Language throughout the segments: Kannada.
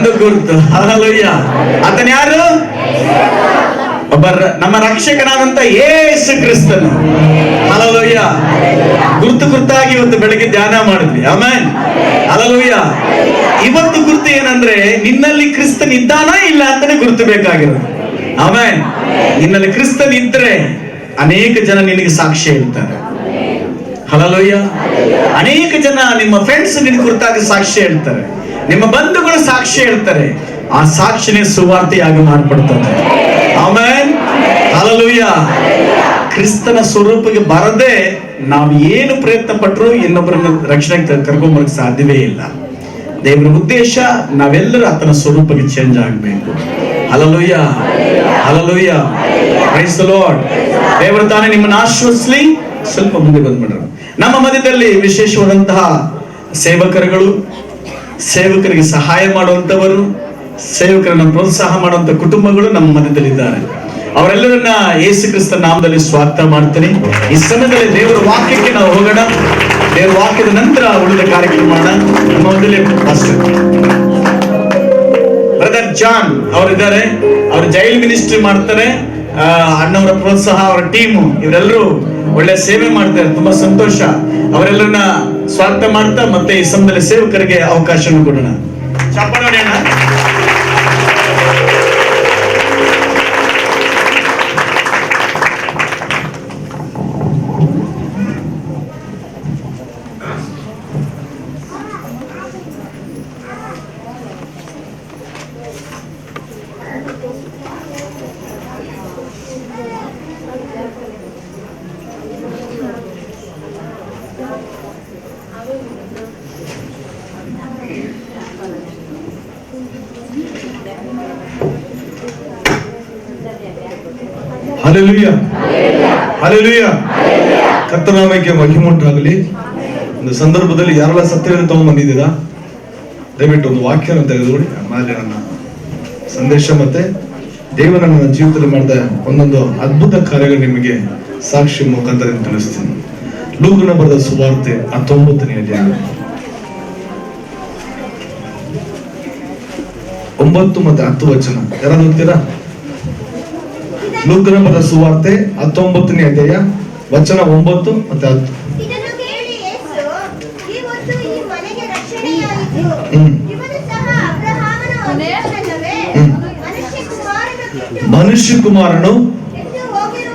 ಒಂದು ಗುರುತು. ಹಲ್ಲೆಲೂಯ. ಆತನ ಯಾರು? ಒಬ್ಬ ನಮ್ಮ ರಕ್ಷಕನಾದಂತ ಯೇಸು ಕ್ರಿಸ್ತನು. ಹಲ್ಲೆಲೂಯ. ಗುರುತಾಗಿ ಇವತ್ತು ಬೆಳಗ್ಗೆ ಧ್ಯಾನ ಮಾಡಿದ್ವಿ. ಆಮೆನ್. ಹಲ್ಲೆಲೂಯ. ಇವತ್ತು ಗುರುತು ಏನಂದ್ರೆ ನಿನ್ನಲ್ಲಿ ಕ್ರಿಸ್ತನ್ ಇದ್ದಾನಾ ಇಲ್ಲ ಅಂತಾನೆ ಗುರುತು ಬೇಕಾಗಿರೋದು. ಆಮೆನ್. ನಿನ್ನಲ್ಲಿ ಕ್ರಿಸ್ತನ್ ಇದ್ರೆ ಅನೇಕ ಜನ ನಿನಗೆ ಸಾಕ್ಷಿ ಹೇಳ್ತಾರೆ. ಹಲ್ಲೆಲೂಯ. ಅನೇಕ ಜನ ನಿಮ್ಮ ಫ್ರೆಂಡ್ಸ್ ನಿನ್ನ ಕುರಿತಾಗಿ ಸಾಕ್ಷಿ ಹೇಳ್ತಾರೆ, ನಿಮ್ಮ ಬಂಧುಗಳು ಸಾಕ್ಷಿ ಹೇಳ್ತಾರೆ. ಆ ಸಾಕ್ಷಿನೇ ಸುವಾರ್ತೆಯಾಗಿ ಮಾರ್ಪಡ್ತದೆ. ಆಮೆನ್. ಹಲ್ಲೆಲೂಯ. ಕ್ರಿಸ್ತನ ಸ್ವರೂಪಕ್ಕೆ ಬರದೆ ನಾವು ಏನು ಪ್ರಯತ್ನ ಪಟ್ಟರು ಇನ್ನೊಬ್ಬರನ್ನ ರಕ್ಷಣೆಗೆ ಕರ್ಕೊಂಬರಕ್ಕೆ ಸಾಧ್ಯವೇ ಇಲ್ಲ. ದೇವರ ಉದ್ದೇಶ ನಾವೆಲ್ಲರೂ ಆತನ ಸ್ವರೂಪಕ್ಕೆ ಚೇಂಜ್ ಆಗಬೇಕು. Hallelujah. Hallelujah. Praise the Lord. ದೇವರು ತಾನೇ ನಿಮ್ಮನ್ನು ಆಶೀರ್ವದಿಸಲಿ. ಸ್ವಲ್ಪ ಮುಂದೆ ಬಂದ್ಬಿಡ್ರು. ನಮ್ಮ ಮಧ್ಯದಲ್ಲಿ ವಿಶೇಷವಾದಂತಹ ಸೇವಕರುಗಳು, ಸೇವಕರಿಗೆ ಸಹಾಯ ಮಾಡುವಂತವರು, ಸೇವಕರನ್ನ ಪ್ರೋತ್ಸಾಹ ಮಾಡುವಂತ ಕುಟುಂಬಗಳು ನಮ್ಮ ಮಧ್ಯದಲ್ಲಿದ್ದಾರೆ. ಅವರೆಲ್ಲರನ್ನ ಯೇಸು ಕ್ರಿಸ್ತ ನಾಮದಲ್ಲಿ ಸ್ವಾಗತ ಮಾಡ್ತೀನಿ. ಈ ಸಮಯದಲ್ಲಿ ದೇವರ ವಾಕ್ಯಕ್ಕೆ ನಾವು ಹೋಗೋಣ. ದೇವರ ವಾಕ್ಯದ ನಂತರ ಉಳಿದ ಕಾರ್ಯಕ್ರಮ ಮಾಡೋಣ. ನಮ್ಮ ಮಧ್ಯದಲ್ಲಿ ಬ್ರದರ್ ಜಾನ್ ಅವರಿದ್ದಾರೆ. ಅವರು ಜೈಲ್ ಮಿನಿಸ್ಟ್ರಿ ಮಾಡ್ತಾರೆ. ಅಣ್ಣವರ ಪ್ರೋತ್ಸಾಹ, ಅವರ ಟೀಮು, ಇವರೆಲ್ಲರೂ ಒಳ್ಳೆ ಸೇವೆ ಮಾಡ್ತಾರೆ. ತುಂಬಾ ಸಂತೋಷ. ಅವರೆಲ್ಲರನ್ನ ಸ್ವಾಗತ ಮಾಡ್ತಾ ಮತ್ತೆ ಈ ಸಮಯದಲ್ಲಿ ಸೇವಕರಿಗೆ ಅವಕಾಶವನ್ನು ಕೊಡೋಣ. ಚಪ್ಪಾಳೆ ಹೊಡೆಯೋಣ. ಹಲ್ಲೆಲೂಯ. ಹಲ್ಲೆಲೂಯ. ಕರ್ತನಾಮಕ್ಕೆ ಮಹಿಮೆ ಉಂಟಾಗಲಿ. ಒಂದು ಸಂದರ್ಭದಲ್ಲಿ ಯಾರೆಲ್ಲ ಸತ್ಯವನ್ನು ತಗೊಂಡ್ಬಂದಿದ್ದೀರಾ ದಯವಿಟ್ಟು ಒಂದು ವಾಕ್ಯನ ತೆಗೆದುಕೊಳ್ಳಿ. ಆಮೇಲೆ ನನ್ನ ಸಂದೇಶ ಮತ್ತೆ ದೇವರ ನನ್ನ ಜೀವಿತದಲ್ಲಿ ಮಾಡಿದ ಒಂದೊಂದು ಅದ್ಭುತ ಕಾರ್ಯಗಳು ನಿಮಗೆ ಸಾಕ್ಷಿ ಮುಖಾಂತರ ತಿಳಿಸ್ತೀನಿ. ಲೂಕನ ಬರೆದ ಸುವಾರ್ತೆ 19ನೇ ಅಧ್ಯಾಯ 9 ಮತ್ತು 10 ವಚನ. ಯಾರಾದ್ರೂ ಓದ್ತೀರಾ? ಲೂಕನ ಬರೆದ ಸುವಾರ್ತೆ 19ನೇ ಅಧ್ಯಾಯ ವಚನ 9 ಮತ್ತು 10. ಮನುಷ್ಯ ಕುಮಾರನು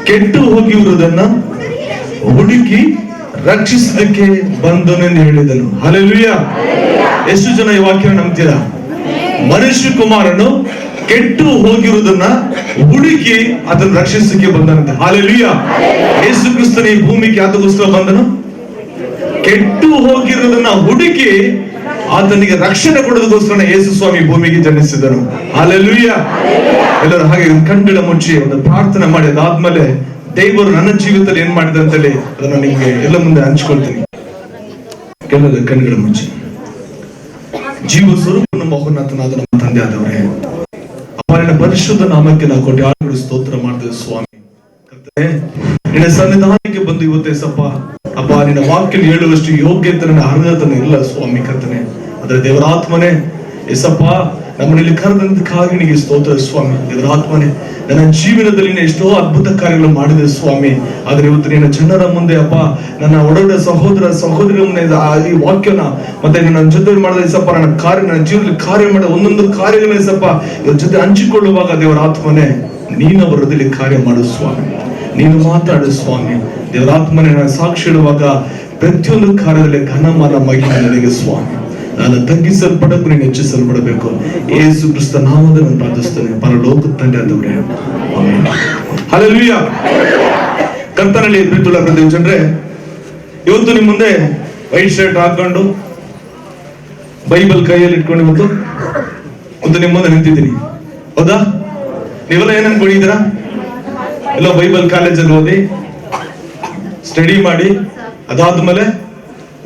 ಕೆಟ್ಟು ಹೋಗಿರುವುದನ್ನ ಹುಡುಕಿ ರಕ್ಷಿಸಲಿಕ್ಕೆ ಬಂದನೆಂದು ಹೇಳಿದನು. ಹಲ್ಲೆಲೂಯ. ಎಷ್ಟು ಜನ ಈ ವಾಕ್ಯ ನಂಬ್ತೀರಾ? ಮನುಷ್ಯ ಕುಮಾರನು ಕೆಟ್ಟು ಹೋಗಿರುವುದನ್ನ ಹುಡುಕಿ ಅದನ್ನು ರಕ್ಷಿಸಲಿಕ್ಕೆ ಬಂದನಂತೆ. ಹಲ್ಲೆಲೂಯ. ಯೇಸು ಕ್ರಿಸ್ತನ ಈ ಭೂಮಿಗೆ ಯಾತಕ್ಕೋಸ್ಕರ ಬಂದನು? ಕೆಟ್ಟು ಹೋಗಿರುವುದನ್ನ ಹುಡುಕಿ ಆತನಿಗೆ ರಕ್ಷಣೆ ಕೊಡೋದಕ್ಕೋಸ್ಕರ ಯೇಸು ಸ್ವಾಮಿ ಭೂಮಿಗೆ ಜನಿಸಿದನು. ಹಲ್ಲೆಲೂಯ. ಎಲ್ಲರೂ ಹಾಗೆ ಕಣ್ಗಳ ಮುಚ್ಚಿ ಒಂದು ಪ್ರಾರ್ಥನೆ ಮಾಡಿ ಅದಾದ್ಮೇಲೆ ದೇವರು ನನ್ನ ಜೀವಿತದಲ್ಲಿ ಏನ್ ಮಾಡಿದ ಅಂತೇಳಿ ಅದನ್ನ ನಿಮ್ಗೆ ಎಲ್ಲ ಮುಂದೆ ಹಂಚ್ಕೊಳ್ತೀನಿ. ಕೆಲವು ಕಣ್ಗಳ ಮುಚ್ಚಿ. ಜೀವ ಸ್ವರೂಪ ಮಹೋನ್ನತನಾದ ನಮ್ಮ ತಂದೆ ಆದವರೇ, ಅವನ ಪರಿಶುದ್ಧ ನಾಮಕ್ಕೆ ನಾವು ಕೋಟ್ಯಾನು ಸ್ತೋತ್ರ ಮಾಡ್ತೇವೆ ಸ್ವಾಮಿ. ನಿನ್ನ ಸನ್ನಿಧಾನಕ್ಕೆ ಬಂದು ಇವತ್ತೇ ಸಪ್ಪ ಅಪ್ಪ ನಿನ್ನ ವಾಕ್ಯ ಹೇಳುವಷ್ಟು ಯೋಗ್ಯತೆ ನನ್ನ ಅರ್ಹತನ ಇಲ್ಲ ಸ್ವಾಮಿ ಕರ್ತನೆ. ಅದರ ದೇವರಾತ್ಮನೆ ಎಸಪ್ಪ ನಮ್ಮಲ್ಲಿ ಕರೆದಂತಕ್ಕಾಗಿ ನಿನಗೆ ಸ್ತೋತ್ರ ಸ್ವಾಮಿ. ದೇವರಾತ್ಮನೆ ನನ್ನ ಜೀವನದಲ್ಲಿ ಎಷ್ಟೋ ಅದ್ಭುತ ಕಾರ್ಯಗಳು ಮಾಡಿದೆ ಸ್ವಾಮಿ. ಆದ್ರೆ ಇವತ್ತು ನಿನ್ನ ಜನರ ಮುಂದೆ ಅಪ್ಪ ನನ್ನ ಒಡೊಡ ಸಹೋದರ ಸಹೋದರಿ ಮುಂದೆ ಈ ವಾಕ್ಯನ ಮತ್ತೆ ನನ್ನ ಜೊತೆ ಮಾಡಿದ ಸಪ್ಪ ನನ್ನ ಜೀವನದಲ್ಲಿ ಕಾರ್ಯ ಮಾಡಿದ ಒಂದೊಂದು ಕಾರ್ಯಗಳನ್ನ ಸಪ್ಪ ಇವ್ರ ಜೊತೆ ಹಂಚಿಕೊಳ್ಳುವಾಗ ದೇವರಾತ್ಮನೆ ನೀನು ಅವರ ಹೃದಯದಲ್ಲಿ ಕಾರ್ಯ ಮಾಡು ಸ್ವಾಮಿ. ನೀನು ಮಾತಾಡು ಸ್ವಾಮಿ. ದೇವರಾತ್ಮನೆ ನಾನು ಸಾಕ್ಷಿ ಇಡುವಾಗ ಪ್ರತಿಯೊಂದು ಕಾರ್ಯದಲ್ಲಿ ಘನಮಾನ ಮಹಿಮೆ ನನಗೆ ಸ್ವಾಮಿ. ನಾನು ತಗ್ಗಿಸಲ್ಪಡಬೇಕು, ನೀನು ಹೆಚ್ಚಿಸಲ್ಪಡಬೇಕು. ಯೇಸು ಕ್ರಿಸ್ತ ನಾಮದಲ್ಲಿ ನಾನು ಪ್ರಾರ್ಥಿಸ್ತೇನೆ ಪರಲೋಕ ತಂದೆ ಆದವರೇ, ಆಮೆನ್. ಹಲ್ಲೆಲೂಯ. ಕರ್ತನಲ್ಲಿ ಪ್ರೀತಿಯುಳ್ಳ ಪ್ರತಿ ಜನರೇ, ಇವತ್ತು ನಿಮ್ಮ ಮುಂದೆ ವೈಟ್ ಶರ್ಟ್ ಹಾಕೊಂಡು ಬೈಬಲ್ ಕೈಯಲ್ಲಿ ಇಟ್ಕೊಂಡು ಇವತ್ತು ನಿಮ್ಮ ಮುಂದೆ ನಿಂತಿದ್ದೀನಿ. ಹೌದಾ? ನೀವೆಲ್ಲ ಏನ್ ಅನ್ಕೊಂಡಿದ್ದೀರಾ? ಎಲ್ಲ ಬೈಬಲ್ ಕಾಲೇಜಲ್ಲಿ ಓದಿ ಸ್ಟಡಿ ಮಾಡಿ ಅದಾದ್ಮೇಲೆ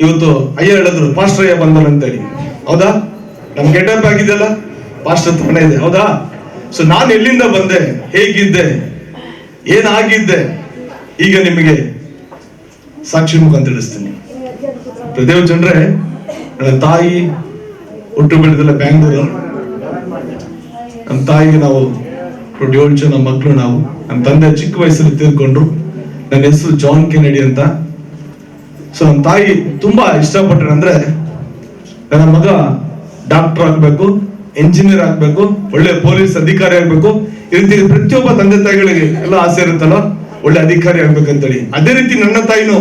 ಇವತ್ತು ಅಯ್ಯ ಹೇಳಿದ್ರು ಪಾಸ್ಟರ್ ಅಯ್ಯ ಬಂದನಂತೇಳಿ. ಹೌದಾ? ನಮ್ ಗೆಟಪ್ ಆಗಿದೆಯಲ್ಲ ಪಾಸ್ಟರ್ ತಗೊಂಡ ಇದೆ. ಹೌದಾ? ಸೊ ನಾನು ಎಲ್ಲಿಂದ ಬಂದೆ, ಹೇಗಿದ್ದೆ, ಏನಾಗಿದ್ದೆ, ಈಗ ನಿಮಗೆ ಸಾಕ್ಷಿ ಮುಖಾಂತರ ತಿಳಿಸ್ತೀನಿ. ದೇವ ಜನರೇ, ನನ್ನ ತಾಯಿ ಹುಟ್ಟು ಬೆಳೆದಲ್ಲ ಬ್ಯಾಂಗ್ಳೂರು. ನಮ್ಮ ತಾಯಿಗೆ ನಾವು 7 ಜನ ಮಕ್ಕಳು. ನಾವು ನಮ್ಮ ತಂದೆ ಚಿಕ್ಕ ವಯಸ್ಸಲ್ಲಿ ತೀರ್ಕೊಂಡ್ರು. ನನ್ನ ಹೆಸರು ಜಾನ್ ಕೆನೆಡಿ ಅಂತ. ಸೊ ನಮ್ಮ ತಾಯಿ ತುಂಬಾ ಇಷ್ಟಪಟ್ರೆ ಅಂದ್ರೆ ನನ್ನ ಮಗ ಡಾಕ್ಟರ್ ಆಗ್ಬೇಕು, ಇಂಜಿನಿಯರ್ ಆಗ್ಬೇಕು, ಒಳ್ಳೆ ಪೊಲೀಸ್ ಅಧಿಕಾರಿ ಆಗ್ಬೇಕು. ಈ ರೀತಿ ಪ್ರತಿಯೊಬ್ಬ ತಂದೆ ತಾಯಿಗಳಿಗೆ ಎಲ್ಲ ಆಸೆ ಇರುತ್ತಲ್ಲ, ಒಳ್ಳೆ ಅಧಿಕಾರಿ ಆಗ್ಬೇಕಂತೇಳಿ. ಅದೇ ರೀತಿ ನನ್ನ ತಾಯಿನೂ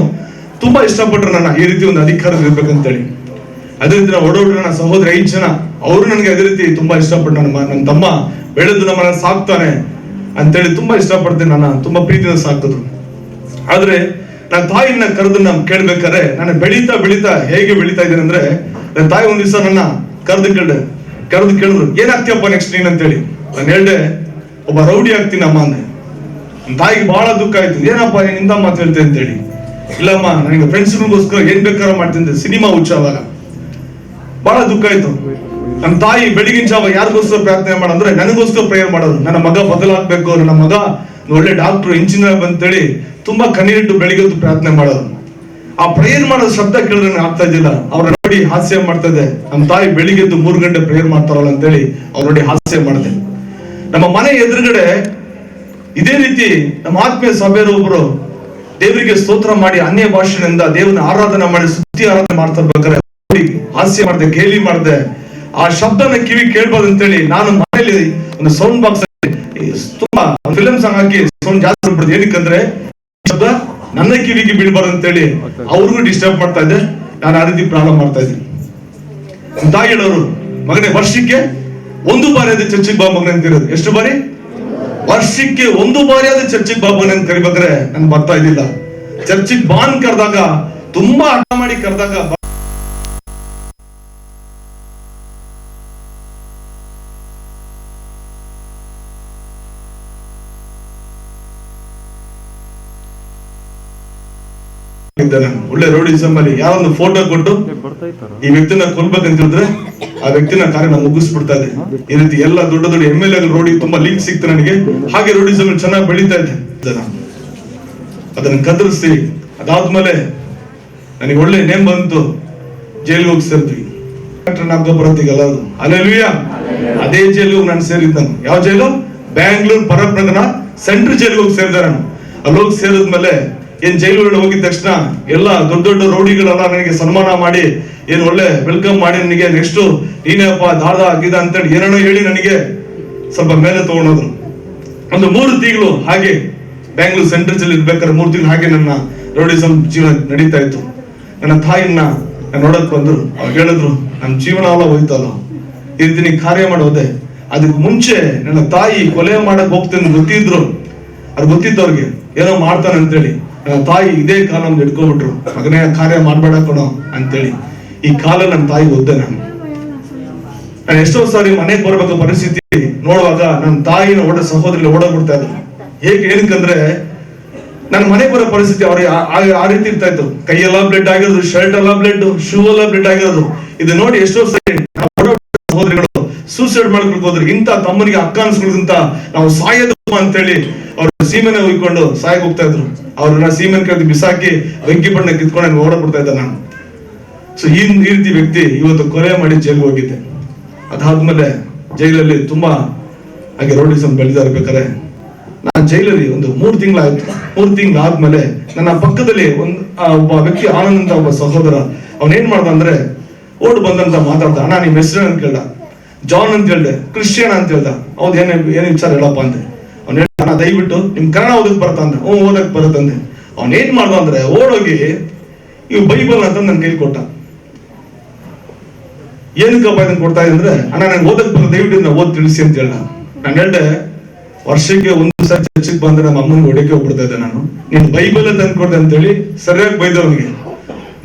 ತುಂಬಾ ಇಷ್ಟಪಟ್ರು ನನ್ನ ಈ ರೀತಿ ಒಂದು ಅಧಿಕಾರ ಇರ್ಬೇಕಂತೇಳಿ. ಅದೇ ರೀತಿ ನಾವು ಒಡೋಡ್ರು ನನ್ನ ಸಹೋದರ 5 ಜನ, ಅವರು ನನಗೆ ಅದೇ ರೀತಿ ತುಂಬಾ ಇಷ್ಟಪಟ್ಟು ನನ್ನ ತಮ್ಮ ಬೆಳೆದು ನಮ್ಮನ್ನ ಸಾಕ್ತಾನೆ ಅಂತೇಳಿ ತುಂಬಾ ಇಷ್ಟಪಡ್ತೇನೆ. ನನ್ನ ತುಂಬಾ ಪ್ರೀತಿಯಿಂದ ಸಾಕಿದ್ರು. ಆದ್ರೆ ನನ್ನ ತಾಯಿನ ಕರೆದು ಕೇಳ್ಬೇಕಾದ್ರೆ ನಾನು ಬೆಳೀತಾ ಹೇಗೆ ಬೆಳೀತಾ ಇದ್ದೇನೆ ಅಂದ್ರೆ, ನನ್ನ ತಾಯಿ ಒಂದ್ ದಿವಸ ನನ್ನ ಕರೆದು ಕೇಳಿದ್ರು, ಏನಾಗ್ತೀಯಪ್ಪ ನೆಕ್ಸ್ಟ್ ನೀನ್ ಅಂತೇಳಿ. ನಾನು ಹೇಳ್ದೆ, ಒಬ್ಬ ರೌಡಿ ಆಗ್ತೀನಿ ಅಮ್ಮ ಅಂದೆ. ನನ್ನ ತಾಯಿಗೆ ಬಹಳ ದುಃಖ ಆಯ್ತು. ಏನಪ್ಪ ನಿಂದ ಮಾತು ಹೇಳ್ತೆ ಅಂತೇಳಿ. ಇಲ್ಲಮ್ಮ, ನನಗೆ ಫ್ರೆಂಡ್ಸ್ಗಳಿಗೋಸ್ಕರ ಏನ್ ಬೇಕಾದ್ರೂ ಮಾಡ್ತಿದ್ದೆ, ಸಿನಿಮಾ ಹುಚ್ಚ. ಅವಾಗ ಬಹಳ ದುಃಖ ಆಯ್ತು. ನಮ್ಮ ತಾಯಿ ಬೆಳಗಿನ ಜಾವ ಯಾರಿಗೋಸ್ಕರ ಪ್ರಾರ್ಥನೆ ಮಾಡಂದ್ರೆ ನನಗೋಸ್ಕರ ಪ್ರೇಯರ್ ಮಾಡೋದು. ನನ್ನ ಮಗ ಬದಲಾಗ್ಬೇಕು, ನನ್ನ ಮಗ ಒಳ್ಳೆ ಡಾಕ್ಟರ್ ಇಂಜಿನಿಯರ್ ಅಂತೇಳಿ ತುಂಬಾ ಕಣ್ಣೀರಿಟ್ಟು ಬೆಳಿಗ್ಗೆ ಪ್ರಾರ್ಥನೆ ಮಾಡೋದು. ಆ ಪ್ರೇಯರ್ ಮಾಡೋದು ಶಬ್ದ ಕೇಳಿದ್ರೆ ನನಗೆ ಆಗ್ತಾ ಇದ್ದಿಲ್ಲ. ಅವ್ರ ನೋಡಿ ಹಾಸ್ಯ ಮಾಡ್ತಾ ಇದೆ. ನಮ್ಮ ತಾಯಿ ಬೆಳಿಗ್ಗೆ 3 ಗಂಟೆ ಪ್ರೇಯರ್ ಮಾಡ್ತಾರಲ್ಲ ಅಂತೇಳಿ ಅವ್ರ ನೋಡಿ ಹಾಸ್ಯ ಮಾಡಿದೆ. ನಮ್ಮ ಮನೆ ಎದುರುಗಡೆ ಇದೇ ರೀತಿ ನಮ್ಮ ಆತ್ಮೀಯ ಸಭೆಯರು ಒಬ್ರು ದೇವರಿಗೆ ಸ್ತೋತ್ರ ಮಾಡಿ ಅನ್ಯ ಭಾಷೆಯಿಂದ ದೇವನ ಆರಾಧನೆ ಮಾಡಿ ಸ್ತುತಿ ಆರಾಧನೆ ಮಾಡ್ತಾ ಇರ್ಬೇಕಾದ್ರೆ ಹಾಸ್ಯ ಮಾಡಿದೆ, ಗೇಲಿ ಮಾಡಿದೆ. ಆ ಶಬ್ದನ ಕಿವಿ ಕೇಳ್ಬಾರ್ದು ಅಂತೇಳಿ ನಾನು ಮನೆಯಲ್ಲಿ ಒಂದು ಸೌಂಡ್ ಬಾಕ್ಸ್ ತುಂಬಾ ಫಿಲ್ಮ್ ಸಾಂಗ್ ಹಾಕಿ ಸೌಂಡ್ ಜಾಸ್ತಿ ಮಾಡ್ಬಿಡ್ದು. ಏನಕ್ಕಂದ್ರೆ ಶಬ್ದ ನನ್ನ ಕಿವಿಗೆ ಬೀಳ್ಬಾರ್ದು ಅಂತೇಳಿ ಅವ್ರಿಗೂ ಡಿಸ್ಟರ್ಬ್ ಮಾಡ್ತಾ ಇದ್ದೆ. ನಾನು ಆ ರೀತಿ ಪ್ರಾರಂಭ ಮಾಡ್ತಾ ಇದ್ದೀನಿ. ತಾಯಿ ಹೇಳೋರು, ಮಗನೇ ವರ್ಷಕ್ಕೆ 1 ಬಾರಿ ಆದ ಚರ್ಚಿಗೆ ಬಾ ಮಗನೇ ಅಂತಿರೋದು. ಎಷ್ಟು ಬಾರಿ? ವರ್ಷಕ್ಕೆ 1 ಬಾರಿ ಆದ ಚರ್ಚಿಗೆ ಬಾ ಮಗನೇ ಅಂತ ಕರಿಬೇಕಾದ್ರೆ ನನ್ ಬರ್ತಾ ಇದ್ದಿಲ್ಲ. ಚರ್ಚಿಗೆ ಬಾ ಅಂತ ಕರೆದಾಗ, ತುಂಬಾ ಹಠ ಮಾಡಿ ಕರೆದಾಗ ಒಳ್ಳೆ ರೋಡಿಸಮ್ ಅಲ್ಲಿ ಯಾರೊಂದು ಫೋಟೋ ಕೊಟ್ಟು ಈ ವ್ಯಕ್ತಿನ ಕೊಲ್ಬೇಕಂತ ಹೇಳಿದ್ರೆ ಆ ವ್ಯಕ್ತಿನ ಕಾರ್ಯ ನಾನು ಮುಗಿಸ್ಬಿಡ್ತಾ ಇದ್ದೆ. ಈ ರೀತಿ ಎಲ್ಲ ದೊಡ್ಡ MLA ರೋಡಿ ತುಂಬಾ ಲಿಂಕ್ ಸಿಕ್ತು ನನಗೆ. ಹಾಗೆ ರೋಡಿಸಮ್ ಚೆನ್ನಾಗಿ ಬೆಳೀತಾ ಇದೆ. ಅದನ್ನ ಕದರಿಸಿ ಅದಾದ್ಮೇಲೆ ನನಗೆ ಒಳ್ಳೆ ನೇಮ್ ಬಂತು. ಜೈಲಿಗೆ ಹೋಗಿ ಸೇರ್ತೀವಿ. ಬರತ್ತೀಗಲ್ಲ ಅದು ಅಲ್ಲೆಲ್ಲೂಯ. ಅದೇ ಜೈಲಿಗೆ ನಾನು ಸೇರಿದ್ದ. ಯಾವ ಜೈಲು? ಬ್ಯಾಂಗ್ಳೂರ್ ಪರಪ್ನಗರ ಸೆಂಟ್ರಲ್ ಜೈಲಿಗೆ ಹೋಗಿ ಸೇರಿದೆ ನಾನು. ಅಲ್ಲಿ ಹೋಗಿ ಸೇರಿದ್ಮೇಲೆ ಏನ್ ಜೈಲುಗಳು ಹೋಗಿದ ತಕ್ಷಣ ಎಲ್ಲ ದೊಡ್ಡ ರೌಡಿಗಳೆಲ್ಲ ನನಗೆ ಸನ್ಮಾನ ಮಾಡಿ ಏನ್ ಒಳ್ಳೆ ವೆಲ್ಕಮ್ ಮಾಡಿ ನನಗೆ ನೆಕ್ಸ್ಟ್ ನೀನೇಪ್ಪ ದಾದ ಆಗಿದ ಅಂತೇಳಿ ಏನೇನೋ ಹೇಳಿ ನನಗೆ ಸ್ವಲ್ಪ ಮೇಲೆ ತಗೊಂಡೋದ್ರು. ಒಂದು 3 ತಿಂಗಳು ಹಾಗೆ ಬ್ಯಾಂಗ್ಳೂರ್ ಸೆಂಟ್ರಲ್ ಜೈಲ್ ಇರ್ಬೇಕಾದ್ರೆ 3 ತಿಂಗಳು ಹಾಗೆ ನನ್ನ ರೌಡಿಸಂ ಜೀವನ ನಡೀತಾ ಇತ್ತು. ನನ್ನ ತಾಯಿನ ನೋಡಕ್ ಬಂದ್ರು. ಅವ್ರು ಹೇಳಿದ್ರು, ನಮ್ಮ ಜೀವನ ಎಲ್ಲ ಹೋಯ್ತಲ್ಲ, ಈ ರೀತಿ ನೀ ಕಾರ್ಯ ಮಾಡೋದೆ. ಅದಕ್ಕೆ ಮುಂಚೆ ನನ್ನ ತಾಯಿ ಕೊಲೆ ಮಾಡಕ್ ಹೋಗ್ತೀನಿ ಗೊತ್ತಿದ್ರು. ಅದು ಗೊತ್ತಿತ್ತು ಅವ್ರಿಗೆ, ಏನೋ ಮಾಡ್ತಾನೆ ಅಂತೇಳಿ. ನನ್ನ ತಾಯಿ ಇದೇ ಕಾಲ ನಮ್ದು ಹಿಡ್ಕೊಬಿಟ್ರು, ಮಗನೇ ಕಾರ್ಯ ಮಾಡ್ಬೇಡ ಕಣೋ ಅಂತೇಳಿ. ಈ ಕಾಲ ನನ್ನ ತಾಯಿ ಒದ್ದೆ. ನಾನು ಎಷ್ಟೋ ಸಾರಿ ಮನೆಗೆ ಬರ್ಬೇಕು ಪರಿಸ್ಥಿತಿ ನೋಡುವಾಗ ನನ್ನ ತಾಯಿನ ಸಹೋದರಿ ಓಡೋಗ್ಬಿಡ್ತಾ ಇದ್ರು. ಏನಕ್ಕಂದ್ರೆ ನನ್ನ ಮನೆಗೆ ಬರೋ ಪರಿಸ್ಥಿತಿ ಅವ್ರಿಗೆ ಆ ರೀತಿ ಇರ್ತಾ ಇತ್ತು. ಕೈಯೆಲ್ಲ ಬ್ಲಡ್ ಆಗಿರೋದು, ಶರ್ಟ್ ಎಲ್ಲ ಬ್ಲಡ್, ಶೂ ಎಲ್ಲ ಬ್ಲಡ್ ಆಗಿರೋದು. ಇದು ನೋಡಿ ಎಷ್ಟೋ ಸರಿ ಸಹೋದರಿಗಳು ಸೂಸೈಡ್ ಮಾಡ್ಕೊಳಕ್ ಹೋದ್ರು. ಇಂಥ ತಮ್ಮನಿಗೆ ಅಕ್ಕ ಅನ್ಸ್ಕೊಳ್ಳೋದಂತ ನಾವು ಸಾಯೋದು ಅಂತೇಳಿ ಅವ್ರು ಸೀಮೆನೆ ಹುಯ್ಕೊಂಡು ಸಾಯಕ್ ಹೋಗ್ತಾ ಇದ್ರು. ಅವ್ರನ್ನ ಸೀಮೆನ್ ಕರೆದು ಬಿಸಾಕಿ ಬೆಂಕಿ ಬಣ್ಣ ಕಿತ್ಕೊಂಡು ಓಡಬಿಡ್ತಾ ಇದ್ದ ನಾನು. ಸೊ ಈ ರೀತಿ ವ್ಯಕ್ತಿ ಇವತ್ತು ಕೊಲೆ ಮಾಡಿ ಜೈಲಿಗೆ ಹೋಗಿದ್ದೆ. ಅದಾದ್ಮೇಲೆ ಜೈಲಲ್ಲಿ ತುಂಬಾ ಹಾಗೆ ರೋಡಿಸಮ್ ಬೆಳೆದ ಇರ್ಬೇಕಾದ್ರೆ ನಾನು ಜೈಲಲ್ಲಿ ಒಂದು 3 ತಿಂಗಳಾಯ್ತು. 3 ತಿಂಗಳಾದ್ಮೇಲೆ ನನ್ನ ಪಕ್ಕದಲ್ಲಿ ಒಬ್ಬ ವ್ಯಕ್ತಿ ಆನಂದ್ ಅಂತ ಒಬ್ಬ ಸಹೋದರ, ಅವನೇನ್ ಮಾಡ್ದ ಅಂದ್ರೆ ಓಡ್ ಬಂದಂತ ಮಾತಾಡ್ದ. ಅಣ್ಣ ನಿಮ್ ಹೆಸರು ಅಂತ ಕೇಳ್ದ. ಜಾನ್ ಅಂತ ಹೇಳ್ದೆ. ಕ್ರಿಶ್ಚಿಯನ್ ಅಂತ ಹೇಳ್ದ. ಹೌದು, ಏನ್ ವಿಚಾರ ಹೇಳಪ್ಪ ಅಂದೆ. ಅವ್ನು ಹೇಳ್ದ, ದಯವಿಟ್ಟು ನಿಮ್ ಕನ್ನಡ ಓದಕ್ ಬರತ್ತಂದ. ಓದಕ್ ಬರತ್ತಂದೆ. ಅವನೇನ್ ಮಾಡ್ದ ಅಂದ್ರೆ ಓಡೋಗಿ ಇವ್ ಬೈಬಲ್ ಅಂತ ನನ್ ಕೈಲಿ ಕೊಟ್ಟ. ಏನಕ್ಕಪ್ಪ ಇದನ್ನ ಕೊಡ್ತಾ ಇದ್ರೆ, ಅಣ್ಣ ನಂಗೆ ಓದಕ್ ಬರ, ದಯವಿಟ್ಟು ಓದ್ ತಿಳಿಸಿ ಅಂತ ಹೇಳ್ದ. ನಾನು ಹೇಳ್ದೆ, ವರ್ಷಕ್ಕೆ 1 ಸಲ ಚರ್ಚಿಗೆ ಬಂದ್ರೆ ನಮ್ಮ ಅಮ್ಮನಿಗೆ ಹೊಡೆಕೆ ಹೋಗ್ಬಿಡ್ತಾ ಇದ್ದೆ ನಾನು. ನೀನ್ ಬೈಬಲ್ ತಂದು ಕೊಡ್ದೆ ಅಂತೇಳಿ ಸರಿಯಾಗಿ ಬೈದವನಿಗೆ.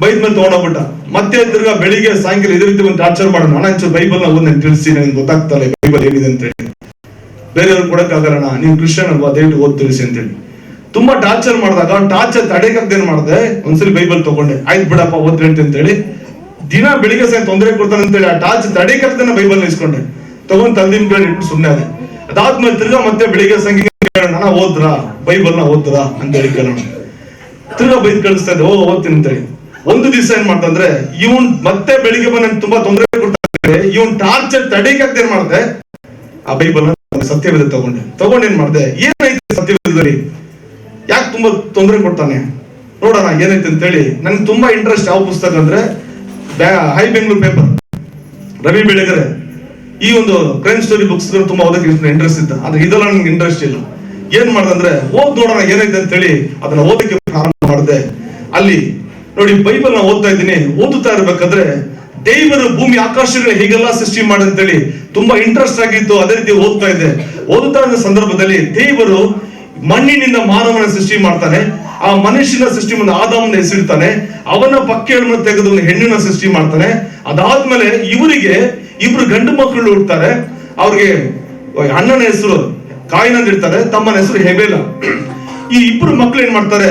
ಬೈದ್ಮೇಲೆ ತಗೊಂಡೋಗ್ಬಿಟ್ಟ. ಮತ್ತೆ ತಿರ್ಗಾ ಬೆಳಿಗ್ಗೆ ಸಾಯಂಕಾಲ ಇದೇ ರೀತಿ ಒಂದು ಟಾರ್ಚರ್ ಮಾಡೋಣ. ಅಣ್ಣ ಒಂಚೂರು ಬೈಬಲ್ ನ ಓದ್ ನಂಗೆ ತಿಳಿಸಿ, ನನಗೆ ಗೊತ್ತಾಗ್ತಲ್ಲ ಬೈಬಲ್ ಏನಿದೆ ಅಂತ ಹೇಳಿ. ಬೇರೆಯವ್ರು ಕೊಡಕ್ಕಾಗಲ್ಲ, ನೀವು ಕ್ರಿಶ್ಚಿಯನ್ ಅಲ್ವಾ, ದಯವಿಟ್ಟು ಓದ್ ತಿಳಿಸಿ ಅಂತೇಳಿ ತುಂಬಾ ಟಾರ್ಚರ್ ಮಾಡಿದಾಗ ಟಾರ್ಚರ್ ತಡೆಗೇನ್ ಮಾಡಿದೆ, ಒಂದ್ಸಲಿ ಬೈಬಲ್ ತಗೊಂಡೆ. ಆಯ್ತು ಬಿಡಪ್ಪ ಓದ್ ಹೇಳ್ತೀನಿ ಅಂತೇಳಿ. ದಿನ ಬೆಳಿಗ್ಗೆ ಸಾಯ ತೊಂದರೆ ಕೊಡ್ತಾನೆ ಅಂತೇಳಿ ಆ ಟಾರ್ಚ್ ತಡೆಗಟ್ಟನ ಬೈಬಲ್ ಇಸ್ಕೊಂಡೆ. ತಗೊಂಡ್ ತಂದಿನ ಕಡೆ ಇಟ್ಟು ಸುಮ್ಮನೆ ಅದೇ. ಅದಾದ್ಮೇಲೆ ತಿರ್ಗಾ ಮತ್ತೆ ಬೆಳಿಗ್ಗೆ ಸಂಖ್ಯೆ ನಾನು ಓದ್ರಾ ಬೈಬಲ್ ನ ಓದ್ರಾ ಅಂತ ಹೇಳಿ ಕೇಳೋಣ. ತಿರ್ಗಾ ಬೈದ್ ಕಳಿಸ್ತಾ ಇದ್ದೆ, ಓದ್ತೀನಿ ಅಂತೇಳಿ. ಒಂದು ದಿವಸ ಏನ್ ಮಾಡ್ತಂದ್ರೆ ಇವನ್ ಮತ್ತೆ ಬೆಳಿಗ್ಗೆ ಬಂದು ತುಂಬಾ ತೊಂದರೆ ಕೊಡ್ತಾ ಇದ್ರೆ ಇವನ್ ಟಾರ್ಚರ್ ತಡೆಗಟ್ಟೇನ್ ಮಾಡ್ದೆ, ಆ ಬೈಬಲ್ ಸತ್ಯವೇದ ತಗೊಂಡು ಏನ್ ಮಾಡಿದೆ, ಏನೈತೆ ಸತ್ಯವೇದದಲ್ಲಿ, ಯಾಕೆ ತುಂಬಾ ತೊಂದರೆ ಕೊಡ್ತಾನೆ ನೋಡೋಣ ಏನೈತೆ ಅಂತೇಳಿ. ನನ್ಗೆ ತುಂಬಾ ಇಂಟ್ರೆಸ್ಟ್ ಯಾವ ಪುಸ್ತಕ ಅಂದ್ರೆ ಹೈ ಬೆಂಗಳೂರು ಪೇಪರ್, ರವಿ ಬೆಳಗೆರೆ, ಈ ಒಂದು ಕ್ರೈಮ್ ಸ್ಟೋರಿ ಬುಕ್ಸ್ ತುಂಬಾ ಓದಕ್ಕೆ ಇಂಟ್ರೆಸ್ಟ್ ಇತ್ತು. ಆದ್ರೆ ಇದೆಲ್ಲ ನನ್ಗೆ ಇಂಟ್ರೆಸ್ಟ್ ಇಲ್ಲ. ಏನ್ ಮಾಡ್ದಂದ್ರೆ ಓದ್ ನೋಡೋಣ ಏನೈತೆ ಅಂತೇಳಿ ಅದನ್ನ ಓದಕ್ಕೆ ಪ್ರಾರಂಭ ಮಾಡಿದೆ. ಅಲ್ಲಿ ನೋಡಿ ಬೈಬಲ್ ನ ಓದ್ತಾ ಇದ್ದೀನಿ. ಓದುತ್ತಾ ಇರ್ಬೇಕಾದ್ರೆ ದೇವರು ಭೂಮಿ ಆಕಾಶಗಳು ಹೇಗೆಲ್ಲ ಸೃಷ್ಟಿ ಅಂತೇಳಿ ತುಂಬಾ ಇಂಟ್ರೆಸ್ಟ್ ಆಗಿತ್ತು. ಅದೇ ರೀತಿ ಓದ್ತಾ ಇದ್ದೆ. ಓದುತ್ತಾ ಇದ್ದ ಸಂದರ್ಭದಲ್ಲಿ ದೇವರು ಮಣ್ಣಿನಿಂದ ಮಾನವನ ಸೃಷ್ಟಿ ಮಾಡ್ತಾನೆ. ಆ ಮನುಷ್ಯನ ಸೃಷ್ಟಿ ಮುಂದೆ ಆದಾಮನ ಹೆಸರಿಡ್ತಾನೆ. ಅವನ ಪಕ್ಕೆಯನ್ನು ತೆಗೆದು ಒಂದು ಹೆಣ್ಣನ್ನ ಸೃಷ್ಟಿ ಮಾಡ್ತಾನೆ. ಅದಾದ್ಮೇಲೆ ಇವರಿಗೆ ಇಬ್ರು ಗಂಡು ಮಕ್ಕಳು ಹುಡ್ತಾರೆ. ಅವ್ರಿಗೆ ಅಣ್ಣನ ಹೆಸರು ಕಾಯಿನ್ ಅಂತ ಇಡ್ತಾರೆ, ತಮ್ಮನ ಹೆಸರು ಹೆಬೇಲ. ಈ ಇಬ್ರು ಮಕ್ಕಳು ಏನ್ ಮಾಡ್ತಾರೆ,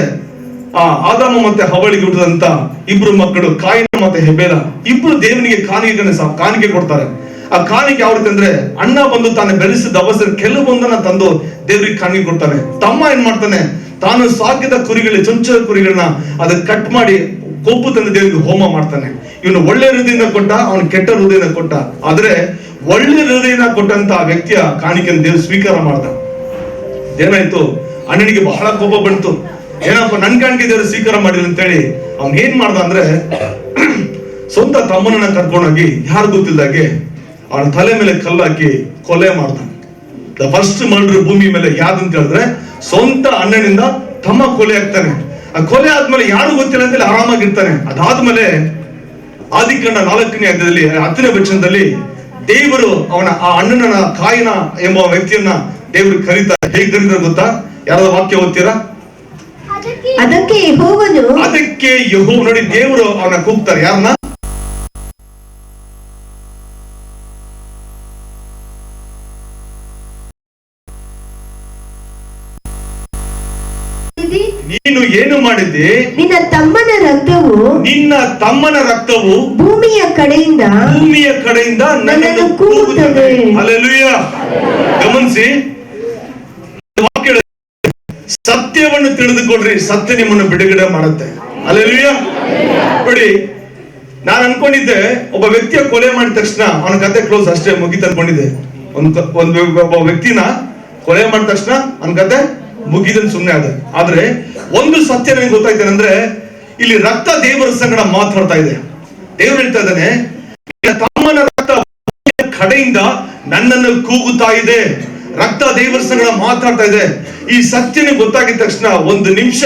ಆ ಆದಾಮ ಮತ್ತೆ ಹವಳಿಗೆ ಹುಟ್ಟಿದಂತ ಇಬ್ರು ಮಕ್ಕಳು ಕಾಯಿನ ಮತ್ತೆ ಹೆಬೇಲ ಇಬ್ರು ದೇವನಿಗೆ ಕಾಣಿಕೆ ಕೊಡ್ತಾರೆ. ಆ ಕಾಣಿಕೆ ಯಾವ ರೀತಿ ಅಂದ್ರೆ, ಅಣ್ಣ ಬಂದು ತಾನು ಬೆಳೆಸಿದ ಅವಸರ ಕೆಲವೊಂದನ್ನ ತಂದು ದೇವರಿಗೆ ಕಾಣಿಕೆ ಕೊಡ್ತಾನೆ. ತಮ್ಮ ಏನ್ ಮಾಡ್ತಾನೆ, ತಾನು ಸಾಕಿದ ಕುರಿಗಳಿಗೆ ಚೊಂಚದ ಕುರಿಗಳನ್ನ ಅದನ್ನ ಕಟ್ ಮಾಡಿ ಕೊಬ್ಬು ತಂದು ದೇವರಿಗೆ ಹೋಮ ಮಾಡ್ತಾನೆ. ಇವನು ಒಳ್ಳೆ ಹೃದಯದಿಂದ ಕೊಟ್ಟ, ಅವನು ಕೆಟ್ಟ ಹೃದಯದಿಂದ ಕೊಟ್ಟ. ಆದ್ರೆ ಒಳ್ಳೆ ಹೃದಯನ ಕೊಟ್ಟಂತ ವ್ಯಕ್ತಿಯ ಕಾಣಿಕೆಯನ್ನು ದೇವರು ಸ್ವೀಕಾರ ಮಾಡ್ದ. ಏನಾಯ್ತು, ಅಣ್ಣನಿಗೆ ಬಹಳ ಕೋಪ ಬಂತು. ಏನಪ್ಪ ನನ್ ಕಾಣಿಕೆ ದೇವರು ಸ್ವೀಕಾರ ಮಾಡಿಲ್ಲ ಅಂತೇಳಿ ಅವ್ನ್ ಏನ್ ಮಾಡ್ದ ಅಂದ್ರೆ, ಸ್ವಂತ ತಮ್ಮನನ್ನ ಕರ್ಕೊಂಡೋಗಿ ಯಾರು ಗೊತ್ತಿಲ್ದಾಗೆ ಅವನ ತಲೆ ಮೇಲೆ ಕಲ್ಲು ಹಾಕಿ ಕೊಲೆ ಮಾಡ್ದ. ದ ಫಸ್ಟ್ ಮರ್ಡರ್ ಭೂಮಿ ಮೇಲೆ ಯಾವ್ದಂತ ಹೇಳಿದ್ರೆ ಸ್ವಂತ ಅಣ್ಣನಿಂದ ತಮ್ಮ ಕೊಲೆ ಆಗ್ತಾನೆ. ಆ ಕೊಲೆ ಆದ್ಮೇಲೆ ಯಾರು ಗೊತ್ತಿಲ್ಲ ಅಂತೇಳಿ ಆರಾಮಾಗಿರ್ತಾನೆ. ಅದಾದ್ಮೇಲೆ ಆದಿಕಾಂಡ 4ನೇ ಅಧ್ಯಾಯದಲ್ಲಿ 10ನೇ ವಚನದಲ್ಲಿ ದೇವರು ಅವನ ಆ ಅಣ್ಣನ ಕಾಯಿನ ಎಂಬ ವ್ಯಕ್ತಿಯನ್ನ ದೇವರು ಕರೀತಾರೆ. ಹೇಗೆ ಕರೀತಾರೆ ಗೊತ್ತಾ? ಯಾರಾದ ವಾಕ್ಯ ಓದ್ತೀರಾ? ಅದಕ್ಕೆ ಯೆಹೋವನು ನೋಡಿ ದೇವರು ಅವನ ಕೂಗ್ತಾರೆ. ಯಾರನ್ನ? ನೀನು ಏನು ಮಾಡಿದ್ದಿ? ನಿನ್ನ ತಮ್ಮನ ರಕ್ತವು ಭೂಮಿಯ ಕಡೆಯಿಂದ ನನ್ನನ್ನು ಕೂಗುತ್ತದೆ. ಹಲ್ಲೆಲೂಯಾ. ಗಮನಿಸಿ, ಸತ್ಯವನ್ನು ತಿಳಿದುಕೊಡ್ರಿ, ಸತ್ಯ ನಿಮ್ಮನ್ನು ಬಿಡುಗಡೆ ಮಾಡುತ್ತೆ. ಹಲ್ಲೆಲೂಯಾ. ನೋಡಿ, ನಾನು ಅನ್ಕೊಂಡಿದ್ದೆ ಒಬ್ಬ ವ್ಯಕ್ತಿಯ ಕೊಲೆ ಮಾಡಿದ ತಕ್ಷಣ ಅವನ ಕತೆ ಕ್ಲೋಸ್, ಅಷ್ಟೇ ಮುಗಿತು ಅನ್ಕೊಂಡಿದ್ದೆ. ಒಬ್ಬ ವ್ಯಕ್ತಿನ ಕೊಲೆ ಮಾಡಿದ ತಕ್ಷಣ ಅವನ ಕತೆ ಮುಗಿದನ್ ಸುಮ್ಮನೆ ಆದ. ಆದ್ರೆ ಒಂದು ಸತ್ಯ ನನಗೆ ಗೊತ್ತಾಯ್ತೇನೆಂದ್ರೆ, ಇಲ್ಲಿ ರಕ್ತ ದೇವರ ಸಂಗಡ ಮಾತಾಡ್ತಾ ಇದೆ. ದೇವರು ಹೇಳ್ತಾ ಇದ್ದಾನೆ, ತಮ್ಮನ ರಕ್ತ ಕಡೆಯಿಂದ ನನ್ನನ್ನು ಕೂಗುತ್ತಾ ಇದೆ. ರಕ್ತ ದೇವರ ಸಂಗಡ ಮಾತಾಡ್ತಾ ಇದೆ. ಈ ಸತ್ಯನ ಗೊತ್ತಾಗಿದ ತಕ್ಷಣ ಒಂದು ನಿಮಿಷ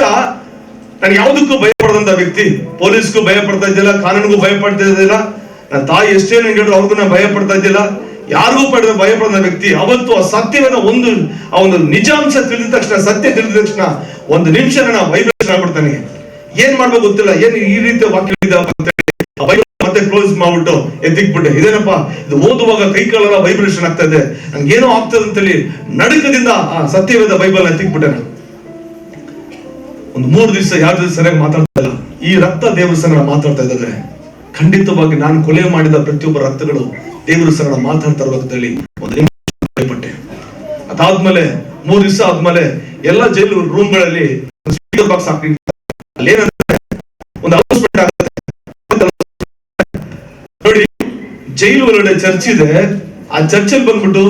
ನಾನು ಯಾವುದಕ್ಕೂ ಭಯಪಡದಂತ ವ್ಯಕ್ತಿ, ಪೊಲೀಸ್ಗೂ ಭಯ ಪಡ್ತಾ ಇದ್ದಿಲ್ಲ, ಕಾನೂನಿಗೂ ಭಯ ಪಡ್ತಾ ಇದ್ದಿಲ್ಲ, ನನ್ನ ತಾಯಿ ಎಷ್ಟೇ ನನಗೆ ಹೇಳಿದ್ರು ಅವ್ರಿಗೂ ನಾನು ಭಯ ಪಡ್ತಾ ಇದ್ದಿಲ್ಲ, ಯಾರಿಗೂ ಭಯ ಪಡದ ವ್ಯಕ್ತಿ. ಅವತ್ತು ಆ ಸತ್ಯವನ್ನ ಆ ಒಂದು ನಿಜಾಂಶ ತಿಳಿದ ತಕ್ಷಣ, ಸತ್ಯ ತಿಳಿದ ತಕ್ಷಣ ಒಂದು ನಿಮಿಷ ನಾನು ವೈಬ್ರೇಷನ್ ಆಗ್ಬಿಡ್ತಾನೆ. ಏನ್ ಮಾಡ್ಬೇಕು ಗೊತ್ತಿಲ್ಲ, ಏನ್ ಈ ರೀತಿ ವಾಕ್ಯ ಮತ್ತೆ ಕ್ಲೋಸ್ ಮಾಡ್ಬಿಟ್ಟು ಎತ್ತಿಕ್ಬಿಟ್ಟೆ. ಇದೇನಪ್ಪ ಇದು ಓದುವಾಗ ಕೈ ಕಾಲೆಲ್ಲ ವೈಬ್ರೇಷನ್ ಆಗ್ತಾ ಇದೆ, ನನ್ಗೆ ಏನೋ ಆಗ್ತದೆ ಅಂತೇಳಿ ನಡುಕದಿಂದ ಆ ಸತ್ಯವೇದ ಬೈಬಲ್ ಎತ್ತಿಕ್ಬಿಟ್ಟೆ. ಒಂದು 3 ದಿವಸ 2 ದಿವಸ ಸರಿಯಾಗಿ ಮಾತಾಡ್ತಾ ಇಲ್ಲ. ಈ ರಕ್ತ ದೇವರ ಸಂಗಡ ಮಾತಾಡ್ತಾ ಇದ್ದಾರೆ. ಖಂಡಿತವಾಗಿ ನಾನು ಕೊಲೆ ಮಾಡಿದ ಪ್ರತಿಯೊಬ್ಬ ರಕ್ತಗಳು ದೇವರ ಸಂಗಡ ಮಾತಾಡ್ತಾ ಇರ್ಬೇಕಂತೇಳಿ ಒಂದು ನಿಮಿಷ ಭಯಪಟ್ಟೆ. ಅದಾದ್ಮೇಲೆ 3 ದಿವಸ ಆದ್ಮೇಲೆ ಎಲ್ಲ ಜೈಲು ರೂಮ್ಗಳಲ್ಲಿ ಸ್ಪೀಕರ್ ಬಾಕ್ಸ್ ಹಾಕಿರ್ತಾರೆ. ಅಲ್ಲೇನಂದ್ರೆ ಒಂದು ಅನೌನ್ಸ್ಮೆಂಟ್ ಆಗುತ್ತೆ. ನೋಡಿ, ಜೈಲು ಒಳಗಡೆ ಚರ್ಚ್ ಇದೆ. ಆ ಚರ್ಚಲ್ಲಿ ಬಂದ್ಬಿಟ್ಟು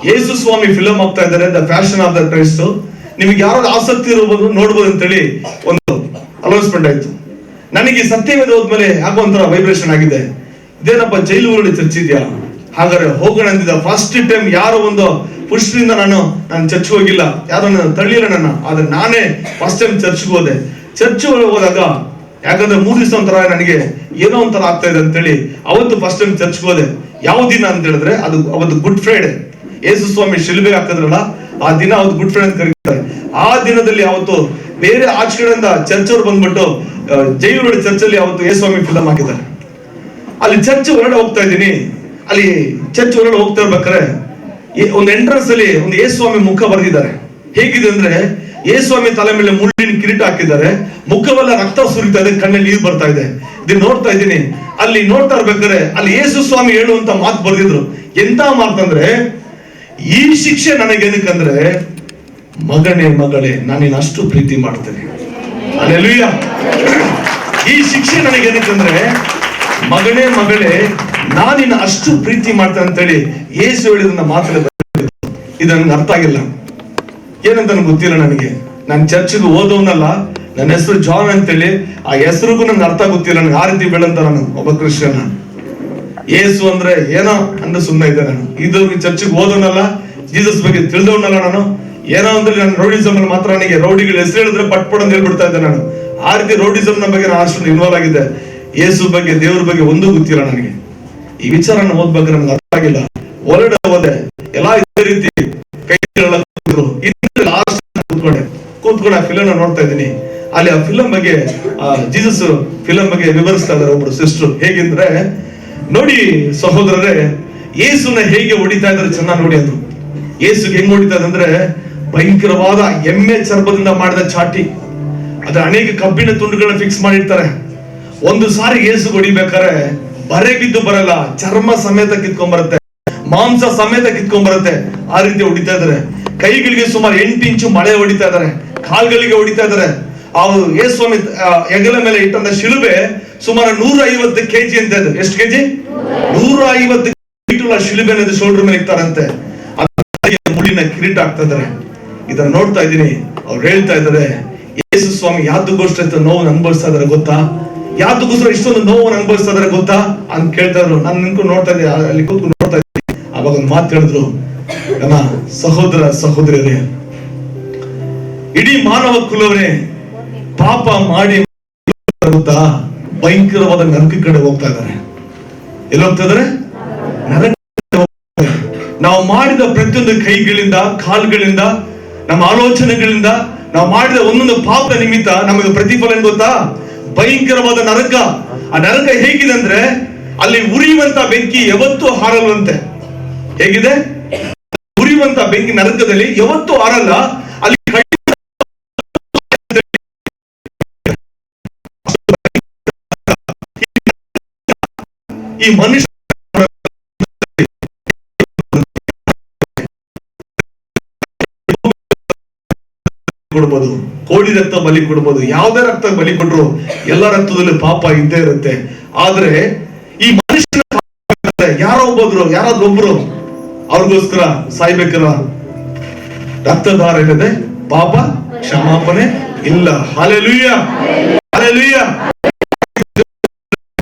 ಯೇಸು ಸ್ವಾಮಿ ಫಿಲಂ ಆಗ್ತಾ ಇದ್ದಾರೆ, the fashion of the Christ. ನಿಮ್ಗೆ ಯಾರು ಆಸಕ್ತಿ ಇರಬಹುದು ನೋಡ್ಬೋದು ಅಂತೇಳಿ ಒಂದು ಅನೌನ್ಸ್ಮೆಂಟ್ ಆಯ್ತು. ನನಗೆ ಸತ್ಯವೇದ ಹೋದ್ಮೇಲೆ ಯಾಕೋ ಒಂಥರ ವೈಬ್ರೇಷನ್ ಆಗಿದೆ. ಇದೇನಪ್ಪ ಜೈಲು ಒಳಗಡೆ ಚರ್ಚ್ ಇದೆಯಾ, ಹಾಗಾದ್ರೆ ಹೋಗೋಣ ಅಂದಿದ್ದ. ಫಸ್ಟ್ ಟೈಮ್ ಯಾರೋ ಒಂದು ಪುಷ್ಪದಿಂದ ನಾನು ಚರ್ಚ್ ಹೋಗಿಲ್ಲ, ಯಾರೋ ತಳ್ಳಿಲ್ಲ ನನ್ನ. ಆದ್ರೆ ನಾನೇ ಫಸ್ಟ್ ಟೈಮ್ ಚರ್ಚ್ಗೆ ಹೋದೆ. ಚರ್ಚ್ ಒಳಗೆ ಹೋದಾಗ ಯಾಕಂದ್ರೆ 3 ದಿವಸ ಒಂಥರ ನನಗೆ ಏನೋ ಒಂಥರ ಆಗ್ತಾ ಇದೆ ಅಂತೇಳಿ ಅವತ್ತು ಫಸ್ಟ್ ಟೈಮ್ ಚರ್ಚ್ಗೆ ಹೋದೆ. ಯಾವ ದಿನ ಅಂತ ಹೇಳಿದ್ರೆ ಅವತ್ತು ಗುಡ್ ಫ್ರೈಡೆ, ಯೇಸು ಸ್ವಾಮಿ ಶಿಲುಬೆ ಹಾಕಿದ್ರಲ್ಲ ಆ ದಿನ ಅವತ್ತು ಗುಡ್ ಫ್ರೈಡೆ ಅಂತ ಕರೀತಾರೆ. ಆ ದಿನದಲ್ಲಿ ಅವತ್ತು ಬೇರೆ ಆಚೆ ಕಡೆಯಿಂದ ಚರ್ಚ್ ಅವ್ರು ಬಂದ್ಬಿಟ್ಟು ಜೈಲು ಚರ್ಚಲ್ಲಿ ಅವತ್ತು ಯೇಸು ಸ್ವಾಮಿ ಫಿಲಂ ಹಾಕಿದ್ದಾರೆ. ಅಲ್ಲಿ ಚರ್ಚ್ ಹೊರಗಡೆ ಹೋಗ್ತಾ ಇದ್ದೀನಿ. ಅಲ್ಲಿ ಚರ್ಚ್ ಹೊರಗಡೆ ಹೋಗ್ತಾ ಇರ್ಬೇಕಾದ್ರೆ ಒಂದು ಎಂಟ್ರೆನ್ಸ್ ಅಲ್ಲಿ ಒಂದು ಯೇಸು ಸ್ವಾಮಿ ಮುಖ ಬರೆದಿದ್ದಾರೆ. ಹೇಗಿದೆ ಅಂದ್ರೆ, ಯೇಸು ಸ್ವಾಮಿ ತಲೆ ಮೇಲೆ ಮುಳ್ಳಿನ ಕಿರೀಟ ಹಾಕಿದ್ದಾರೆ, ಮುಖವೆಲ್ಲ ರಕ್ತ ಸುರಿತಾ ಇದೆ, ಕಣ್ಣಲ್ಲಿ ನೀರು ಬರ್ತಾ ಇದೆ. ಇದನ್ನ ನೋಡ್ತಾ ಇದ್ದೀನಿ. ಅಲ್ಲಿ ನೋಡ್ತಾ ಇರ್ಬೇಕಾದ್ರೆ ಅಲ್ಲಿ ಯೇಸು ಸ್ವಾಮಿ ಹೇಳುವಂತ ಮಾತು ಬರ್ದಿದ್ರು. ಎಂತ ಮಾತಂದ್ರೆ, ಈ ಶಿಕ್ಷೆ ನನಗೇನಕ್ಕಂದ್ರೆ, ಮಗನೇ ಮಗಳೇ ನಾನು ನಿನ್ನ ಅಷ್ಟು ಪ್ರೀತಿ ಮಾಡ್ತೇನೆ. ಹಲ್ಲೆಲೂಯಾ. ಈ ಶಿಕ್ಷೆ ನನಗೇನಕ್ಕಂದ್ರೆ, ಮಗನೇ ಮಗಳೇ ನಾನು ನಿನ್ನ ಅಷ್ಟು ಪ್ರೀತಿ ಮಾಡ್ತೇನೆ ಅಂತೇಳಿ ಯೇಸು ಹೇಳಿದ ಮಾತಲ್ಲಿ ಇದು ನನ್ಗೆ ಅರ್ಥ ಆಗಿಲ್ಲ, ಏನಂತ ನನಗೆ ಗೊತ್ತಿಲ್ಲ. ನನಗೆ ನಾನು ಚರ್ಚ್ಗೆ ಓದೋನಲ್ಲ, ನನ್ನ ಹೆಸರು ಜಾನ್ ಅಂತೇಳಿ, ಆ ಹೆಸರಿಗೂ ನನ್ಗೆ ಅರ್ಥ ಗೊತ್ತಿಲ್ಲ. ನನಗೆ ಆ ರೀತಿ ಬೆಳಂತ ನಾನು ಒಬ್ಬ ಕ್ರಿಶ್ಚಿಯನ್. ಯೇಸು ಅಂದ್ರೆ ಏನೋ ಅಂದ್ರೆ ಸುಮ್ಮನೆ ಇದ್ದೆ ನಾನು. ಇದು ಚರ್ಚ್ಗೆ ಓದೋನಲ್ಲ, ಜೀಸಸ್ ಬಗ್ಗೆ ತಿಳಿದವನಲ್ಲ ನಾನು. ಏನೋ ಅಂದ್ರೆ ನಾನು ರೌಡಿಸಮ್ ಅಲ್ಲಿ ಮಾತ್ರ, ನನಗೆ ರೌಡಿಗಳ ಹೆಸರು ಹೇಳಿದ್ರೆ ಪಟ್ಪಡ್ ಅಂತ ಹೇಳ್ಬಿಡ್ತಾ ಇದ್ದೆ ನಾನು. ಆ ರೀತಿ ರೌಡಿಸಮ್ ಬಗ್ಗೆ ನಾನು ಅಷ್ಟೊಂದು ಇನ್ವಾಲ್ವ್ ಆಗಿದೆ. ಯೇಸು ಬಗ್ಗೆ, ದೇವ್ರ ಬಗ್ಗೆ ಒಂದೂ ಗೊತ್ತಿಲ್ಲ ನನಗೆ. ಈ ವಿಚಾರನ ಓದ್ಬೇಕು ನಮ್ಗೆ ಅರ್ಥ ಆಗಿಲ್ಲ. ಒಳಗಡೆ ಹೋದೆ, ಎಲ್ಲಾ ಇದೇ ರೀತಿ ಕೈಗಳೆಲ್ಲ ಕೂತ್ಕೊಂಡೆ ಆ ಫಿಲಮ್ ನೋಡ್ತಾ ಇದ್ದೀನಿ. ಅಲ್ಲಿ ಆ ಫಿಲಂ ಬಗ್ಗೆ, ಜೀಸಸ್ ಫಿಲಂ ಬಗ್ಗೆ ವಿವರಿಸ್ತಾ ಇದಾರೆ ಒಬ್ರು ಸಿಸ್ಟರ್. ಹೇಗೆಂದ್ರೆ ನೋಡಿ ಸಹೋದರರೇ, ಯೇಸುನ ಹೇಗೆ ಹೊಡಿತಾ ಇದಾರೆ ಚೆನ್ನಾಗಿ ನೋಡಿ. ಅದು ಯೇಸುಗೆ ಹೆಂಗ್ ಹೊಡಿತಾ ಅಂದ್ರೆ ಭಯಂಕರವಾದ ಎಮ್ಮೆ ಚರ್ಮದಿಂದ ಮಾಡಿದ ಚಾಟಿ, ಅದ್ರ ಅನೇಕ ಕಬ್ಬಿಣ ತುಂಡುಗಳನ್ನ ಫಿಕ್ಸ್ ಮಾಡಿರ್ತಾರೆ. ಒಂದು ಸಾರಿ ಯೇಸು ಹೊಡಿಬೇಕಾರೆ ಬರೆ ಬಿದ್ದು ಬರಲ್ಲ, ಚರ್ಮ ಸಮೇತ ಕಿತ್ಕೊಂಡ್ಬರುತ್ತೆ, ಮಾಂಸ ಸಮೇತ ಕಿತ್ಕೊಂಡ್ಬರುತ್ತೆ. ಆ ರೀತಿ ಹೊಡಿತಾ ಇದಾರೆ. ಕೈಗಳಿಗೆ ಸುಮಾರು 8 ಇಂಚು ಮಳೆ ಹೊಡಿತಾ ಇದಾರೆ, ಕಾಲ್ಗಳಿಗೆ ಹೊಡಿತಾ ಇದಾರೆ. ಅವರು ಯೇಸುಸ್ವಾಮಿ ಹೆಗಲ ಮೇಲೆ ಇಟ್ಟಂತ ಶಿಲುಬೆ ಸುಮಾರು 150 kg ಅಂತ ಇದೆ. ಎಷ್ಟು ಕೆಜಿ? 150 kg ಶಿಲುಬೆ ಶೋಲ್ಡರ್ ಮೇಲೆ ಇಕ್ತಾರಂತೆ. ಮುಳ್ಳಿನ ಕಿರೀಟ ಆಗ್ತಾ ಇದಾರೆ. ಇದನ್ನ ನೋಡ್ತಾ ಇದ್ದೀನಿ. ಅವ್ರು ಹೇಳ್ತಾ ಇದಾರೆ, ಯೇಸು ಸ್ವಾಮಿ ಯಾವ್ದಕ್ಕೋಸ್ಕರ ನೋವನ್ನು ಅನುಭವಿಸ್ತಾ ಇದಾರೆ ಗೊತ್ತಾ? ಯಾವ್ದಕ್ಕೋಸ್ಕರ ಇಷ್ಟೊಂದು ನೋವನ್ನು ಅನುಭವಿಸ್ತಾ ಇದಾರೆ ಗೊತ್ತಾ ಅಂತ ಕೇಳ್ತಾ ಇದ್ರು. ನಾನು ನಿಂತ್ಕೊಂಡು ನೋಡ್ತಾ ಇದ್ದೆ, ಅಲ್ಲಿ ಕೂತ್ಕೊಂಡು ನೋಡ್ತಾ ಇದ್ದೀನಿ. ಅವಾಗ ಒಂದು ಮಾತು ಹೇಳಿದ್ರು, ನನ್ನ ಸಹೋದರ ಸಹೋದರಿಯರೇ, ಇಡೀ ಮಾನವ ಕುಲವರೇ ಪಾಪ ಮಾಡಿ ಗೊತ್ತಾ ಭಯಂಕರವಾದ ನರಕ ಕಡೆ ಹೋಗ್ತಾ ಇದ್ದಾರೆ. ಎಲ್ಲಿ ಹೋಗ್ತಾ ಇದಾರೆ? ನರಕ. ನಾವು ಮಾಡಿದ ಪ್ರತಿಯೊಂದು ಕೈಗಳಿಂದ, ಕಾಲುಗಳಿಂದ, ನಮ್ಮ ಆಲೋಚನೆಗಳಿಂದ ನಾವು ಮಾಡಿದ ಒಂದೊಂದು ಪಾಪದ ನಿಮಿತ್ತ ನಮಗೆ ಪ್ರತಿಫಲ ಏನ್ ಗೊತ್ತಾ? ಭಯಂಕರವಾದ ನರಕ. ಆ ನರಕ ಹೇಗಿದೆ ಅಂದ್ರೆ ಅಲ್ಲಿ ಉರಿಯುವಂತ ಬೆಂಕಿ ಯಾವತ್ತೂ ಹಾರಲ್ವಂತೆ. ಹೇಗಿದೆ? ಉರಿಯುವಂತ ಬೆಂಕಿ ನರಕದಲ್ಲಿ ಯಾವತ್ತೂ ಹಾರಲ್ಲ. ಅಲ್ಲಿ ಈ ಮನುಷ್ಯ ಕೊಡ್ಬೋದು, ಕೋಳಿ ರಕ್ತ ಬಲಿ ಕೊಡ್ಬೋದು, ಯಾವುದೇ ರಕ್ತ ಬಲಿ ಕೊಟ್ರು ಎಲ್ಲ ರಕ್ತದಲ್ಲಿ ಪಾಪ ಇದ್ದೇ ಇರುತ್ತೆ. ಆದ್ರೆ ಈ ಮನುಷ್ಯನ ಯಾರಾದ್ರೊಬ್ರು ಅವ್ರಿಗೋಸ್ಕರ ಸಾಯ್ಬೇಕಲ್ಲ, ರಕ್ತದಾರ ಇಲ್ಲದೆ ಪಾಪ ಕ್ಷಮಾಪಣೆ ಇಲ್ಲ. ಹಲ್ಲೆಲೂಯಾ, ಹಲ್ಲೆಲೂಯಾ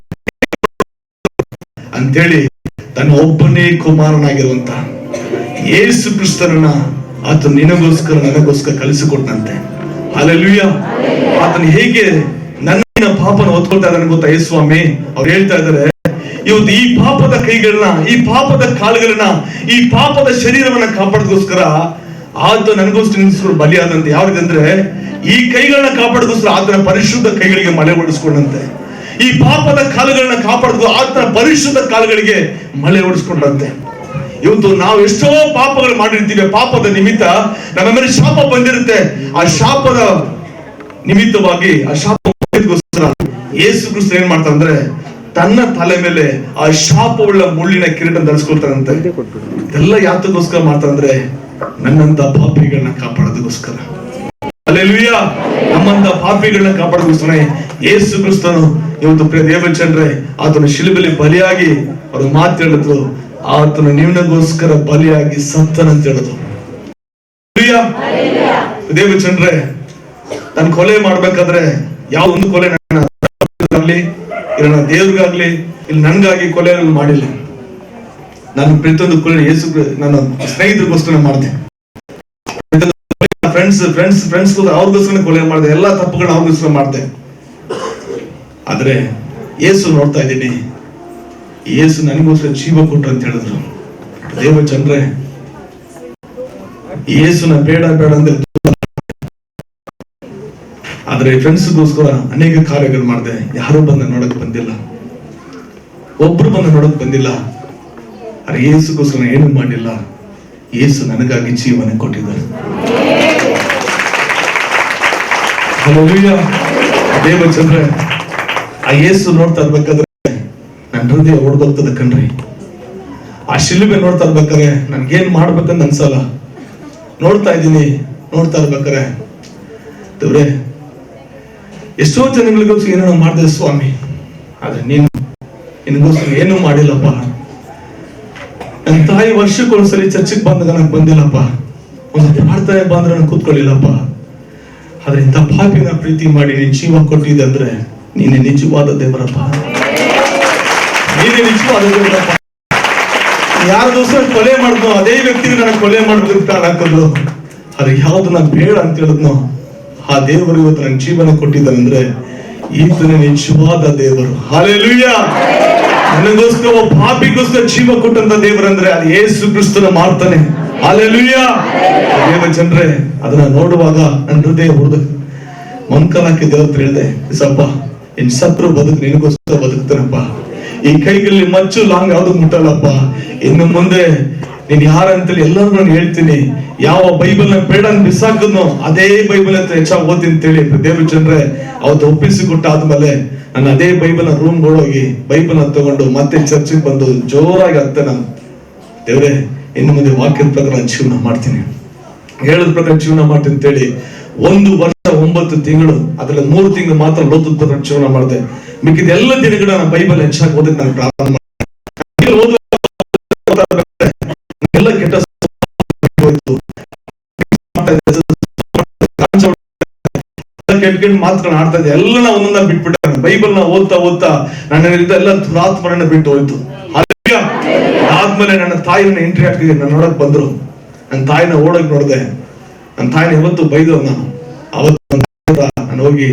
ಅಂತೇಳಿ ತನ್ನ ಒಬ್ಬನೇ ಕುಮಾರನಾಗಿರುವಂತ ಯೇಸು ಕ್ರಿಸ್ತನನ್ನ ಆತ ನಿನಗೋಸ್ಕರ ನನಗೋಸ್ಕರ ಕಲಿಸಿಕೊಟ್ಟಂತೆ. ಹಲ್ಲೆಲೂಯಾ. ಆತನ ಹೇಗೆ ನನ್ನ ಪಾಪನ ಹೊತ್ಕೊಳ್ತಾ ಇದ್ದಾನೆ ಗೊತ್ತಾ ಯೇಸು ಸ್ವಾಮಿ? ಅವ್ರು ಹೇಳ್ತಾ ಇದ್ದಾರೆ, ಇವತ್ತು ಈ ಪಾಪದ ಕೈಗಳನ್ನ, ಈ ಪಾಪದ ಕಾಲುಗಳನ್ನ, ಈ ಪಾಪದ ಶರೀರವನ್ನ ಕಾಪಾಡೋದಕ್ಕೋಸ್ಕರ ಆತ ನನಗೋಸ್ಕರ ಬಲಿಯಾದಂತೆ. ಯಾವ್ದಂದ್ರೆ ಈ ಕೈಗಳನ್ನ ಕಾಪಾಡೋದಕ್ಕೋಸ್ಕರ ಆತನ ಪರಿಶುದ್ಧ ಕೈಗಳಿಗೆ ಮಳೆ ಹೊಡಿಸ್ಕೊಂಡಂತೆ. ಈ ಪಾಪದ ಕಾಲುಗಳನ್ನ ಕಾಪಾಡೋದು ಆತನ ಪರಿಶುದ್ಧ ಕಾಲುಗಳಿಗೆ ಮಳೆ ಹೊಡಿಸ್ಕೊಂಡಂತೆ. ಇವತ್ತು ನಾವು ಎಷ್ಟೋ ಪಾಪಗಳು ಮಾಡಿರ್ತೀವಿ. ಪಾಪದ ನಿಮಿತ್ತ ನಮ್ಮ ಮೇಲೆ ಶಾಪ ಬಂದಿರುತ್ತೆ. ಆ ಶಾಪದ ನಿಮಿತ್ತವಾಗಿ, ಆ ಶಾಪಗೋಸ್ಕರ ಯೇಸು ಕ್ರಿಸ್ತ ಏನ್ ಮಾಡ್ತಾರೆ ಅಂದ್ರೆ ತನ್ನ ತಲೆ ಮೇಲೆ ಆ ಶಾಪವುಳ್ಳ ಮುಳ್ಳಿನ ಕಿರೀಟ ಧರಿಸ್ಕೊಳ್ತಾರಂತೆ. ಎಲ್ಲ ಯಾತಕ್ಕೋಸ್ಕರ ಮಾಡ್ತಾರಂದ್ರೆ ನನ್ನಂತ ಪಾಪಿಗಳನ್ನ ಕಾಪಾಡೋದಕ್ಕೋಸ್ಕರ. ಹಲ್ಲೆಲೂಯಾ. ನಮ್ಮಂತ ಪಾಪಿಗಳನ್ನ ಕಾಪಾಡೋದಕ್ಕೋಸ್ಕರ ಯೇಸು ಕ್ರಿಸ್ತನು ಇವತ್ತು ಪ್ರಿಯ ದೇವಚಂದ್ರೆ ಆತನ ಶಿಲುಬೆಯಲ್ಲಿ ಬಲಿಯಾಗಿ ಅವರು ಮಾತು ಹೇಳಿದ್ರು, ಆತನು ನಿನ್ನಗೋಸ್ಕರ ಬಲಿಯಾಗಿ ಸತ್ತನಂತ ಹೇಳಿದ್ರು. ದೇವಚಂದ್ರೆ ನಾನು ಕೊಲೆ ಮಾಡ್ಬೇಕಾದ್ರೆ ಯಾವ ಒಂದು ಕೊಲೆ ಆಗ್ಲಿ, ಇಲ್ಲ ನನ್ನ ದೇವ್ರಿಗಾಗ್ಲಿ, ಇಲ್ಲಿ ನನ್ಗಾಗಿ ಕೊಲೆ ಮಾಡಿಲ್ಲ. ನಾನು ಪ್ರತಿಯೊಂದು ಕೊಲೆ ಯೇಸು ನಾನು ಸ್ನೇಹಿತರಿಗೋಸ್ಕರ ಮಾಡಿದೆ. ಫ್ರೆಂಡ್ಸ್ ಅವ್ರಿಗೋಸ್ಕರ ಕೊಲೆ ಮಾಡಿದೆ. ಎಲ್ಲಾ ತಪ್ಪುಗಳನ್ನ ಅವ್ರಿಗೋಸ್ಕರ ಮಾಡಿದೆ. ಆದ್ರೆ ಯೇಸು ನೋಡ್ತಾ ಇದ್ದೀನಿ, ಯೇಸು ನನಗೋಸ್ಕರ ಜೀವ ಕೊಟ್ರು ಅಂತ ಹೇಳಿದ್ರು. ದೇವಚಂದ್ರೆ ಯೇಸುನ ಬೇಡ ಬೇಡ ಅಂದ್ರೆ, ಆದ್ರೆ ಫ್ರೆಂಡ್ಸ್ಗೋಸ್ಕರ ಅನೇಕ ಕಾರ್ಯಗಳು ಮಾಡಿದೆ. ಯಾರು ಬಂದ ನೋಡಕ್ ಬಂದಿಲ್ಲ, ಒಬ್ರು ಬಂದ ನೋಡಕ್ ಬಂದಿಲ್ಲ. ಆದ್ರೆ ಯೇಸುಗೋಸ್ಕರ ಏನು ಮಾಡಿಲ್ಲ. ಯೇಸು ನನಗಾಗಿ ಜೀವನ ಕೊಟ್ಟಿದ್ದಾರೆ. ಹಲ್ಲೆಲೂಯಾ. ದೇವಚಂದ್ರೆ ಆ ಯೇಸು ನೋಡ್ತಾ ಇರ್ಬೇಕಾದ್ರೆ ನನ್ನ ಹೃದಯ ಹೊಡೆದೋಗ್ತದೆ ಕಣ್ರಿ. ಆ ಶಿಲುಬೆ ನೋಡ್ತಾ ಇರ್ಬೇಕಾದ್ರೆ ನನ್ಗೇನ್ ಮಾಡ್ಬೇಕಂತ ಅನ್ಸಲ್ಲ. ನೋಡ್ತಾ ಇದ್ದೀನಿ, ನೋಡ್ತಾ ಇರ್ಬೇಕಾರೆ ದೇವ್ರೆ, ಎಷ್ಟೋ ಜನಗಳಿಗೋಸ್ಕರ ಏನೋ ಮಾಡಿದೆ ಸ್ವಾಮಿ, ಆದ್ರೆ ನಿನಗೋಸ್ಕರ ಏನೂ ಮಾಡಿಲ್ಲಪ್ಪ. ನನ್ನ ತಾಯಿ ವರ್ಷಕ್ಕೊಂದ್ಸಲಿ ಚರ್ಚಿಗೆ ಬಂದಾಗ ನಂಗೆ ಬಂದಿಲ್ಲಪ್ಪ, ಒಂದು ಪ್ರಾರ್ಥನೆ ಬಂದ್ರೆ ನಾನು ಕೂತ್ಕೊಳ್ಳಿಲ್ಲಪ್ಪ. ಆದ್ರೆ ಇಂಥ ಪಾಪಿನ ಪ್ರೀತಿ ಮಾಡಿ ನೀನ್ ಜೀವ ಕೊಟ್ಟಿದೆ ಅಂದ್ರೆ ನೀನೆ ನಿಜವಾದ ದೇವರಪ್ಪ, ನೀನೆ ನಿಜವಾದ ದೇವರಪ್ಪ. ಯಾರದೋಸ್ಕರ ಕೊಲೆ ಮಾಡಿದ್ನೋ ಅದೇ ವ್ಯಕ್ತಿಗೆ ನನಗೆ ಕೊಲೆ ಮಾಡ್ಬೇಕು ಕಾರಣ ಹಾಕಿದ್ರು. ಆದ್ರೆ ಯಾವ್ದು ನಾನು ಬೇಡ ಅಂತ ಹೇಳಿದ್ನೋ ಆ ದೇವರು ಇವತ್ತು ನನ್ನ ಜೀವನ ಕೊಟ್ಟಿದ್ದಾನೆ ಅಂದ್ರೆ ಈತನೇ ನಿಜವಾದ ದೇವರು. ಹಲ್ಲೆಲೂಯಾ. ನನಗೋಸ್ಕರ ಒಬ್ಬ ಪಾಪಿಗೋಸ್ಕರ ಜೀವ ಕೊಟ್ಟಂತ ದೇವರಂದ್ರೆ ಅದು ಯೇಸು ಕ್ರಿಸ್ತನ ಮಾಡ್ತಾನೆ. ಹಲ್ಲೆಲೂಯಾ. ದೇವ ಜನರೇ, ಅದನ್ನ ನೋಡುವಾಗ ನನ್ನ ಹೃದಯ ಹೊಡೆದು ಮೊಂಕಲಾಕಿ ದೇವ್ರ ಹತ್ರ ಹೇಳಿದೆ, ಸಪ್ಪ ಇನ್ ಸತ್ರು ಬದುಕು ನಿನಗೋಸ್ಕರ ಬದುಕ್ತಾನಪ್ಪ. ಈ ಕೈಗಳಲ್ಲಿ ಮಚ್ಚು ಲಾಂಗ್ ಯಾವ್ದು ಮುಟ್ಟಲ್ಲಪ್ಪ. ಇನ್ನು ಮುಂದೆ ನೀನ್ ಯಾರಂತೇಳಿ ಎಲ್ಲರೂ ನಾನು ಹೇಳ್ತೀನಿ. ಯಾವ ಬೈಬಲ್ ನ ಬೇಡ ಬಿಸಾಕದ್ನೋ ಅದೇ ಬೈಬಲ್ ಅಂತ ಹೆಚ್ಚಾಗಿ ಓದ್ತೀನಿ ಅಂತೇಳಿ ದೇವ್ರ ಜನರೇ ಅವತ್ತು ಒಪ್ಪಿಸಿಕೊಟ್ಟ ಆದ್ಮೇಲೆ ನಾನು ಅದೇ ಬೈಬಲ್ ನ ರೂಮ್ ಹೋಗಿ ಬೈಬಲ್ ನ ತಗೊಂಡು ಮತ್ತೆ ಚರ್ಚಿಗೆ ಬಂದು ಜೋರಾಗಿ ಅರ್ಥ ನಾನು ದೇವ್ರೆ ಇನ್ನು ಮುಂದೆ ವಾಕ್ಯದ ಪ್ರಕಾರ ಜೀವನ ಮಾಡ್ತೀನಿ, ಹೇಳದ ಪ್ರಕಾರ ಜೀವನ ಮಾಡ್ತೀನಿ ಅಂತೇಳಿ 1 ವರ್ಷ 9 ತಿಂಗಳು ಅದ್ರಲ್ಲಿ 3 ತಿಂಗಳು ಮಾತ್ರ ಲೋಕದ ಪ್ರಕಾರ ಜೀವನ ಮಾಡಿದೆ. ಮಿಕ್ಕಿದ ಎಲ್ಲ ದಿನಗಳು ನಾನು ಬೈಬಲ್ ಹೆಚ್ಚಾಗಿ ಓದಕ್ಕೆ ನಾನು ಪ್ರಾರಂಭ ಮಾಡಿದೆ. ಎಲ್ಲ ಕೆಟ್ಟ ಕೆಟ್ಟ ಮಾತ್ರ ಆಡ್ತಾ ಇದ್ದೆ, ಎಲ್ಲ ನಾ ಒಂದೊಂದ ಬಿಟ್ಬಿಟ್ಟೆ. ಬೈಬಲ್ ನ ಓದ್ತಾ ನನ್ನ ಎಲ್ಲ ದುರಾತ್ಮರನ್ನ ಬಿಟ್ಟು ಹೋಯ್ತು. ಆದ್ಮೇಲೆ ನನ್ನ ತಾಯಿನ ಎಂಟ್ರಿ ಹಾಕಿದೆ, ನಾನು ನೋಡಕ್ ಬಂದ್ರು. ನನ್ನ ತಾಯಿನ ಓಡಕ್ ನೋಡಿದೆ. ನನ್ನ ತಾಯಿನ ಯಾವತ್ತು ಬೈದವ್ ನಾನು. ಅವತ್ತು ನಾನು ಹೋಗಿ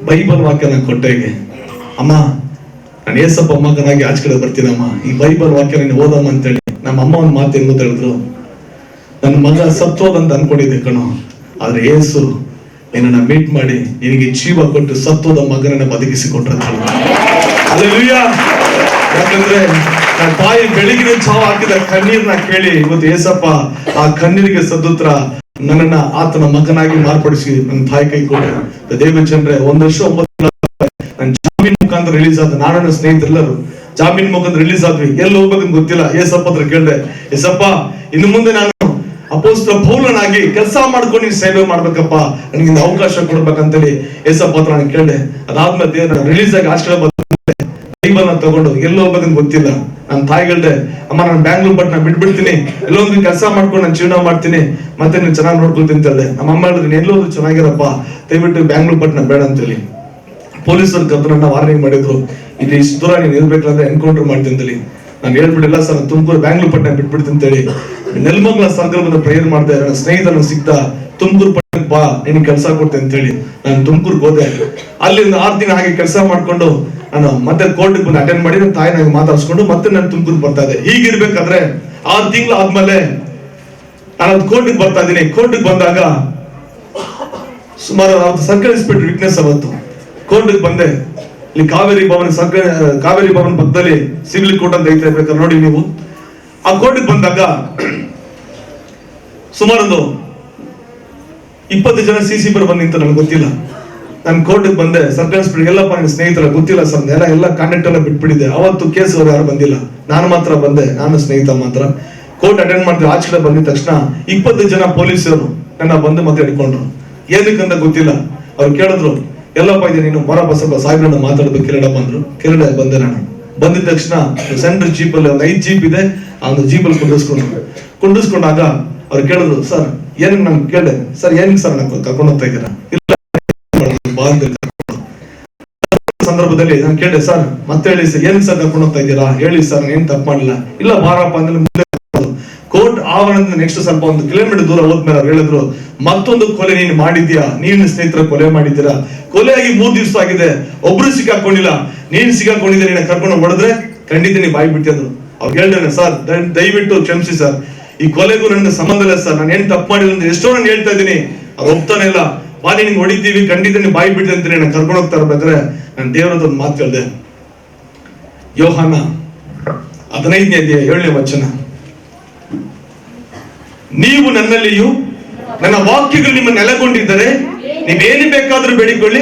ಬೈಬಲ್ ವಾಕ್ಯ ನಾನು ಕೊಟ್ಟೆಗೆ, ಅಮ್ಮ ನಾನು ಏಸಪ್ಪ ಮಗನಾಗಿ ಆಚೆ ಕಡೆ ಬರ್ತೀನಮ್ಮ, ಈ ಬೈಬಲ್ ವಾಕ್ಯ ನೀನು ಓದಮ್ಮ ಅಂತೇಳಿ. ನಮ್ಮ ಅಮ್ಮ ಒಂದು ಮಾತು ಹೆಂಗ್ ಹೇಳಿದ್ರು, ನನ್ನ ಮಗ ಸತ್ತೋದಂತ ಅನ್ಕೊಂಡಿದ್ದೆ ಕಣೋ, ಆದ್ರೆ ಏಸು ನಿನ್ನ ಮೀಟ್ ಮಾಡಿ ನಿನಗೆ ಜೀವ ಕೊಟ್ಟು ಸತ್ತೋದ ಮಗನನ್ನ ಬದುಕಿಸಿಕೊಟ್ರ. ಹಲ್ಲೆಲೂಯಾ. ಯಾಕಂದ್ರೆ ನನ್ನ ತಾಯಿ ಬೆಳಗಿನ ಛಾವ ಹಾಕಿದ ಕಣ್ಣೀರ್ನ ಕೇಳಿ ಇವತ್ತು ಏಸಪ್ಪ ಆ ಕಣ್ಣೀರಿಗೆ ಸದ್ದುತ್ರ ನನ್ನನ್ನ ಆತನ ಮಗನಾಗಿ ಮಾರ್ಪಡಿಸಿ ನನ್ನ ತಾಯಿ ಕೈ ಕೊಟ್ಟೆ. ದೇವ ಜನರೇ, 1 ವರ್ಷ 9 ನನ್ನ ಜಾಮೀನ್ ಮುಖಾಂತರ ರಿಲೀಸ್ ಆದ. ನಾನು ನನ್ನ ಸ್ನೇಹಿತರೆಲ್ಲರೂ ಜಾಮೀನ್ ಮುಖಾಂತರ ರಿಲೀಸ್ ಆದ್ವಿ. ಎಲ್ಲಿ ಹೋಗ್ಬೇಕಂತ ಗೊತ್ತಿಲ್ಲ. ಏಸಪ್ಪ ಹತ್ರ ಕೇಳಿದೆ, ಏಸಪ್ಪ ಇನ್ನು ಮುಂದೆ ನಾನು ಅಪೊಸ್ತಲ ಪೌಲನಾಗಿ ಕೆಲಸ ಮಾಡ್ಕೊಂಡು ನೀನು ಸೇವೆ ಮಾಡ್ಬೇಕಪ್ಪ, ನನಗಿಂದ ಅವಕಾಶ ಕೊಡ್ಬೇಕಂತೇಳಿ ಏಸಪ್ಪ ಹತ್ರ ನಾನು ಕೇಳಿದೆ. ಅದಾದ್ಮೇಲೆ ರಿಲೀಸ್ ಆಗಿ ಆಸ್ಟ್ರೇಲಿಯಾ ಬಂದೆ. ಬೈಬಲ್ ನ ತಗೊಂಡು ಎಲ್ಲಿ ಹೋಗ್ಬೇಕಂತ ಗೊತ್ತಿಲ್ಲ. ನನ್ನ ತಾಯಿಗಳ್ದೆ, ಅಮ್ಮ ನಾನು ಬ್ಯಾಂಗ್ಳೂರ್ ಬಟ್ ನಾನು ಬಿಟ್ಬಿಡ್ತೀನಿ, ಎಲ್ಲೊಂದು ಕೆಲಸ ಮಾಡ್ಕೊಂಡು ನಾನು ಜೀವನ ಮಾಡ್ತೀನಿ, ಮತ್ತೆ ನೀನು ಚೆನ್ನಾಗಿ ನೋಡ್ಕೊಳ್ತೀನಿ ಅಂತ ಹೇಳಿದೆ. ನಮ್ಮ ಅಮ್ಮ ಹೇಳಿದ್ರು, ಎಲ್ಲೋದ್ರು ಚೆನ್ನಾಗಿರಪ್ಪ, ದಯವಿಟ್ಟು ಬ್ಯಾಂಗ್ಳೂರ್ ಬಟ್ ನಾನು ಬೇಡ ಅಂತೇಳಿ. ಪೊಲೀಸರು ಕರೆದು ನನ್ನ ವಾರ್ನಿಂಗ್ ಮಾಡಿದ್ರು, ಇಲ್ಲಿ ಇಷ್ಟು ದೂರ ನೀನು ಇರ್ಬೇಕಂದ್ರೆ ಎನ್ಕೌಂಟರ್ ಮಾಡ್ತೀನಿ ಅಂತೇಳಿ. ನಾನು ಹೇಳ್ಬಿಟ್ಟಿಲ್ಲ ಸರ್, ತುಮಕೂರು ಬ್ಯಾಂಗ್ಳೂರ್ ಪಟ್ಟಣ ಬಿಟ್ಬಿಡ್ತೀನಿ ಅಂತೇಳಿ ನೆಲಮಂಗಲ ಸಂದರ್ಭದ ಪ್ರೇಯರ್ ಮಾಡಿದೆ. ನನ್ನ ಸ್ನೇಹಿತನ ಸಿಗ್ತ ತುಮಕೂರು ಪಟ್ಟಣಕ್ಕೆ ಬಾ, ನಿನ್ ಕೆಲಸ ಕೊಡ್ತೇನೆ ಅಂತೇಳಿ ನಾನು ತುಮಕೂರ್ಗೆ ಹೋದೆ. ಅಲ್ಲಿ ಒಂದು 6 ದಿನ ಹಾಗೆ ಕೆಲಸ ಮಾಡ್ಕೊಂಡು ನಾನು ಮತ್ತೆ ಕೋರ್ಟ್ಗೆ ಬಂದು ಅಟೆಂಡ್ ಮಾಡಿ ನನ್ನ ತಾಯಿ ನನಗೆ ಮಾತಾಡ್ಸ್ಕೊಂಡು ಮತ್ತೆ ನಾನು ತುಮಕೂರು ಬರ್ತಾ ಇದ್ದೆ. ಹೀಗಿರ್ಬೇಕಾದ್ರೆ 6 ತಿಂಗಳು ಆದ್ಮೇಲೆ ನಾನು ಅದು ಕೋರ್ಟ್ಗೆ ಬರ್ತಾ ಇದ್ದೀನಿ. ಕೋರ್ಟ್ಗೆ ಬಂದಾಗ ಸುಮಾರು ಸರ್ಕಲ್ ಇನ್ಸ್ಪೆಕ್ಟರ್ ವಿಟ್ನೆಸ್ ಅವತ್ತು ಕೋರ್ಟ್ಗೆ ಬಂದೆ. ಇಲ್ಲಿ ಕಾವೇರಿ ಭವನ ಪಕ್ಕದಲ್ಲಿ ಸಿವಿಲ್ ಕೋರ್ಟ್ ಅಂತ ಐತೆ, ಬೇಕಾದ್ರೆ ನೋಡಿ ನೀವು. ಆ ಕೋರ್ಟ್ಗೆ ಬಂದಾಗ ಸುಮಾರೊಂದು 20 ಜನ CC ಬರ್ ಬಂದು ನಿಂತ, ನನಗೆ ಗೊತ್ತಿಲ್ಲ. ನಾನು ಕೋರ್ಟ್ಗೆ ಬಂದೆ. ಸರ್ಕಲ್ ಇನ್ಸ್ಪೆಕ್ಟರ್ ಎಲ್ಲಪ್ಪ ನನ್ನ ಸ್ನೇಹಿತರ ಗೊತ್ತಿಲ್ಲ ಸರ್, ಎಲ್ಲ ಕಾಂಟ್ಯಾಕ್ಟ್ ಎಲ್ಲ ಬಿಟ್ಬಿಟ್ಟಿದೆ. ಅವತ್ತು ಕೇಸ್ ಅವ್ರು ಯಾರು ಬಂದಿಲ್ಲ, ನಾನು ಮಾತ್ರ ಬಂದೆ, ನಾನು ಸ್ನೇಹಿತ ಮಾತ್ರ. ಕೋರ್ಟ್ ಅಟೆಂಡ್ ಮಾಡ್ತೀವಿ. ಆಚೆ ಕಡೆ ಬಂದಿದ ತಕ್ಷಣ 20 ಜನ ಪೊಲೀಸರು ನನ್ನ ಬಂದು ಮತ್ತೆ ಹಿಡ್ಕೊಂಡ್ರು. ಏನಕ್ಕಂತ ಗೊತ್ತಿಲ್ಲ. ಅವ್ರು ಕೇಳಿದ್ರು, ಎಲ್ಲಪ್ಪ ಇದೆ ನೀನು ಬರ ಬಸಪ್ಪ ಸಾಹೇಬ್ರನ್ನ ಮಾತಾಡ್ಬೇಕು ಕಿರಣ ಬಂದ್ರು. ಕಿರಣ ಬಂದೆ. ನಾನು ಬಂದಿದ ತಕ್ಷಣ ಸೆಂಟ್ರಲ್ ಜೀಪಲ್ಲಿ ಒಂದು 5 ಜೀಪ್ ಇದೆ, ಆ ಒಂದು ಜೀಪಲ್ಲಿ ಕುಂಡಿಸ್ಕೊಂಡಾಗ ಅವ್ರು ಕೇಳಿದ್ರು, ಸರ್ ಏನಕ್ಕೆ ನಾನು ಕೇಳಿದೆ, ಸರ್ ಏನಕ್ಕೆ ಸರ್ ನಾನು ಕರ್ಕೊಂಡು ಹೋಗ್ತಾ ಇದ್ದೀರಾ? ಇಲ್ಲ ಸಂದರ್ಭದಲ್ಲಿ ನಾನು ಕೇಳಿದೆ, ಸರ್ ಮತ್ತೆ ಹೇಳಿ ಸರ್ ಏನಕ್ಕೆ ಸರ್ ಕರ್ಕೊಂಡು ಹೋಗ್ತಾ ಇದ್ದೀರಾ, ಹೇಳಿ ಸರ್ ಏನ್ ತಪ್ಪು ಮಾಡಿಲ್ಲ. ಇಲ್ಲ ಬಾರಪ್ಪ ಅಂದ್ರೆ ಮುಂದೆ ಕೋರ್ಟ್ ಆವರಣದಿಂದ ನೆಕ್ಸ್ಟ್ ಸ್ವಲ್ಪ 1 ಕಿಲೋಮೀಟರ್ ದೂರ ಹೋದ್ಮೇಲೆ ಅವ್ರು ಹೇಳಿದ್ರು, ಮತ್ತೊಂದು ಕೊಲೆ ನೀನು ಮಾಡಿದ್ಯಾ, ನೀನು ಸ್ನೇಹಿತರ ಕೊಲೆ ಮಾಡಿದ್ದೀರಾ, ಕೊಲೆ ಆಗಿ 3 ದಿವಸ ಆಗಿದೆ, ಒಬ್ರು ಸಿಕ್ಕಾಕೊಂಡಿಲ್ಲ, ನೀನ್ ಸಿಕ್ಕಾಕೊಂಡಿದ್ದೆ, ನೀನು ಕರ್ಕೊಂಡು ಹೊಡೆದ್ರೆ ಖಂಡಿತ ನೀ ಬಾಯಿ ಬಿಟ್ಟಿದ್ರು. ಅವ್ರು ಹೇಳಿದ್ರೆ, ಸರ್ ದಯವಿಟ್ಟು ಕ್ಷಮಿಸಿ ಸರ್, ಈ ಕೊಲೆಗೂ ನನಗೆ ಸಂಬಂಧ ಇಲ್ಲ ಸರ್, ನಾನು ಏನ್ ತಪ್ಪು ಮಾಡಿಲ್ಲ ಅಂತ ಎಷ್ಟೋ ನಾನು ಹೇಳ್ತಾ ಇದ್ದೀನಿ, ಅವ್ರು ಒಪ್ತಾನೆ ಇಲ್ಲ. ಬಾಲಿ ನಿಂಗೆ ಹೊಡಿತೀವಿ, ಖಂಡಿತ ನೀ ಬಾಯಿ ಬಿಡ್ತೀನಿ ಅಂತ ನಾನು ಕರ್ಕೊಂಡು ಹೋಗ್ತಾ ಇರ್ಬೇಕಾದ್ರೆ ನಾನು ದೇವರದ ಒಂದು ಮಾತು ಕೇಳಿದೆ. ಯೋಹಾನ 15ನೇ ಅಧ್ಯಾಯ 7ನೇ ವಚನ, ನೀವು ನನ್ನಲ್ಲಿಯೂ ನನ್ನ ವಾಕ್ಯಗಳು ನಿಮ್ಮ ನೆಲೆಗೊಂಡಿದ್ದರೆ ನೀವೇನು ಬೇಕಾದ್ರೂ ಬೇಡಿಕೊಳ್ಳಿ,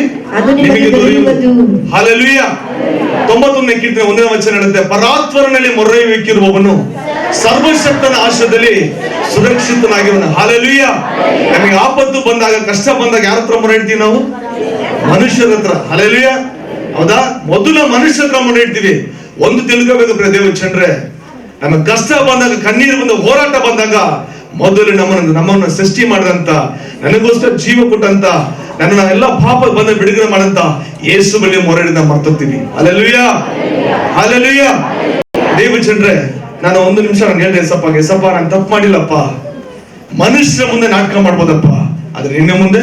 ನಿಮಗೆ ದೊರೆಯುವುದು. ಹಲ್ಲೆಲೂಯಾ. 91ನೇ ಕೀರ್ತನೆ 1ನೇ ವಚನ ಹೇಳುತ್ತೆ, ಪರಾತ್ಪರನಲ್ಲಿ ಮೊರೆಯಿಕ್ಕಿರುವವನು ಸರ್ವಶಕ್ತನ ಆಶ್ರಯದಲ್ಲಿ ಸುರಕ್ಷಿತನಾಗಿರುವನು. ಹಲ್ಲೆಲೂಯಾ. ನಮಗೆ ಆಪತ್ತು ಬಂದಾಗ, ಕಷ್ಟ ಬಂದಾಗ ಯಾರ ಹತ್ರ ಮೊರೆ ಇಡ್ತೀವಿ ನಾವು? ಮನುಷ್ಯರ ಹತ್ರ. ಹಲ್ಲೆಲೂಯಾ. ಹೌದಾ? ಮೊದಲ ಮನುಷ್ಯರ ಹತ್ರ ಮೊರೆ ಇಡ್ತೀವಿ. ಒಂದು ತಿಳ್ಕೋಬೇಕು ದೇವ ಚಂದ್ರೆ, ನಮ್ಮ ಕಷ್ಟ ಬಂದಾಗ, ಕಣ್ಣೀರು ಬಂದಾಗ, ಹೋರಾಟ ಬಂದಾಗ ಮೊದಲು ನಮ್ಮನ್ನು ಸೃಷ್ಟಿ ಮಾಡಿದಂತ, ನನಗೋಸ್ಕರ ಜೀವ ಕೊಟ್ಟಂತ, ನನ್ನ ಎಲ್ಲ ಪಾಪ ಬಂದ ಬಿಡುಗಡೆ ಮಾಡಂತ ಯೇಸು ಬಳಿ ಮೊರೆಡಿದ ಮರ್ತೋಗ್ತೀನಿ. Hallelujah, hallelujah. ದೇವ ಜನರೇ, ನಾನು ಒಂದು ನಿಮಿಷ ನಾನು ಹೇಳಿದೆ, ಎಸಪ್ಪ ನಾನು ತಪ್ಪು ಮಾಡಿಲ್ಲಪ್ಪ. ಮನುಷ್ಯರ ಮುಂದೆ ನಾಟಕ ಮಾಡ್ಬೋದಪ್ಪ, ಆದ್ರೆ ನಿನ್ನ ಮುಂದೆ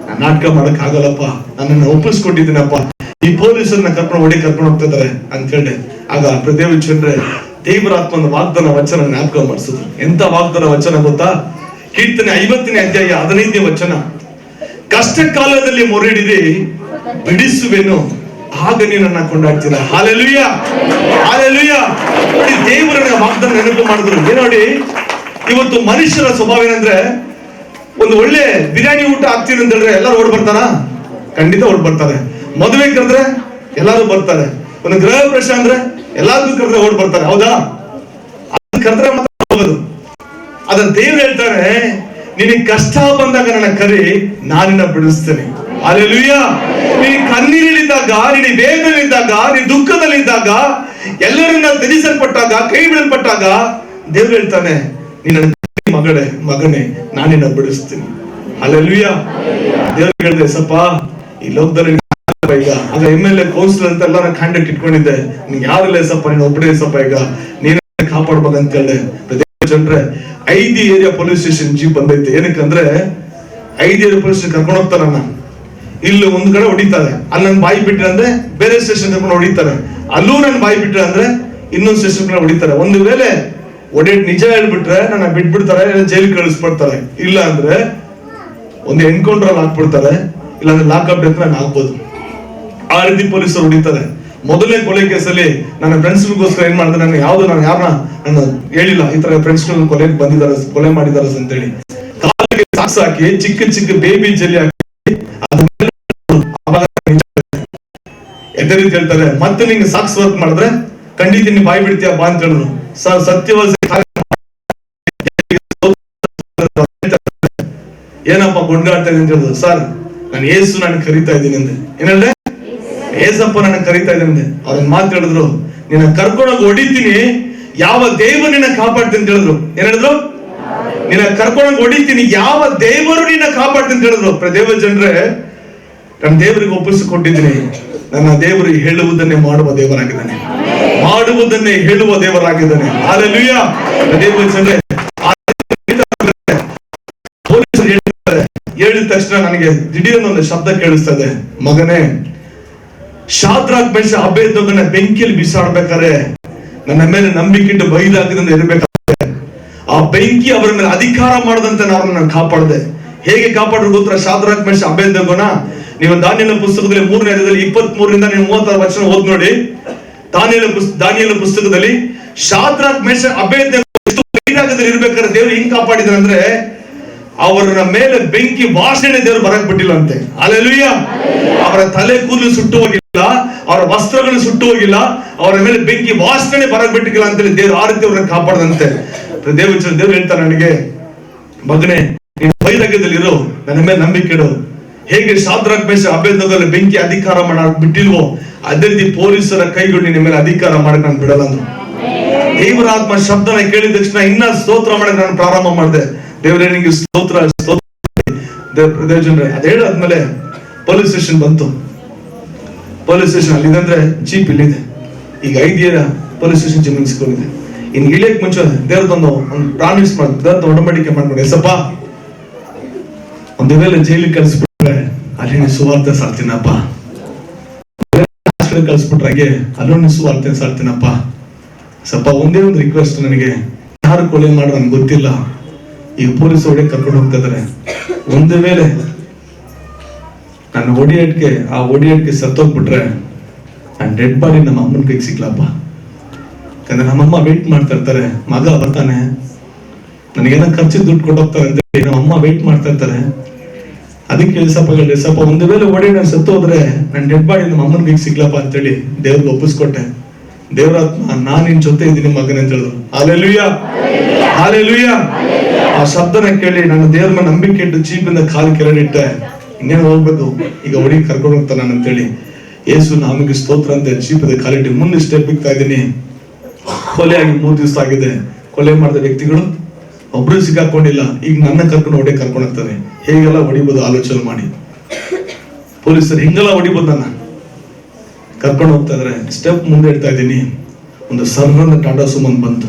ನಾನು ನಾಟಕ ಮಾಡಕ್ ಆಗಲ್ಲಪ್ಪ. ನನ್ನನ್ನು ಒಪ್ಪಿಸ್ಕೊಟ್ಟಿದ್ದೀನಪ್ಪ. ಈ ಪೊಲೀಸರನ್ನ ಕರ್ಕೊಂಡು ಹೋಗ್ತಿದ್ದಾರೆ ಅಂತ ಹೇಳಿ ಆಗ ದೇವ ಜನರೇ, ದೇವರ ಆತ್ಮನ ವಾಗ್ದಾನ ವಚನ ಜ್ಞಾಪಕ ಮಾಡಿಸಿದ್ರು. ಎಂತ ವಾಗ್ದಾನ ವಚನ ಗೊತ್ತಾ? ಕೀರ್ತನೆ 50ನೇ ಅಧ್ಯಾಯ 15ನೇ ವಚನ. ಕಷ್ಟ ಕಾಲದಲ್ಲಿ ಮೊರೆಯಿಡಿದೆ, ಬಿಡಿಸುವೆನು, ಆಗ ನೀನು ನನ್ನ ಕೊಂಡಾಡ್ತೀರ. Hallelujah, hallelujah. ದೇವರನ್ನ ವಾಗ್ದಾನ ನೆನಪು ಮಾಡಿದ್ರು. ನೋಡಿ, ಇವತ್ತು ಮನುಷ್ಯರ ಸ್ವಭಾವ ಏನಂದ್ರೆ, ಒಂದು ಒಳ್ಳೆ ಬಿರಿಯಾನಿ ಊಟ ಹಾಕ್ತೀನಿ ಅಂತ ಹೇಳಿದ್ರೆ ಎಲ್ಲರೂ ಓಡ್ ಬರ್ತಾರ? ಖಂಡಿತ ಓಡ್ ಬರ್ತಾರೆ. ಮದುವೆ ಕರೆದ್ರೆ ಎಲ್ಲಾರು ಬರ್ತಾರೆ. ಒಂದು ಗೃಹ ಪ್ರವೇಶ ಅಂದ್ರೆ ಎಲ್ಲಾರ್ಗೂ ಕರೆದ್ರೆ ಓಡ್ ಬರ್ತಾರೆ, ಹೌದಾ? ಕರೆದ್ರೆ ಮಾತ್ರ ಹೋಗೋದು. ಅದ್ರ ದೇವ್ರು ಹೇಳ್ತಾರೆ, ನಿನಗೆ ಕಷ್ಟ ಬಂದಾಗ ನನ್ನ ಕರಿ, ನಾನಿನ್ನ ಬಿಡಿಸ್ತೇನೆ. ಹಲ್ಲೆಲೂಯಾ. ನೀನು ಕಣ್ಣೀರಿಳಿದ್ದಾಗ, ನೀನು ವೇದನೆಯಿದ್ದಾಗ, ನೀನು ದುಃಖದಲ್ಲಿದ್ದಾಗ, ಎಲ್ಲರನ್ನ ತ್ಯಜಿಸಲ್ಪಟ್ಟಾಗ, ಕೈ ಬಿಡಲ್ಪಟ್ಟಾಗ ದೇವ್ರು ಹೇಳ್ತಾನೆ, ನಿನ್ನ ಮಗನೇ ನಾನಿನ್ನ ಬಿಡಿಸ್ತೀನಿ. ಹಲ್ಲೆಲೂಯಾ. ದೇವ್ರು ಹೇಳಿದೆ, ಸಪ್ಪ ಈ ಲೋಕದಲ್ಲಿ ಈಗ ಆಗ MLA ಕೌನ್ಸಿಲರ್ ಅಂತ ಎಲ್ಲ ಕಾಂಟ್ಯಾಕ್ಟ್ ಇಟ್ಕೊಂಡಿದ್ದೆ, ನಿಂಗೆ ಯಾರಿಲ್ಲ ಸಪ್ಪ, ನೀನು ಒಬ್ಬನೇ ಸಪ್ಪ, ಈಗ ನೀನು ಕಾಪಾಡ್ಬೇಕಂತ ಹೇಳಿ. ಜನರೇ, 5 ಏರಿಯಾ ಪೊಲೀಸ್ ಸ್ಟೇಷನ್ ಜೀಪ್ ಬಂದೈತೆ. ಏನಕ್ಕಂದ್ರೆ 5 ಏರಿಯಾ ಪೊಲೀಸ್ ಸ್ಟೇಷನ್ ಕರ್ಕೊಂಡು ಹೋಗ್ತಾರೆ. ಇಲ್ಲಿ ಒಂದ್ ಕಡೆ ಹೊಡಿತಾರೆ, ಅಲ್ಲಿ ನನ್ ಬಾಯಿ ಬಿಟ್ರೆ ಅಂದ್ರೆ ಬೇರೆ ಸ್ಟೇಷನ್ ಕರ್ಕೊಂಡು ಹೊಡಿತಾರೆ, ಅಲ್ಲೂ ನನ್ ಬಾಯಿ ಬಿಟ್ರೆ ಅಂದ್ರೆ ಇನ್ನೊಂದು ಸ್ಟೇಷನ್ ಕಡೆ ಹೊಡಿತಾರೆ. ಒಂದು ವೇಳೆ ಒಡೆಯಟ್ ನಿಜ ಹೇಳ್ಬಿಟ್ರೆ ನನ್ನ ಬಿಟ್ಬಿಡ್ತಾರೆ, ಜೈಲಿಗೆ ಕಳಿಸ್ಬಿಡ್ತಾರೆ. ಇಲ್ಲ ಅಂದ್ರೆ ಒಂದು ಎನ್ಕೌಂಟರ್ ಹಾಕ್ಬಿಡ್ತಾರೆ, ಇಲ್ಲಾಂದ್ರೆ ಲಾಕಪ್ ಡೆತ್ ಆಗ್ಬೋದು. ಆ ರೀತಿ ಪೊಲೀಸರು ಹೊಡಿತಾರೆ. ಮೊದಲನೇ ಕೊಲೆ ಕೇಸಲ್ಲಿ ನನ್ನ ಫ್ರೆಂಡ್ಸ್ಗೋಸ್ಕರ ಏನ್ ಮಾಡಿದ್ರೆ, ನಾನು ಯಾರನ್ನ ನಾನು ಹೇಳಿಲ್ಲ, ಈ ತರ ಫ್ರೆಂಡ್ಸ್ ಕೊಲೆ ಮಾಡಿದಾರೆ ಅಂತ ಹೇಳಿ ಕಾಲಿಗೆ ಸಾಕ್ಸ್ ಹಾಕಿ ಚಿಕ್ಕ ಬೇಬಿ ಜಲ್ಲಿ ಹಾಕಿ ಎದರಿ ಹೇಳ್ತಾರೆ, ಮತ್ತೆ ನಿಂಗೆ ಸಾಕ್ಸ್ ವರ್ಕ್ ಮಾಡಿದ್ರೆ ಖಂಡಿತ ನೀನ್ ಬಾಯಿ ಬಿಡ್ತೀಯ ಬಾ ಅಂತ ಹೇಳಿದ್ರು. ಸರ್ ಸತ್ಯವಾದ ಏನಪ್ಪ ಗೊಂಡಾಡ್ತಾ ಇದೀನಿ ಅಂತ ಹೇಳಿದ್ರು. ಸರ್ ನಾನು ಏಸು ನಾನು ಕರಿತಾ ಇದ್ದೀನಿ ಅಂದೆ. ಏನಂದ್ರೆ ಏಸಪ್ಪ ನನ್ನ ಕರಿತಾ ಇದ್ದೀನಿ ಅಂದೆ. ಅವ್ರನ್ನ ಮಾತು ಹೇಳಿದ್ರು, ನಿನ್ನ ಕರ್ಕೊಂಡೋಗಿ ಹೊಡಿತೀನಿ, ಯಾವ ದೇವರು ನಿನ್ನ ಕಾಪಾಡ್ತೀನಿ ಅಂತ ಹೇಳಿದ್ರು. ಏನ್ ಹೇಳಿದ್ರು? ನಿನ್ನ ಕರ್ಕೊಂಡೋಗಿ ಹೊಡಿತೀನಿ, ಯಾವ ದೇವರು ನಿನ್ನ ಕಾಪಾಡ್ತೀನಿ ಅಂತ ಹೇಳಿದ್ರು. ದೇವ ಜನರೇ, ನನ್ನ ದೇವರಿಗೆ ಒಪ್ಪಿಸಿಕೊಟ್ಟಿದ್ದೀನಿ. ನನ್ನ ದೇವರು ಹೇಳುವುದನ್ನೇ ಮಾಡುವ ದೇವರಾಗಿದ್ದಾನೆ, ಮಾಡುವುದನ್ನೇ ಹೇಳುವ ದೇವರಾಗಿದ್ದಾನೆ. ಹಲ್ಲೆಲೂಯಾ. ದೇವ ಜನರೇ, ಹೇಳಿದ ತಕ್ಷಣ ನನಗೆ ದಿಢೀರನ್ನ ಒಂದು ಶಬ್ದ ಕೇಳಿಸ್ತದೆ, ಮಗನೇ, ಶಾದ್ರಾಕ್ ಮೇಷ ಅಬೇದ್ನೆಗೋನ ಬೆಂಕಿಯಲ್ಲಿ ಬಿಸಾಡ್ಬೇಕಾದ್ರೆ ನನ್ನ ಮೇಲೆ ನಂಬಿಕೆ ಇಟ್ಟು ಬೈದಾಗಿದ್ದರಿಂದ ಇರಬೇಕಾದ್ರೆ ಆ ಬೆಂಕಿ ಅವರ ಮೇಲೆ ಅಧಿಕಾರ ಮಾಡದಂತೆ ನಾನು ಕಾಪಾಡಿದೆ. ಹೇಗೆ ಕಾಪಾಡ್ರು ಗೊತ್ತಾ? ಶಾದ್ರಾಕ್ ಮೇಷ ಅಬೇದ್ನೆಗೋನ ನೀವು ದಾನಿಯೇಲ ಪುಸ್ತಕದಲ್ಲಿ 3ನೇ ಅಧ್ಯಾಯದಲ್ಲಿ 23ರಿಂದ 36 ವಚನ ಓದ್ ನೋಡಿ. ದಾನಿಯೇಲ ಪುಸ್ತಕದಲ್ಲಿ ಶಾದ್ರಾಕ್ ಮೇಷ ಅಬೇದ್ನೆಗೋ ಎಷ್ಟು ಬೈದಾಗದಲ್ಲಿ ಇರ್ಬೇಕಾದ್ರೆ ದೇವರು ಹಿಂಗ್ ಕಾಪಾಡಿದ್ರು ಅಂದ್ರೆ, ಅವರ ಮೇಲೆ ಬೆಂಕಿ ವಾಸನೆ ದೇವರು ಬರಕ್ ಬಿಟ್ಟಿಲ್ಲ ಅಂತೆ. ಹಲ್ಲೆಲೂಯಾ. ಅವರ ತಲೆ ಕೂದಲು ಸುಟ್ಟು ಹೋಗಿಲ್ಲ, ಅವರ ವಸ್ತ್ರಗಳು ಸುಟ್ಟು ಹೋಗಿಲ್ಲ, ಅವರ ಮೇಲೆ ಬೆಂಕಿ ವಾಸನೆ ಬರಕ್ ಬಿಟ್ಟಿಲ್ಲ ಅಂತೇಳಿ ದೇವರು ಆ ರೀತಿ ಅವ್ರನ್ನ ಕಾಪಾಡದಂತೆ. ದೇವ್ರು ಹೇಳ್ತಾರೆ ನನಗೆ, ಮಗನೇ ನೀನು ವೈರಾಗ್ಯದಲ್ಲಿ ಇರು, ನನ್ನ ಮೇಲೆ ನಂಬಿಕೆ ಇಡು. ಹೇಗೆ ಶಾದ್ರಾಕ್ ಮೇಷ ಅಬೇದ್ನೆಗೋದಲ್ಲಿ ಬೆಂಕಿ ಅಧಿಕಾರ ಮಾಡಕ್ ಬಿಟ್ಟಿಲ್ವೋ, ಅದೇ ರೀತಿ ಪೊಲೀಸರ ಕೈಗಳು ನಿನ್ನ ಮೇಲೆ ಅಧಿಕಾರ ಮಾಡಕ್ ನಾನು ಬಿಡಲ್ಲ ಅಂದ್ರು. ದೇವರ ಆತ್ಮ ಶಬ್ದನ ಕೇಳಿದ ತಕ್ಷಣ ಇನ್ನ ಸ್ತೋತ್ರ ಮಾಡಕ್ ನಾನು ಪ್ರಾರಂಭ ಮಾಡಿದೆ. ದೇವರೇ ನಿಂಗೆ ಸ್ತೋತ್ರ. ಜನರೇ, ಅದ್ ಹೇಳಾದ್ಮೇಲೆ ಪೊಲೀಸ್ ಸ್ಟೇಷನ್ ಬಂತು. ಪೊಲೀಸ್ ಸ್ಟೇಷನ್ ಅಲ್ಲಿದೆ, ಜೀಪ್ ಇಲ್ಲಿದೆ. ಈಗ 5 ಏರಿಯಾ ಪೊಲೀಸ್ ಸ್ಟೇಷನ್ ಜೀಪ್ ನಿಲ್ಸ್ಕೊಂಡಿದೆ. ಇನ್ ಇಳಿಯಕ್ ಮುಂಚೆ ದೇವ್ರದೊಂದು ಪ್ರಾಮಿಸ್ ಮಾಡಿ, ದೇವ್ರದ ಒಡಂಬಡಿಕೆ ಮಾಡ್ಕೊಂಡು, ಎಸಪ್ಪ ಒಂದೇ ವೇಳೆ ಜೈಲಿಗೆ ಕಳಿಸ್ಬಿಟ್ರೆ ಅಲ್ಲಿ ನೀನು ಸುವಾರ್ತೆ ಸಾರ್ತೀನಪ್ಪ, ಕಳಿಸ್ಬಿಟ್ರಾಗೆ ಅಲ್ಲೂ ನೀನು ಸುವಾರ್ತೆ ಸಾರ್ತೀನಪ್ಪ. ಸಪ್ಪ ಒಂದೇ ಒಂದು ರಿಕ್ವೆಸ್ಟ್, ನನಗೆ ಯಾರು ಕೊಲೆ ಮಾಡೋ ನನ್ಗೆ ಗೊತ್ತಿಲ್ಲ, ಈಗ ಪೊಲೀಸ್ ಹೊಡೆ ಕರ್ಕೊಂಡು ಹೋಗ್ತಾ ಇದಾರೆ. ಒಂದು ವೇಳೆ ನಾನು ಆ ಒಡಿಯಟ್ಗೆ ಸತ್ತೋಗ್ಬಿಟ್ರೆ ನಾನು ಡೆಡ್ ಬಾಡಿ ನಮ್ಮ ಅಮ್ಮನ ಕೈಗೆ ಸಿಗ್ಲಪ್ಪ. ಯಾಕಂದ್ರೆ ನಮ್ಮಮ್ಮ ವೇಟ್ ಮಾಡ್ತಾ ಇರ್ತಾರೆ, ಮಗ ಬರ್ತಾನೆ ನನಗೇನೋ ಖರ್ಚಿಗೆ ದುಡ್ಡು ಕೊಟ್ಟೋಗ್ತಾರೆ ಅಂತ ಹೇಳಿ ನಮ್ಮ ಅಮ್ಮ ವೇಟ್ ಮಾಡ್ತಾ ಇರ್ತಾರೆ. ಅದಕ್ಕೆ ಸ್ವಲ್ಪ ಒಂದು ವೇಳೆ ಒಡೆ ನಾನು ಸತ್ತು ಹೋದ್ರೆ ನನ್ನ ಡೆಡ್ ಬಾಡಿ ನಮ್ಮ ಅಮ್ಮನ ಕೈಗೆ ಸಿಗ್ಲಪ್ಪ ಅಂತೇಳಿ ದೇವ್ರಿಗೆ ಒಪ್ಪಿಸ್ಕೊಟ್ಟೆ. ದೇವರಾತ್ಮ, ನಾನ್ ನಿನ್ ಜೊತೆ ಇದ್ದೀನಿ ಮಗನ ಅಂತ ಹೇಳಿದ್ರು. Hallelujah, hallelujah. ಆ ಶಬ್ದನ ಕೇಳಿ ನನ್ನ ದೇವ್ರ ಮೇಲೆ ನಂಬಿಕೆ ಇಟ್ಟು ಜೀಪಿಂದ ಕಾಲು ಕೆರಡಿಟ್ಟೆ. ಇನ್ನೇನು ಹೋಗ್ಬೇಕು, ಈಗ ಒಡಿ ಕರ್ಕೊಂಡು ಹೋಗ್ತಾನೆ ಅಂತೇಳಿ ಯೇಸು ನಮಗೆ ಸ್ತೋತ್ರ ಅಂತ ಜೀಪದ ಕಾಲಿಟ್ಟು ಮುಂದೆ ಸ್ಟೆಪ್ ಇಕ್ತಾ ಇದ್ದೀನಿ. ಕೊಲೆ ಆಗಿ 3 ದಿವಸ ಆಗಿದೆ. ಕೊಲೆ ಮಾಡಿದ ವ್ಯಕ್ತಿಗಳು ಒಬ್ರು ಸಿಕ್ಕಾಕೊಂಡಿಲ್ಲ. ಈಗ ನನ್ನ ಕರ್ಕೊಂಡು ಹೋಗ್ತಾರೆ. ಹೇಗೆಲ್ಲ ಹೊಡಿಬೋದು ಆಲೋಚನೆ ಮಾಡಿ. ಪೊಲೀಸರು ಹಿಂಗೆಲ್ಲ ಹೊಡಿಬೋದು. ನನ್ನ ಕರ್ಕೊಂಡು ಹೋಗ್ತಾ ಇದ್ರೆ ಸ್ಟೆಪ್ ಮುಂದೆ ಇಡ್ತಾ ಇದ್ದೀನಿ. ಒಂದು ಸರ್ರನ್ನ ಟಾಟಾ ಸುಮನ್ ಬಂತು.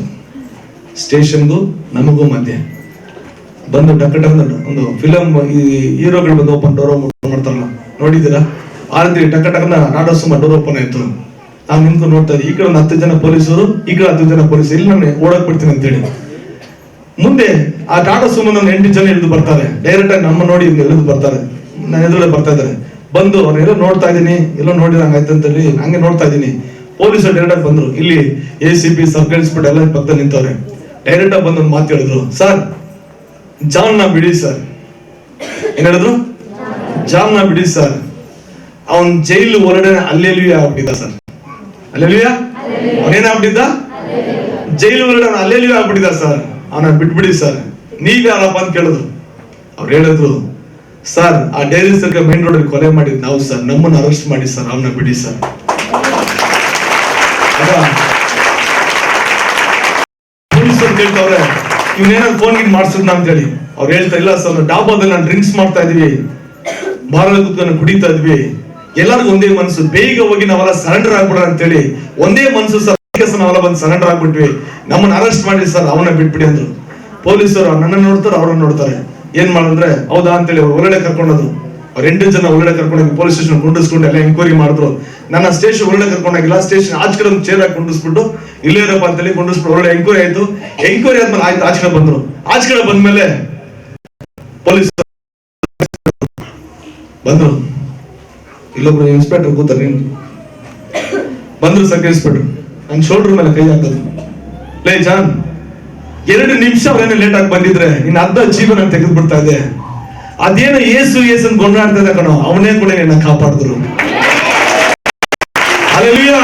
ಸ್ಟೇಷನ್ಗೂ ನಮಗೂ ಮಧ್ಯೆ ಬಂದು ಡಕ್ಕ ಒಂದು ಫಿಲಮ್ ಈ ಹೀರೋಗಳು ಬಂದು ಓಪನ್ ಡೋರ್ ಮಾಡ್ತಾರಲ್ಲ, ನೋಡಿದ್ದೀರಾ? ಆ ರೀತಿ ಟಕ ಟಕನ ಟಾಟಾ ಸುಮನ್ ಡೋರ್ ಓಪನ್ ಆಯ್ತು. ನಾನು ನಿಂತ್ಕೊಂಡು ನೋಡ್ತಾ ಇದ್ದೆ. ಈ ಕಡೆ 10 ಜನ ಪೊಲೀಸರು, ಈ ಕಡೆ 10 ಜನ ಪೊಲೀಸರು. ಇಲ್ಲಿ ನಾನು ಓಡಕ್ ಬಿಡ್ತೀನಿ ಅಂತೇಳಿ ಮುಂದೆ ಆ ಟಾಟಾ ಸುಮನ್ 8 ಜನ ಇಳಿದು ಬರ್ತಾರೆ. ಡೈರೆಕ್ಟ್ ಆಗಿ ನಮ್ಮ ನೋಡಿ ಇಳಿದು ಬರ್ತಾರೆ. ನನ್ನ ಎದುರುಗಡೆ ಬರ್ತಾ ಇದ್ದಾರೆ. ಬಂದು ಅವ್ರೆಲ್ಲೋ ನೋಡ್ತಾ ಇದ್ದೀನಿ, ಎಲ್ಲೋ ನೋಡಿದಂಗ ಆಯ್ತು ಅಂತೇಳಿ ಹಂಗೆ ನೋಡ್ತಾ ಇದ್ದೀನಿ. ಪೊಲೀಸರು ಡೈರೆಕ್ಟ್ ಆಗಿ ಬಂದ್ರು. ಇಲ್ಲಿ ACP, ಸರ್ಕಲ್ ಇನ್ಸ್ಪೆಕ್ಟರ್ ಎಲ್ಲ ಪಕ್ಕದಲ್ಲಿ ನಿಂತವ್ರೆ. ಡೈರೆಕ್ಟ್ ಆಗಿ ಬಂದು ಒಂದು ಮಾತು ಹೇಳಿದ್ರು, ಸರ್ ಜಾನ್ನ ಬಿಡಿ ಸರ್. ಏನ್ ಹೇಳಿದ್ರು? ಜಾನ್ನ ಬಿಡಿ ಸರ್. ಅವನ್ ಜೈಲು ಹೊರಗಡೆ ಅಲ್ಲೆಲ್ಲೂ ಆಗ್ಬಿಟ್ಟಿದ್ದ ಸರ್. ಅಲ್ಲೆಲ್ಲೂ ಅವನೇನಾಗ್ಬಿಟ್ಟಿದ್ದ? ಜೈಲು ಹೊರಗಡೆ ಅವನು ಅಲ್ಲೆಲ್ಲೂ ಆಗ್ಬಿಟ್ಟಿದ್ದ ಸರ್. ಅವನ ಬಿಟ್ಬಿಡಿ ಸರ್. ನೀವ್ ಯಾರಪ್ಪ ಅಂತ ಕೇಳಿದ್ರು. ಅವ್ರು ಹೇಳಿದ್ರು, ಸರ್ ಆ ಡೈರಿ ಸರ್ಕಲ್ ಮೇನ್ ರೋಡ್ ಕೊಲೆ ಮಾಡಿದ್ ನಾವು ಸರ್, ನಮ್ಮನ್ನ ಅರೆಸ್ಟ್ ಮಾಡಿ ಸರ್, ಅವನ್ನ ಬಿಡಿ ಸರ್. ಪೊಲೀಸರು ಕೇಳ್ತವ್ರೆ, ಇವನೇನಾದ್ರು ಫೋನ್ ಗಿನ್ ಮಾಡ್ಸಿದ್ನ ಅಂತ ಹೇಳಿ. ಅವ್ರು ಹೇಳ್ತಾ ಇಲ್ಲ ಸರ್, ಡಾಬಾದಲ್ಲಿ ನಾನು ಡ್ರಿಂಕ್ಸ್ ಮಾಡ್ತಾ ಇದೀವಿ, ಬಾರಲ್ಲಿ ಕೂತ್ಕೊಂಡು ಕುಡಿತಾ ಇದ್ವಿ, ಎಲ್ಲರಿಗೂ ಒಂದೇ ಮನಸ್ಸು, ಬೇಗ ಹೋಗಿ ನಾವೆಲ್ಲ ಸರೆಂಡರ್ ಆಗ್ಬಿಡ ಅಂತೇಳಿ ಒಂದೇ ಮನಸ್ಸು ಸರ್. ನಾವೆಲ್ಲ ಬಂದು ಸರೆಂಡರ್ ಆಗ್ಬಿಟ್ವಿ, ನಮ್ಮನ್ನ ಅರೆಸ್ಟ್ ಮಾಡಿ ಸರ್, ಅವನ್ನ ಬಿಟ್ಬಿಡಿ ಅಂದ್ರು. ಪೊಲೀಸರು ನನ್ನ ನೋಡ್ತಾರೆ, ಅವ್ರನ್ನ ನೋಡ್ತಾರೆ. ಏನ್ ಮಾಡಿದ್ರೆ ಹೌದಾ ಅಂತೇಳಿ ಹೊರಗಡೆ ಕರ್ಕೊಂಡೋದ್ರು. ಅವ್ರ 8 ಜನ ಹೊರಗಡೆ ಕರ್ಕೊಂಡೋಗಿ ಪೊಲೀಸ್ ಸ್ಟೇಷನ್ ಕುಂಡಿಸ್ಕೊಂಡು ಎಲ್ಲ ಎಂಕ್ವೈರಿ ಮಾಡಿದ್ರು. ನನ್ನ ಸ್ಟೇಷನ್ ಹೊರಗಡೆ ಕರ್ಕೊಂಡಾಗಿಲ್ಲ, ಸ್ಟೇಷನ್ ಆಚೆ ಕಡೆ ಒಂದು ಚೇರ್ ಹಾಕಿ ಕುಂಡಿಸ್ಬಿಟ್ಟು ಇಲ್ಲೇ ಇರಪ್ಪ ಅಂತೇಳಿ ಕುಂಡಿಸ್ಬಿಟ್ಟು ಹೊರಗಡೆ ಎಂಕ್ವೈರಿ ಆಯ್ತು. ಎಂಕ್ವೈರಿ ಆದ್ಮೇಲೆ ಆಯ್ತು, ಆಚೆ ಕಡೆ ಬಂದ್ರು. ಆಚೆ ಕಡೆ ಬಂದ್ಮೇಲೆ ಪೊಲೀಸ್ ಬಂದ್ರು. ಇಲ್ಲೊಬ್ರು ಇನ್ಸ್ಪೆಕ್ಟರ್ ಕೂತಾರೆ, ಬಂದ್ರು ಸರ್ಕಲ್ ಇನ್ಸ್ಪೆಕ್ಟರ್. ನನ್ನ ಶೋಲ್ಡರ್ ಮೇಲೆ ಕೈ ಹಾಕೋದು, ಲೇ ಜಾನ್ 2 ನಿಮಿಷ ಅವರೇನೋ ಲೇಟ್ ಆಗಿ ಬಂದಿದ್ರೆ ನಿನ್ನ ಅರ್ಧ ಜೀವನ ತೆಗೆದು ಬಿಡ್ತಾ ಇದೆ. ಅದೇನೋ ಏಸು ಏಸನ್ ಗೊಂಡಾಡ್ತಾ ಇದೆ ಕಣೋ, ಅವನೇ ಕೂಡ ನಿನ್ನ ಕಾಪಾಡಿದ್ರು. Hallelujah,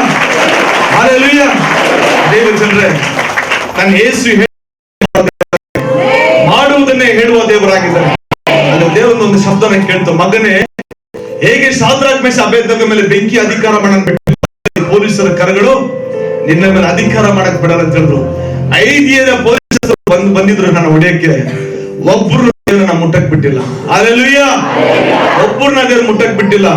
hallelujah. ದೇವರ ಜನರೇ, ನನ್ನ ಏಸು ಮಾಡುವುದನ್ನೇ ಹೇಳುವ ದೇವರಾಗಿದ್ದಾರೆ. ಅದು ದೇವರ ಒಂದು ಶಬ್ದನ ಕೇಳ್ತು, ಮಗನೇ ಹೇಗೆ ಶಾದ್ರಾಕ್ ಮೇಷ ಅಬೇದ್ನೆಗೋ ಮೇಲೆ ಬೆಂಕಿ ಅಧಿಕಾರ ಮಾಡಕ್ ಬಿಟ್ಟಿಲ್ಲ, ಪೊಲೀಸರ ಕರಗಳು ನಿನ್ನ ಮೇಲೆ ಅಧಿಕಾರ ಮಾಡಕ್ ಬಿಡಲ್ಲ ಅಂತ ಹೇಳಿದ್ರು. 5 ಪೊಲೀಸರು ಬಂದಿದ್ರು ನನ್ನ ಹೊಡೆಯಕ್ಕೆ. ಒಬ್ಬರು ದೇವ್ರನ್ನ ಮುಟ್ಟಕ್ ಬಿಟ್ಟಿಲ್ಲ. ಹಲ್ಲೆಲೂಯಾ. ಒಬ್ಬರನ್ನ ದೇವ್ರ ಮುಟ್ಟಕ್ ಬಿಟ್ಟಿಲ್ಲ.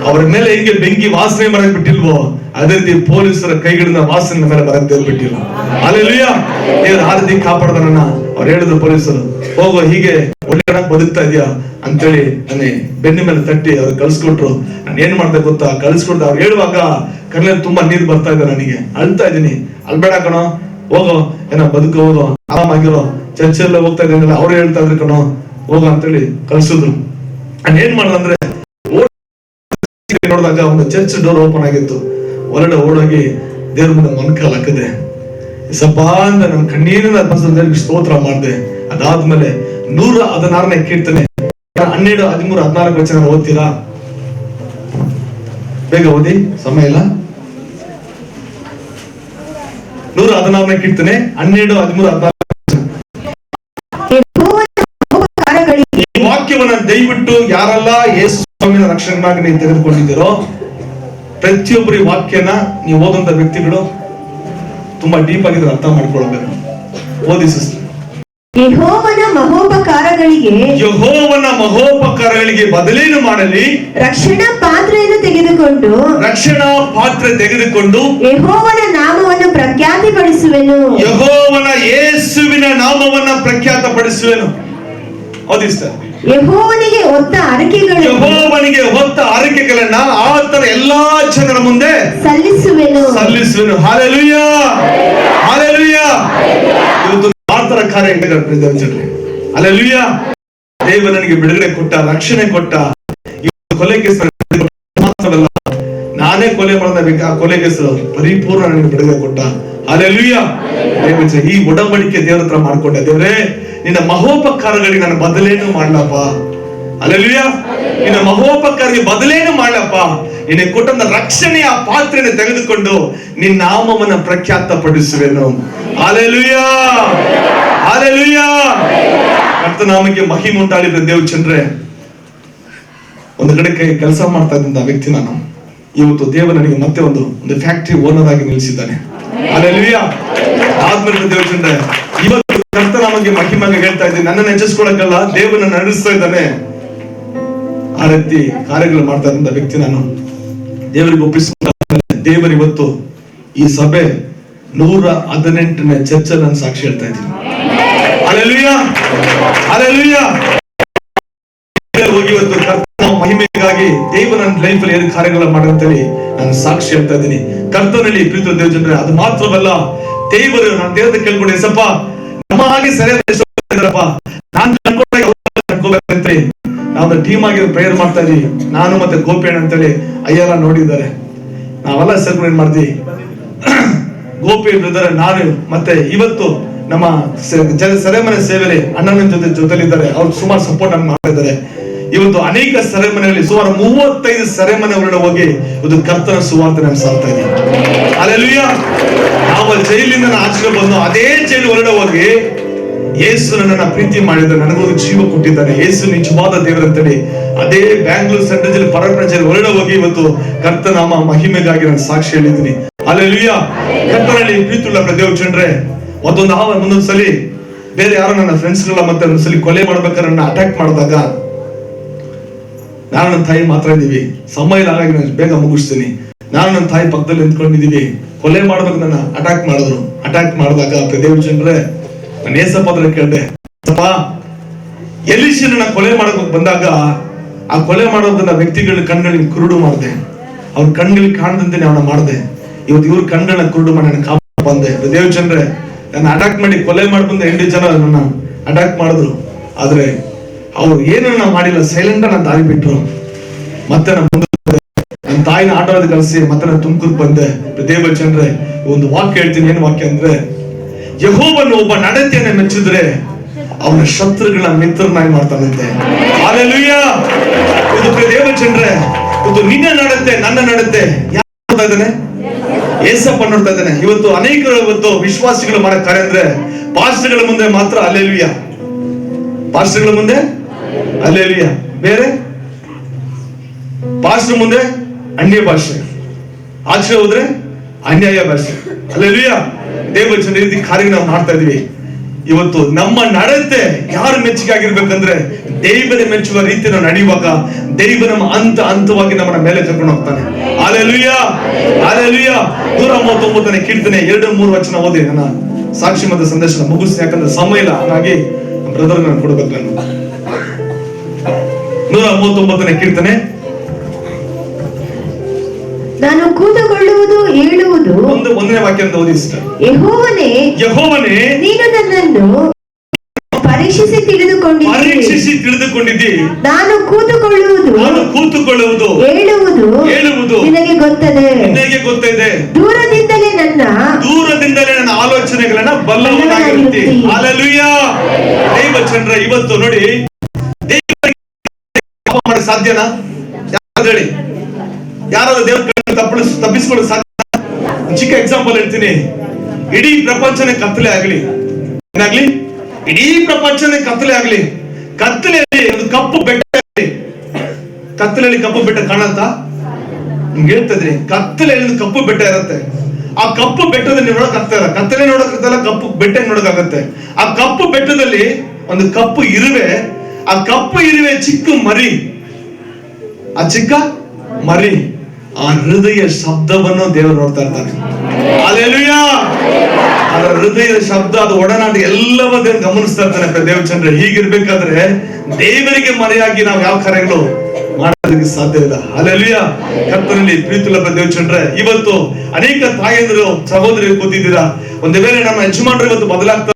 ಅವರ ಮೇಲೆ ಹೆಂಗೆ ಬೆಂಕಿ ವಾಸನೆ ಬರಕ್ ಬಿಟ್ಟಿಲ್ವೋ, ಅದೇ ರೀತಿ ಪೊಲೀಸರ ಕೈಗಳಿಂದ ವಾಸನೆ ಮೇಲೆ ಬರಕ್ ದೇವ್ರು ಬಿಟ್ಟಿಲ್ಲ. ಹಲ್ಲೆಲೂಯಾ. ದೇವ್ರ ಆ ರೀತಿ ಕಾಪಾಡ್ದ ನನ್ನ. ಅವ್ರು ಹೇಳಿದ್ರು ಪೊಲೀಸರು, ಹೋಗೋ ಹೀಗೆ ಒಳ್ಳೆ ಬದುಕ್ತಾ ಇದೆಯಾ ಅಂತೇಳಿ ನನ್ನ ಬೆನ್ನ ಮೇಲೆ ತಟ್ಟಿ ಅವ್ರು ಕಳ್ಸಿಕೊಟ್ರು. ನಾನು ಏನ್ ಮಾಡ್ದೆ ಗೊತ್ತಾ, ಕಳ್ಸಿಕೊಡ್ದೆ. ಅವ್ರು ಹೇಳುವಾಗ ಕಣ್ಣಲ್ಲಿ ತುಂಬಾ ನೀರು ಬರ್ತಾ ಇದೆ, ನನಗೆ ಅಳ್ತಾ ಇದ್ದೀನಿ. ಅಳ್ಬೇಡ ಕಣೋ, ಹೋಗೋ, ಏನೋ ಬದುಕು, ಹೋಗೋ, ಆರಾಮಾಗಿರೋ, ಚರ್ಚೆಲ್ಲ ಹೋಗ್ತಾ ಇದ್ದೀನಿ. ಅವ್ರು ಹೇಳ್ತಾ ಇದ್ರು ಕಣೋ, ಹೋಗೋ ಅಂತೇಳಿ ಕಳ್ಸಿದ್ರು. ನಾನು ಏನ್ ಮಾಡ್ದಂದ್ರೆ ನೋಡಿದಾಗ ಒಂದು ಚರ್ಚ್ ಡೋರ್ ಓಪನ್ ಆಗಿತ್ತು. ಹೊರಗಡೆ ಓಡೋಗಿ ದೇವ್ರ ಮುಂದೆ ಮೊಣಕಾಲ್ ಹಾಕಿದೆ. ಸಪ್ಪ ಅಂತ ನನ್ನ ಕಣ್ಣೀರಿನ ಸ್ತೋತ್ರ ಮಾಡಿದೆ. ಅದಾದ್ಮೇಲೆ 116ನೇ ಕೀರ್ತನೆ 12, 13, 14 ವಚನ ಓದ್ತೀರಾ? ಬೇಗ ಓದಿ, ಸಮಯ ಇಲ್ಲ. 116ನೇ ಕೀರ್ತನೆ 12, 13, 14 ಈ ವಾಕ್ಯವನ್ನ ದಯವಿಟ್ಟು ಯಾರೆಲ್ಲ ಯೇಸು ಸ್ವಾಮಿನ ರಕ್ಷಣೆಗಾಗಿ ನೀವು ತೆಗೆದುಕೊಂಡಿದ್ದೀರೋ ಪ್ರತಿಯೊಬ್ಬರಿ ವಾಕ್ಯನ ನೀವು ಓದಂತ ವ್ಯಕ್ತಿಗಳು ತುಂಬಾ ಡೀಪ್ ಆಗಿದ್ರೆ ಅರ್ಥ ಮಾಡ್ಕೊಳ್ಬೇಕು. ಓದಿ ಸಿಸ್ಟರ್. ಯೆಹೋವನ ಮಹೋಪಕಾರಗಳಿಗೆ ಬದಲೇನು ಮಾಡಲಿ, ರಕ್ಷಣಾ ಪಾತ್ರೆಯನ್ನು ತೆಗೆದುಕೊಂಡು ಯೆಹೋವನ ನಾಮವನ್ನು ಪ್ರಖ್ಯಾತಿಪಡಿಸುವೆನು. ಯೆಹೋವನ ಯೇಸುವಿನ ನಾಮವನ್ನ ಪ್ರಖ್ಯಾತಪಡಿಸುವೆನು. ಹೌದಿ ಸರ್. ಯೆಹೋವನಿಗೆ ಹೊತ್ತ ಹರಕೆಗಳನ್ನ ಆತನ ಎಲ್ಲಾ ಜನರ ಮುಂದೆ ಸಲ್ಲಿಸುವೆನು. Hallelujah, hallelujah. ಇವತ್ತು ಆತರ ಕಾರ್ಯ ಹಲ್ಲೆಲೂಯಾ. ದೇವ ನನಗೆ ಬಿಡುಗಡೆ ಕೊಟ್ಟ, ರಕ್ಷಣೆ ಕೊಟ್ಟ. ಕೊಲೆ ಕೇಸ್ ಮಾತ್ರವಲ್ಲ, ನಾನೇ ಕೊಲೆ ಮಾಡಿದ ಆ ಕೊಲೆ ಕೇಸು ಪರಿಪೂರ್ಣ ನನಗೆ ಬಿಡುಗಡೆ ಕೊಟ್ಟ. ಹಲ್ಲೆಲೂಯಾ. ಈ ಒಡಂಬಡಿಕೆ ದೇವರ ಹತ್ರ ಮಾಡ್ಕೊಂಡೆ. ದೇವರೇ, ನಿನ್ನ ಮಹೋಪಕಾರಗಳಿಗೆ ನಾನು ಬದಲೇನು ಮಾಡ್ಲಪ್ಪ. ಹಲ್ಲೆಲೂಯಾ. ನಿನ್ನ ಮಹೋಪಕಾರಿಗೆ ಬದಲೇನು ಮಾಡ್ಲಪ್ಪ. ನಿನಗೆ ಕೊಟ್ಟಂತ ರಕ್ಷಣೆಯ ಪಾತ್ರೆಯನ್ನು ತೆಗೆದುಕೊಂಡು ನಿನ್ನ ನಾಮವನ್ನ ಪ್ರಖ್ಯಾತಪಡಿಸುವೆನು. Hallelujah, hallelujah. ಕರ್ತನಾಮಕ್ಕೆ ಮಹಿಮೆ ಉಂಟಾಗಲಿ. ದೇವ್ ಚಂದ್ರೆ, ಒಂದು ಕಡೆ ಕೆಲಸ ಮಾಡ್ತಾ ಇದ್ದಂತ ವ್ಯಕ್ತಿ ನಾನು. ಇವತ್ತು ದೇವ ನನಗೆ ಮತ್ತೆ ಒಂದು ಫ್ಯಾಕ್ಟರಿ ಓನರ್ ಆಗಿ ನಿಲ್ಲಿಸಿದ್ದಾನೆ. ಅಲ್ಲೆಲೂಯಾ. ಆದ್ಮೇಲೆ ದೇವಚಂದ್ರೆ ಇವತ್ತು ಕರ್ತ ನಮಗೆ ಮಹಿಮೆಗೆ ಹೇಳ್ತಾ ಇದ್ದೀನಿ, ನನ್ನನ್ನು ಹೆಚ್ಚಿಸ್ಕೊಳಕ್ಕಲ್ಲ, ದೇವರನ್ನ ನಡೆಸ್ತಾ ಇದ್ದಾನೆ. ಆ ರೀತಿ ಕಾರ್ಯಗಳು ಮಾಡ್ತಾ ಇದ್ದ ವ್ಯಕ್ತಿ ನಾನು ದೇವರಿಗೆ ಒಪ್ಪಿಸ್ಕೊಂಡ ದೇವರು ಇವತ್ತು ಈ ಸಭೆ 118ನೇ ಚರ್ಚ್ ನಾನು ಸಾಕ್ಷಿ ಹೇಳ್ತಾ ಇದ್ದೀನಿ. Alleluia, alleluia. ಹೋಗಿ ಇವತ್ತು ಕರ್ತನ ಮಹಿಮೆಗಾಗಿ ದೇವರು ನನ್ನ ಲೈಫ್ ಅಲ್ಲಿ ಏನು ಕಾರ್ಯಗಳು ಮಾಡಂತೇಳಿ ನಾನು ಸಾಕ್ಷಿ ಹೇಳ್ತಾ ಇದ್ದೀನಿ. ಕರ್ತನಲ್ಲಿ ಪ್ರೀತಿ ದೇವ ಜನರೇ, ಅದು ಮಾತ್ರವಲ್ಲ, ದೇವರು ನಾನು ದೇವರ ಕೇಳ್ಕೊಂಡು ಎಸಪ್ಪ ನಮ್ಮ ಹಾಗೆ ಸರಿಯಾದಪ್ಪ ನಾನು ಕಳ್ಕೊಂಡಂತೇಳಿ ನಾವು ಟೀಮ್ ಆಗಿ ಪ್ರೇಯರ್ ಮಾಡ್ತಾ ಇದೀವಿ. ನಾನು ಮತ್ತೆ ಗೋಪಿಯಣ್ಣ ಅಂತೇಳಿ ಅಯ್ಯಲ್ಲ ನೋಡಿದ್ದಾರೆ. ನಾವೆಲ್ಲ ಸೇರ್ಕೊಂಡು ಏನ್ ಮಾಡ್ತೀವಿ, ಗೋಪಿ ಬ್ರದರ್ ನಾನು ಮತ್ತೆ ಇವತ್ತು ನಮ್ಮ ಸೆರೆಮನೆ ಸೇವೆಯಲ್ಲಿ ಅಣ್ಣನ ಜೊತೆಲಿದ್ದಾರೆ. ಅವ್ರು ಸುಮಾರು ಸಪೋರ್ಟ್ ನಮ್ಗೆ ಮಾಡ್ತಿದ್ದಾರೆ. ಇವತ್ತು ಅನೇಕ ಸೆರೆಮನೆಯಲ್ಲಿ ಸುಮಾರು 35 ಸೆರೆಮನೆ ಹೊರಗಡೆ ಹೋಗಿ ಇವತ್ತು ಕರ್ತನ ಸುವಾರ್ತೆ ನಾವು ಸಾರ್ತಾ ಇದ್ದೀವಿ. ಅಲ್ಲೆಲೂಯಾ. ನಾವು ಜೈಲಿಂದ ಆಚೆ ಬಂದು ಅದೇ ಜೈಲು ಹೊರಗಡೆ ಹೋಗಿ ಯೇಸು ನನ್ನ ಪ್ರೀತಿ ಮಾಡಿದ್ರೆ ನನಗೊಂದು ಜೀವ ಕೊಟ್ಟಿದ್ದಾನೆ, ಯೇಸು ನಿಜವಾದ ದೇವರಂತೇಳಿ ಅದೇ ಬ್ಯಾಂಗ್ಳೂರ್ ಸೆಂಟ್ರಲ್ ಜೈಲು ಪರಪ್ಪನ ಜೈಲು ಹೊರಗಡೆ ಹೋಗಿ ಇವತ್ತು ಕರ್ತನಾಮ ಮಹಿಮೆಗಾಗಿ ನಾನು ಸಾಕ್ಷಿ ಹೇಳಿದ್ದೀನಿ. ಅಲ್ಲೆಲೂಯಾ. ಕರ್ತನಲ್ಲಿ ಪ್ರೀತಿಯುಳ್ಳ ದೇವ ಜನರೇ, ಒಂದೊಂದ್ಸಲಿ ಬೇರೆ ಯಾರೋ ನನ್ನ ಫ್ರೆಂಡ್ಸ್ಗಳ ಮತ್ತೆ ಒಂದ್ಸಲಿ ಕೊಲೆ ಮಾಡ್ಬೇಕಾದ್ರೆ ನನ್ನ ಅಟ್ಯಾಕ್ ಮಾಡಿದಾಗ ನಾನು ನನ್ನ ತಾಯಿ ಮಾತ್ರ ಇದ್ದೀವಿ, ಸಮಯ ಹಾಗಾಗಿ ನಾನು ಬೇಗ ಮುಗಿಸ್ತೀನಿ. ನಾನು ನನ್ನ ತಾಯಿ ಪಕ್ಕದಲ್ಲಿ ನಿಂತ್ಕೊಂಡಿದ್ದೀವಿ, ಕೊಲೆ ಮಾಡ್ಬೇಕು ನನ್ನ ಅಟ್ಯಾಕ್ ಮಾಡಿದ್ರು. ಅಟ್ಯಾಕ್ ಮಾಡಿದಾಗ ದೇವ ಜನರೇ ನಾನು ಏಸಪ್ಪ ಹತ್ರ ಕೇಳಿದೆ, ಎಲಿಷನ ಕೊಲೆ ಮಾಡಕ್ ಬಂದಾಗ ಆ ಕೊಲೆ ಮಾಡೋದನ್ನ ವ್ಯಕ್ತಿಗಳ ಕಣ್ಗಳಿಗೆ ಕುರುಡು ಮಾಡಿದೆ, ಅವ್ರ ಕಣ್ಗಳಿಗೆ ಕಾಣದಂತೆ ಅವನ ಮಾಡಿದೆ. ಇವತ್ತು ಇವ್ರ ಕಣ್ಗಳನ್ನ ಕುರುಡು ಮಾಡಿ ನನ್ನ ಕಾಪಾಡ ಬಂದೆ. ದೇವ ಜನರೇ, ನನ್ನ ಅಟ್ಯಾಕ್ ಮಾಡಿ ಕೊಲೆ ಮಾಡ್ಬಂದ 8 ಜನ ನನ್ನ ಅಟ್ಯಾಕ್ ಮಾಡಿದ್ರು. ಆದ್ರೆ ಅವ್ರು ಏನನ್ನ ಮಾಡಿಲ್ಲ, ಸೈಲೆಂಟ್ ನನ್ನ ದಾರಿ ಬಿಟ್ರು. ಮತ್ತೆ ನನ್ನ ತಾಯಿನ ಆಟೋದ ಕಳಿಸಿ ಮತ್ತೆ ನಾನು ತುಮಕೂರು ಬಂದೆ. ದೇವ ಜನರೇ, ಒಂದು ವಾಕ್ಯ ಹೇಳ್ತೀನಿ. ಏನ್ ವಾಕ್ಯ ಅಂದ್ರೆ, ಯೆಹೋವನು ಒಬ್ಬ ನಡತೆಯನ್ನು ಮೆಚ್ಚಿದ್ರೆ ಅವನ ಶತ್ರುಗಳ ಮಿತ್ರನಾಗಿ ಮಾಡ್ತಾನಂತೆ. ಹಲ್ಲೆಲೂಯಾ. ಇದು ದೇವ ಜನರೇ, ಇದು ನಿನ್ನ ನಡತೆ ನನ್ನ ನಡತೆ ಯಾರು ನೋಡ್ತಾ ಇದ್ದಾನೆ? ಏಸಪ್ಪ ನೋಡ್ತಾ ಇದ್ದಾನೆ. ಇವತ್ತು ಅನೇಕರು ಇವತ್ತು ವಿಶ್ವಾಸಿಗಳು ಮಾಡೋ ಕಾರ್ಯ ಅಂದ್ರೆ ಪಾಸ್ಟರ್ಗಳ ಮುಂದೆ ಮಾತ್ರ ಹಲ್ಲೆಲೂಯಾ, ಪಾಸ್ಟರ್ಗಳ ಮುಂದೆ ಹಲ್ಲೆಲೂಯಾ, ಬೇರೆ ಪಾಸ್ಟರ್ ಮುಂದೆ ಅನ್ಯ ಭಾಷೆ, ಆಚೆ ಹೋದ್ರೆ ಅನ್ಯಾಯ ಭಾಷೆ. ಹಲ್ಲೆಲೂಯಾ. ದೇವ ಜನರ ರೀತಿ ಕಾರ್ಯ ನಾವು ಮಾಡ್ತಾ ಇದೀವಿ. ಇವತ್ತು ನಮ್ಮ ನಡತೆ ಯಾರು ಮೆಚ್ಚುಗೆ ಆಗಿರ್ಬೇಕಂದ್ರೆ ದೇವರ ಮೆಚ್ಚುವ ರೀತಿ ನಾವು ನಡೆಯುವಾಗ ದೇವ ನಮ್ಮ ಹಂತವಾಗಿ ನಮ್ಮನ್ನ ಮೇಲೆ ಕರ್ಕೊಂಡು ಹೋಗ್ತಾನೆ. Hallelujah, hallelujah. 139ನೇ ಕೀರ್ತನೆ 2-3 ವಚನ ಓದಿ ನನ್ನ ಸಾಕ್ಷಿ ಮತ್ತು ಸಂದೇಶ ಮುಗಿಸ್ತೀನಿ, ಯಾಕಂದ್ರೆ ಸಮಯ ಇಲ್ಲ. ಹಾಗಾಗಿ ಬ್ರದರ್ ನಾನು ಕೊಡ್ಬೇಕು. ನಾನು 139ನೇ ಕೀರ್ತನೆ, ನಾನು ಕೂತುಕೊಳ್ಳುವುದು ಹೇಳುವುದು 1ನೇ ವಾಕ್ಯ ಅಂತ ಓದಿ ಇಷ್ಟ. ಯೆಹೋವನೇ, ನೀನು ನನ್ನನ್ನು ಪರೀಕ್ಷಿಸಿ ತಿಳಿದುಕೊಂಡಿದ್ದಿ. ನಾನು ಕೂತುಕೊಳ್ಳುವುದು ಹೇಳುವುದು ನಿನಗೆ ಗೊತ್ತದೆ. ದೂರದಿಂದಲೇ ನನ್ನ ಆಲೋಚನೆಗಳನ್ನ ಬಲ್ಲವನಾಗಿರುತ್ತಿ. ಹಲ್ಲೆಲೂಯಾ. ದೇವ ಜನರೇ, ಇವತ್ತು ನೋಡಿ, ದೇವರಿಗೆ ಸಾಧ್ಯನಾ? ಹೇಳಿ, ಯಾರಾದ್ರೂ ದೇವ್ರ ತಪ್ಪಿಸ್ಕೊಳ್ಳೋ ಸಾಧ್ಯ? ಚಿಕ್ಕ ಎಕ್ಸಾಂಪಲ್ ಹೇಳ್ತೀನಿ. ಇಡೀ ಪ್ರಪಂಚನೇ ಕತ್ತಲೆ ಆಗ್ಲಿ, ಏನಾಗ್ಲಿ, ಇಡೀ ಪ್ರಪಂಚನೇ ಕತ್ತಲೆ ಆಗ್ಲಿ, ಕತ್ತಲೆಯಲ್ಲಿ ಒಂದು ಕಪ್ಪು ಬೆಟ್ಟ, ಕತ್ತಲೆಯಲ್ಲಿ ಕಪ್ಪು ಬೆಟ್ಟ ಕಾಣಂತ ನಿಮ್ಗೆ ಹೇಳ್ತಿದ್ರಿ. ಕತ್ತಲೆಯಲ್ಲಿ ಒಂದು ಕಪ್ಪು ಬೆಟ್ಟ ಇರುತ್ತೆ. ಆ ಕಪ್ಪು ಬೆಟ್ಟದಲ್ಲಿ ನೋಡಕ್ ಆಗ್ತಾ ಇಲ್ಲ, ಕತ್ತಲೆ ನೋಡಕ್ಕಾಗಲ್ಲ, ಕಪ್ಪು ಬೆಟ್ಟ ನೋಡಕ್ಕಾಗತ್ತೆ. ಆ ಕಪ್ಪು ಬೆಟ್ಟದಲ್ಲಿ ಒಂದು ಕಪ್ಪು ಇರುವೆ, ಆ ಕಪ್ಪು ಇರುವೆ ಚಿಕ್ಕ ಮರಿ, ಆ ಚಿಕ್ಕ ಮರಿ, ಆ ಹೃದಯ ಶಬ್ದವನ್ನು ದೇವರು ನೋಡ್ತಾ ಇರ್ತಾನೆ. ಹಲ್ಲೆಲೂಯಾ. ಅದರ ಹೃದಯದ ಶಬ್ದ, ಅದು ಒಡನಾಟ ಎಲ್ಲವನ್ನ ಗಮನಿಸ್ತಾ ಇರ್ತಾನೆ ದೇವ ಚಂದ್ರ. ಹೀಗಿರ್ಬೇಕಾದ್ರೆ ದೇವರಿಗೆ ಮರೆಯಾಗಿ ನಾವು ಯಾವ ಕಾರ್ಯಗಳು ಮಾಡೋದಕ್ಕೆ ಸಾಧ್ಯ ಇಲ್ಲ. ಹಲ್ಲೆಲೂಯಾ. ಕರ್ತನಲ್ಲಿ ಪ್ರೀತಿಯುಳ್ಳ ದೇವ ಚಂದ್ರ, ಇವತ್ತು ಅನೇಕ ತಾಯಂದಿರು ಸಹೋದರಿ ಕೂತಿದ್ದೀರಾ. ಒಂದು ವೇಳೆ ನಮ್ಮ ಯಜಮಾನರು ಇವತ್ತು ಬದಲಾಗ್ತಾರೆ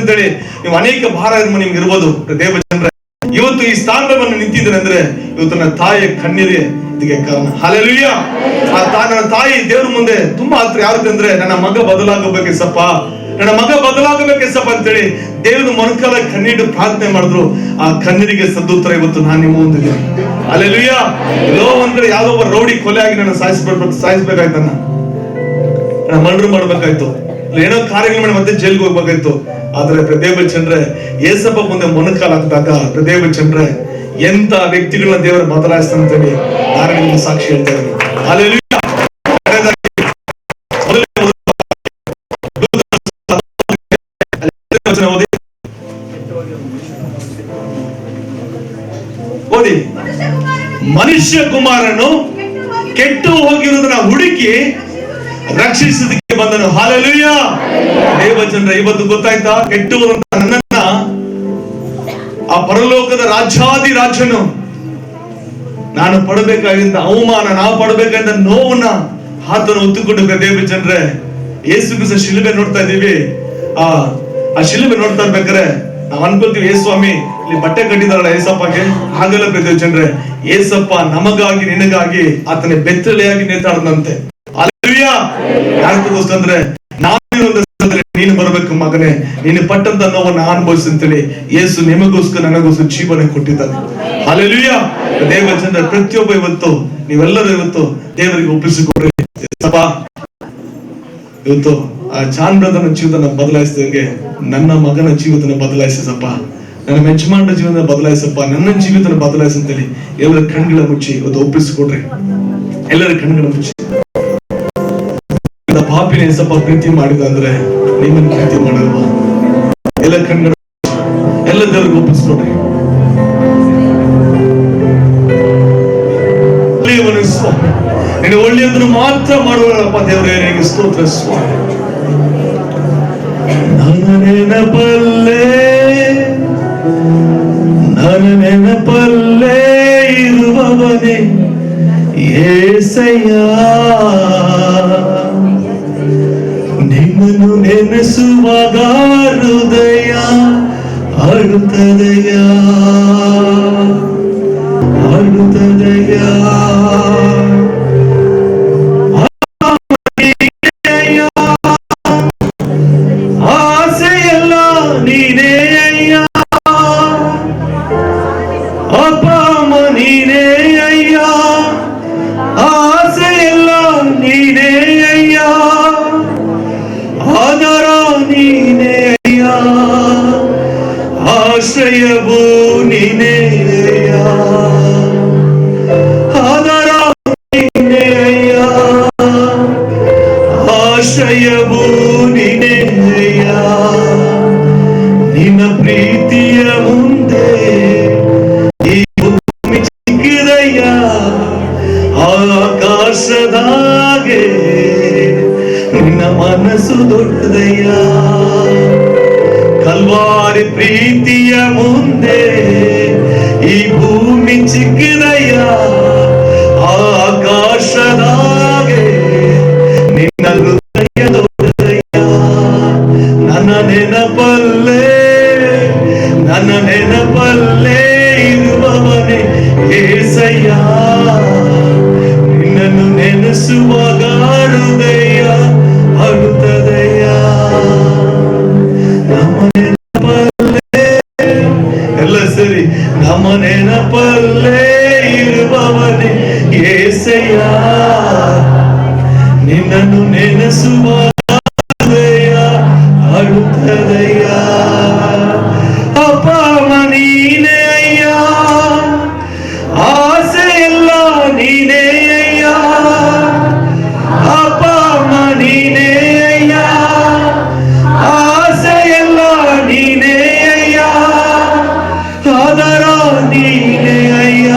ಅಂತೇಳಿ ನೀವು ಅನೇಕ ಭಾರ ನಿಮ್ಗೆ ಇರ್ಬೋದು. ದೇವ ಚಂದ್ರ, ಇವತ್ತು ಈ ಸ್ಥಾನವನ್ನು ನಿಂತಿದ್ದೇನೆ ಅಂದ್ರೆ ಇವತ್ತು ನನ್ನ ತಾಯಿಯ ಕಣ್ಣೀರೇ ಇದಕ್ಕೆ ಕಾರಣ. ಹಲ್ಲೆಲೂಯಾ. ನನ್ನ ತಾಯಿ ದೇವ್ರ ಮುಂದೆ ತುಂಬಾ ಹತ್ರ ಯಾರು ಅಂದ್ರೆ, ನನ್ನ ಮಗ ಬದಲಾಗಬೇಕೆಸಪ್ಪ, ನನ್ನ ಮಗ ಬದಲಾಗಬೇಕೆಸಪ್ಪ ಅಂತೇಳಿ ದೇವ್ರ ಮೊಣಕಾಲ ಕಣ್ಣೀರು ಪ್ರಾರ್ಥನೆ ಮಾಡಿದ್ರು. ಆ ಕಣ್ಣೀರಿಗೆ ಸದ್ದುತ್ತರ ಇವತ್ತು ನಾನು ನಿಮ್ಮ ಮುಂದಿದ್ದೀನಿ. ಹಲ್ಲೆಲೂಯಾ. ಎಲ್ಲೋ ಒಂದ್ ಕಡೆ ಯಾವ್ದೋ ಒಬ್ಬ ರೌಡಿ ಕೊಲೆ ಆಗಿ ನನ್ನ ಸಾಯಿಸ್ಬೇಕಾಯ್ತು, ನನ್ನ ಮರ್ಡರ್ ಮಾಡ್ಬೇಕಾಯ್ತು, ಏನೋ ಕಾರ್ಯಗಳು ಮಾಡಿ ಮತ್ತೆ ಜೈಲ್ಗೆ ಹೋಗ್ಬೇಕಾಯ್ತು. ಆದ್ರೆ ದೇವ ಚಂದ್ರೆ ಏಸಪ್ಪ ಮುಂದೆ ಮೊಣಕಾಲ ಹಾಕಿದಾಗ ದೇವ ಚಂದ್ರೆ ಎಂತ ವ್ಯಕ್ತಿಗಳನ್ನ ದೇವರು ಬದಲಾಯಿಸ್ತಾನೆ ಅಂತೇಳಿ ನಾನು ನಿಮ್ಗೆ ಸಾಕ್ಷಿ ಹೇಳ್ತಾ ಇದ್ದೀನಿ. ಹಲ್ಲೆಲೂಯಾ. ಓದಿ. ಮನುಷ್ಯ ಕುಮಾರನು ಕೆಟ್ಟು ಹೋಗಿರುವುದನ್ನ ಹುಡುಕಿ ರಕ್ಷಿಸೋದಕ್ಕೆ ಬಂದನು. ಹಾಲೆಲೂಯಾ. ದೇವಜನರ, ಇವತ್ತು ಗೊತ್ತಾಯ್ತಾ? ಕೆಟ್ಟು ಹೋದಂತ ನನ್ನನ್ನ ಆ ಪರಲೋಕದ ರಾಜ್ಯಾದಿ ರಾಜನು ನಾನು ಪಡಬೇಕಾಗಿದ್ದ ಅವಮಾನ, ನಾವು ಪಡಬೇಕಾದ ನೋವನ್ನ ಆತನ ಹೊತ್ತುಕೊಂಡು ದೇವಜನರೇ, ಯೇಸು ಕ್ರಿಸ್ತ ಶಿಲುಬೆ ನೋಡ್ತಾ ಇದೀವಿ. ಆ ಶಿಲುಬೆ ನೋಡ್ತಾ ಇರ್ಬೇಕಾರೆ ನಾವ್ ಅನ್ಕೊಳ್ತೀವಿ, ಏ ಸ್ವಾಮಿ ಇಲ್ಲಿ ಬಟ್ಟೆ ಕಟ್ಟಿದಾರಲ್ಲ ಏಸಪ್ಪಗೆ. ಹಾಗಲ್ಲ ದೇವಜನರೇ, ಏಸಪ್ಪ ನಮಗಾಗಿ ನಿನಗಾಗಿ ಆತನ ಬೆತ್ತಲೆಯಾಗಿ ನೇತಾಡದಂತೆ. ಹಲ್ಲೆಲೂಯಾ. ಯಾಕಂದ್ರೆ ನೀನು ಬರಬೇಕು ಮಗನೇ, ನೀನು ಪಟ್ಟಂತ ನೋವನ್ನು ಅನುಭವಿಸಂತೇಳಿ ಯೇಸು ನಿಮಗೋಸ್ಕರ ನನಗೋಸ್ಕರ ಜೀವನ ಕೊಟ್ಟಿದ್ದಾನೆ. ಹಲ್ಲೆಲೂಯಾ. ದೇವಜನರ, ಪ್ರತಿಯೊಬ್ಬ ಇವತ್ತು ನೀವೆಲ್ಲರೂ ಇವತ್ತು ದೇವರಿಗೆ ಒಪ್ಪಿಸಿಕೊಡ್ರಿ. ಇವತ್ತು ಆ ಜಾನ್ ಬ್ರದರ್ನ ಜೀವನ ಬದಲಾಯಿಸಿದಂಗೆ ನನ್ನ ಮಗನ ಜೀವಿತನ ಬದಲಾಯಿಸಪ್ಪ, ನನ್ನ ಯಜಮಾನರ ಜೀವನ ಬದಲಾಯಿಸಪ್ಪ, ನನ್ನ ಜೀವಿತನ ಬದಲಾಯಿಸಂತೇಳಿ ಎಲ್ಲರ ಕಣ್ಗಳ ಮುಚ್ಚಿ ಇವತ್ತು ಒಪ್ಪಿಸಿಕೊಡ್ರಿ. ಎಲ್ಲರ ಕಣ್ಗಳ ಮುಚ್ಚಿ. ಪಾಪಿನ ಸ್ವಲ್ಪ ಪ್ರೀತಿ ಮಾಡಿದ ಅಂದ್ರೆ ನಿಮ್ಮನ್ನು ಪ್ರೀತಿ ಮಾಡಲ್ವಾ? ಎಲ್ಲ ಕಣ್ಗಳ ಎಲ್ಲ ದೇವರಿಗೆ ಒಪ್ಪಿಸ್ಕೊಡ್ರಿ. ನೀನು ಒಳ್ಳೆಯದನ್ನು ಮಾತ್ರ ಮಾಡುವಪ್ಪ ದೇವರೇ, ನಿನಗೆ ಸ್ತೋತ್ರ ಸ್ವಾಮಿ. ನನ್ನ ನೆನಪಲ್ಲೇ ಇರುವವನೇ యేసయ్య, ನಿನ್ನನ್ನು ನೆನೆಸುವಾಗ ಹೃದಯ ಅಳುತ್ತದೆಯ, ಅಳುತ್ತದೆಯ. ಆಸೆಯಲ್ಲ ನೀನೇ ಅಯ್ಯ, ಅಪ್ಪ ನೀನೇ ಅಯ್ಯ, ಆಸೆಯಲ್ಲ ನೀನೇ ಅಯ್ಯ, ಆದರ ನೀನೇ ಅಯ್ಯ, ಆಶ್ರಯವೂ ನೀನೇ ಅಯ್ಯ, ಆದರ ನೀನೇ ಅಯ್ಯ, ಆಶ್ರಯವೂ ನೀನೇ ಅಯ್ಯ. ನಿನ್ನ ಪ್ರೀತಿಯ ಮುಂದೆ ಈ ಭೂಮಿ ಚಿಕ್ಕದಯ್ಯ, ಆಕಾಶದಾಗೆ ನಿನ್ನ ಮನಸ್ಸು ದೊಡ್ಡದಯ್ಯ. ಕಲ್ವಾರಿ ಪ್ರೀತಿಯ ಮುಂದೆ ಈ ಭೂಮಿ ಚಿಕ್ಕದಯ್ಯ, ಆಕಾಶದಾಗೆ ನಿನ್ನ ಹೃದಯ ದೊಡ್ಡದಯ್ಯ. ನನ್ನ ನೆನಪಲ್ಲೇ, ನನ್ನ ನೆನಪಲ್ಲೇ ಇರುವವನೇ యేసయ్య, ನಿನ್ನನ್ನು ನೆನೆಸುವಾಗ ಹೃದಯ ಅಳುತ್ತದಯ್ಯ. ನಮ್ಮ ನೆನಪಲ್ಲೇ, ಎಲ್ಲ ಸರಿ, ನಮ್ಮ ನೆನಪಲ್ಲೇ ಇರುವವನೇ యేసయ్య, ನಿನ್ನನ್ನು ನೆನೆಸುವಾಗ ಹೃದಯ ಅಳುತ್ತದಯ್ಯ. ಅಪ್ಪ ನೀನೇ ಅಯ್ಯ, ಆಸೆಯಲ್ಲ ನೀನೇ ಅಯ್ಯ, ಅಪ್ಪ ನೀನೇ ಅಯ್ಯ, ಆಸೆಯಲ್ಲ ನೀನೇ ಅಯ್ಯ, ಆದರ ನೀನೇ ಅಯ್ಯ,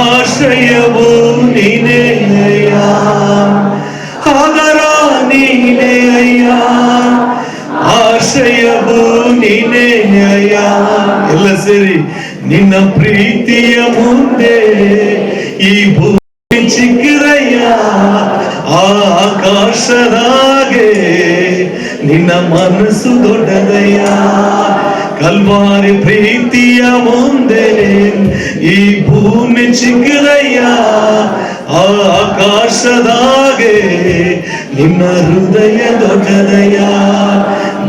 ಆಶ್ರಯವೂ ನೀನೇ ಅಯ್ಯ, ಆದರ ನೀನೇ ಅಯ್ಯ, ಆಶ್ರಯವೂ ನೀನೇ ಅಯ್ಯ. ಎಲ್ಲ ಸೇರಿ, ನಿನ್ನ ಪ್ರೀತಿಯ ಮುಂದೆ ಈ ಭೂಮಿ ಚಿಕ್ಕದಯ್ಯ, ಆಕಾಶದಾಗೆ ನಿನ್ನ ಮನಸ್ಸು ದೊಡ್ಡದಯ್ಯ. ಕಲ್ವಾರಿ ಪ್ರೀತಿಯ ಮುಂದೆ ಈ ಭೂಮಿ ಚಿಕ್ಕದಯ್ಯ, ಆಕಾಶದಾಗೆ ನಿನ್ನ ಹೃದಯ ದೊಡ್ಡದಯ್ಯ,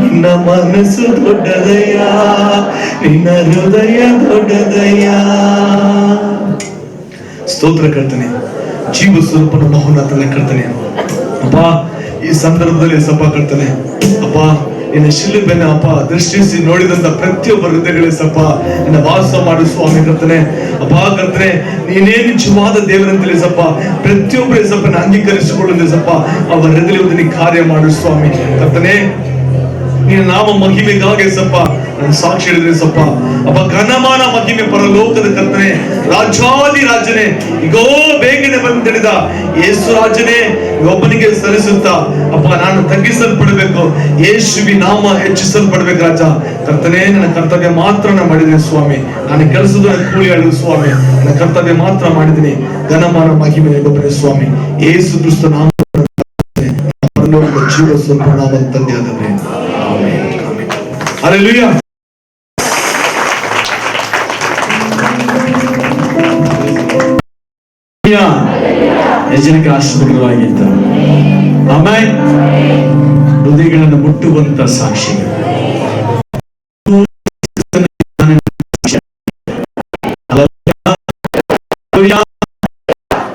ನಿನ್ನ ಮನಸ್ಸು ದೊಡ್ಡದಯ್ಯ, ನಿನ್ನ ಹೃದಯ ದೊಡ್ಡದಯ್ಯ. ಸ್ತೋತ್ರ ಕರ್ತನೆ, ಜೀವ ಸ್ವರೂಪನ ಮಹೋನ್ನತನ ಕರ್ತನೆ. ಅಪ್ಪ ಈ ಸಂದರ್ಭದಲ್ಲಿ ಸಭ ಕರ್ತನೆ, ಅಪ್ಪ ನಿನ್ನ ಶಿಲುಬೆನ ಅಪ್ಪ ದೃಷ್ಟಿಸಿ ನೋಡಿದಂತ ಪ್ರತಿಯೊಬ್ಬ ಹೃದಯಗಳೇ ಸಪ್ಪ ನಿನ್ನ ವಾಸ ಮಾಡು ಸ್ವಾಮಿ ಕರ್ತನೆ. ಅಪ್ಪ ಕರ್ತನೆ, ನೀನೇ ನಿಜವಾದ ದೇವರಂತಲೇ ಸಪ್ಪ ಪ್ರತಿಯೊಬ್ಬರೇ ಸಪ್ಪ ಅಂಗೀಕರಿಸಿಕೊಳ್ಳುವುದೇ ಸಪ್ಪ ಅವರ ಹೃದಯದಲ್ಲಿ ಕಾರ್ಯ ಮಾಡು ಸ್ವಾಮಿ ಕರ್ತನೆ. ನಿನ್ನ ನಾಮ ಮಹಿಮೆಗಾಗಿ ಸಪ್ಪ ನನ್ನ ಸಾಕ್ಷಿ ಹೇಳಿದ್ರೆ ಸ್ವಲ್ಪ ಅಪ್ಪ ಘನಮಾನ ಮಹಿಮೆ ಪರಲೋಕದ ಕರ್ತನೆ, ರಾಜಾದಿ ರಾಜನೇ, ಈಗೋ ಬೇಗನೆ ಬಂದಿಳಿದ ಯೇಸು ರಾಜನೇ, ಒಬ್ಬನಿಗೆ ಸರಿಸುತ್ತಾ ಅಪ್ಪ ನಾನು ತಗ್ಗಿಸಲ್ಪಡಬೇಕು, ಯೇಸುವಿ ನಾಮ ಹೆಚ್ಚಿಸಲ್ಪಡ್ಬೇಕು ರಾಜ. ಕರ್ತನೆ, ನನ್ನ ಕರ್ತವ್ಯ ಮಾತ್ರ ನಾನು ಮಾಡಿದ್ದೀನಿ ಸ್ವಾಮಿ, ನಾನು ಕೆಲಸದ ಕೂಲಿ ಹೇಳಿದ್ರು ಸ್ವಾಮಿ, ನನ್ನ ಕರ್ತವ್ಯ ಮಾತ್ರ ಮಾಡಿದ್ದೀನಿ. ಘನಮಾನ ಮಹಿಮೆ ಒಬ್ಬರೇ ಸ್ವಾಮಿ, ಯೇಸು ಕ್ರಿಸ್ತ ನಾಮ ಜೀವ ಸ್ವಲ್ಪ ನಾಮ ತಂದೆ ಆದವರೇ, ಆಮೆನ್. ಹಲ್ಲೆಲೂಯಾ. ಯಜನಕ್ಕೆ ಆಶೀರ್ವಾದವಾಗಿದ್ದ ಆಮೇಲೆ ಹೃದಯಗಳನ್ನು ಮುಟ್ಟುವಂತ ಸಾಕ್ಷಿಗಳು.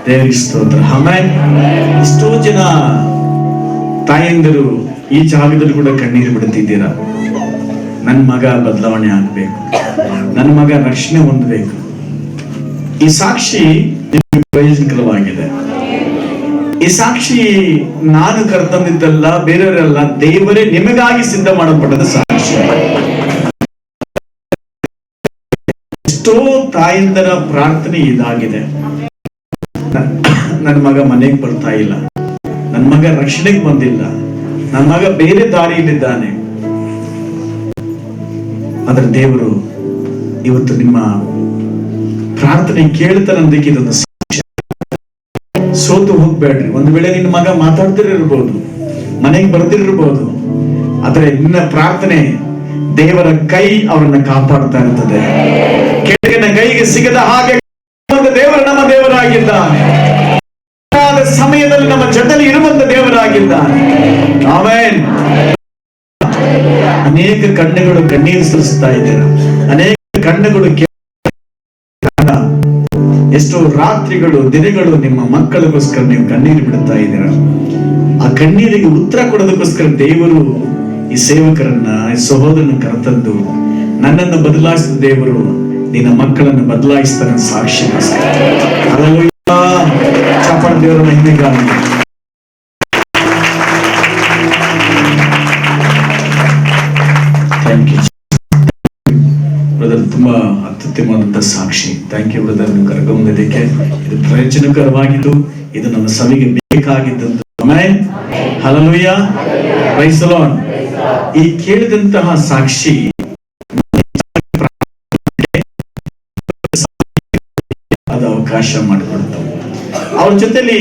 ದೇವರಿಗೆ ಸ್ತೋತ್ರ. ಆಮೇಲೆ ಎಷ್ಟೋ ಜನ ತಾಯಂದಿರು ಈ ಜಾಗದಲ್ಲಿ ಕೂಡ ಕಣ್ಣೀರು ಬಿಡುತ್ತಿದ್ದೀರಾ. ನನ್ನ ಮಗ ಬದಲಾವಣೆ ಆಗ್ಬೇಕು, ನನ್ನ ಮಗ ರಕ್ಷಣೆ ಹೊಂದಬೇಕು. ಈ ಸಾಕ್ಷಿ ನಿಮಗೆ ಪ್ರಯೋಜನಕರವಾಗಿದೆ. ಈ ಸಾಕ್ಷಿ ನಾನು ಕರ್ತಂದಿದ್ದಲ್ಲ, ಬೇರೆಯವರೆಲ್ಲ, ದೇವರೇ ನಿಮಗಾಗಿ ಸಿದ್ಧ ಮಾಡಲ್ಪಟ್ಟದ ಸಾಕ್ಷಿ. ಎಷ್ಟೋ ತಾಯಂದರ ಪ್ರಾರ್ಥನೆ ಇದಾಗಿದೆ, ನನ್ನ ಮಗ ಮನೆಗೆ ಬರ್ತಾ ಇಲ್ಲ, ನನ್ನ ಮಗ ರಕ್ಷಣೆಗೆ ಬಂದಿಲ್ಲ, ನನ್ನ ಮಗ ಬೇರೆ ದಾರಿಯಲ್ಲಿದ್ದಾನೆ. ಆದ್ರೆ ದೇವರು ಇವತ್ತು ನಿಮ್ಮ ಪ್ರಾರ್ಥನೆ ಕೇಳ್ತಾರಂದಕ್ಕೆ ಇದೊಂದು ಸಾಕ್ಷಿ. ಸೋತು ಹೋಗ್ಬೇಡ್ರಿ. ಒಂದು ವೇಳೆ ನಿನ್ನ ಮಗ ಮಾತಾಡ್ತಿರ್ಬೋದು, ಮನೆಗೆ ಬರ್ತಿರ್ಬೋದು, ಆದ್ರೆ ನಿನ್ನ ಪ್ರಾರ್ಥನೆ ದೇವರ ಕೈ ಅವರನ್ನ ಕಾಪಾಡ್ತಾ ಇರ್ತದೆ. ಕೆಳಗಿನ ಕೈಗೆ ಸಿಗದ ಹಾಗೆ ದೇವರು ನಮ್ಮ ದೇವರಾಗಿದ್ದಾನೆ. ಸಮಯದಲ್ಲಿ ನಮ್ಮ ಜೊತೆಲಿ ಇರುವಂತ ದೇವರಾಗಿದ್ದಾನೆ. ಆಮೆನ್. ಅನೇಕ ಕಣ್ಣುಗಳು ಕಣ್ಣೀರು ಸುರಿಸ್ತಾ ಇದ್ದೀರ, ಅನೇಕ ಕಣ್ಣುಗಳು ಎಷ್ಟೋ ರಾತ್ರಿಗಳು ದಿನಗಳು ನಿಮ್ಮ ಮಕ್ಕಳಿಗೋಸ್ಕರ ನೀವು ಕಣ್ಣೀರು ಬಿಡುತ್ತಾ ಇದ್ದೀರ. ಆ ಕಣ್ಣೀರಿಗೆ ಉತ್ತರ ಕೊಡೋದಕ್ಕೋಸ್ಕರ ದೇವರು ಈ ಸೇವಕರನ್ನ, ಈ ಸಹೋದರನ ಕರೆತಂದು ನನ್ನನ್ನು ಬದಲಾಯಿಸಿದ ದೇವರು ನಿನ್ನ ಮಕ್ಕಳನ್ನು ಬದಲಾಯಿಸ್ತಾನೆ ಸಾಕ್ಷಿಗೋಸ್ಕರ. ಚಾಪಾಳ ದೇವರ ಮಹಿಮೆಗಾಗಿ. ಥ್ಯಾಂಕ್ ಯು ಬ್ರದರ್, ತುಂಬಾ ಅತ್ಯುತ್ತಮವಾದಂತ ಸಾಕ್ಷಿ. ಥ್ಯಾಂಕ್ ಯು ಬ್ರದರ್, ನೀವು ಕರ್ಕೊಂಬಂದಿದ್ದಕ್ಕೆ. ಇದು ಪ್ರಯೋಜನಕರವಾಗಿದ್ದು, ಇದು ನಮ್ಮ ಸಭೆಗೆ ಬೇಕಾಗಿದ್ದಂತ. Amen. Hallelujah. Praise the Lord. ಈ ಕೇಳಿದಂತಹ ಸಾಕ್ಷಿ ಅದು ಅವಕಾಶ ಮಾಡಿಕೊಡ್ತಾವೆ. ಅವ್ರ ಜೊತೆಲಿ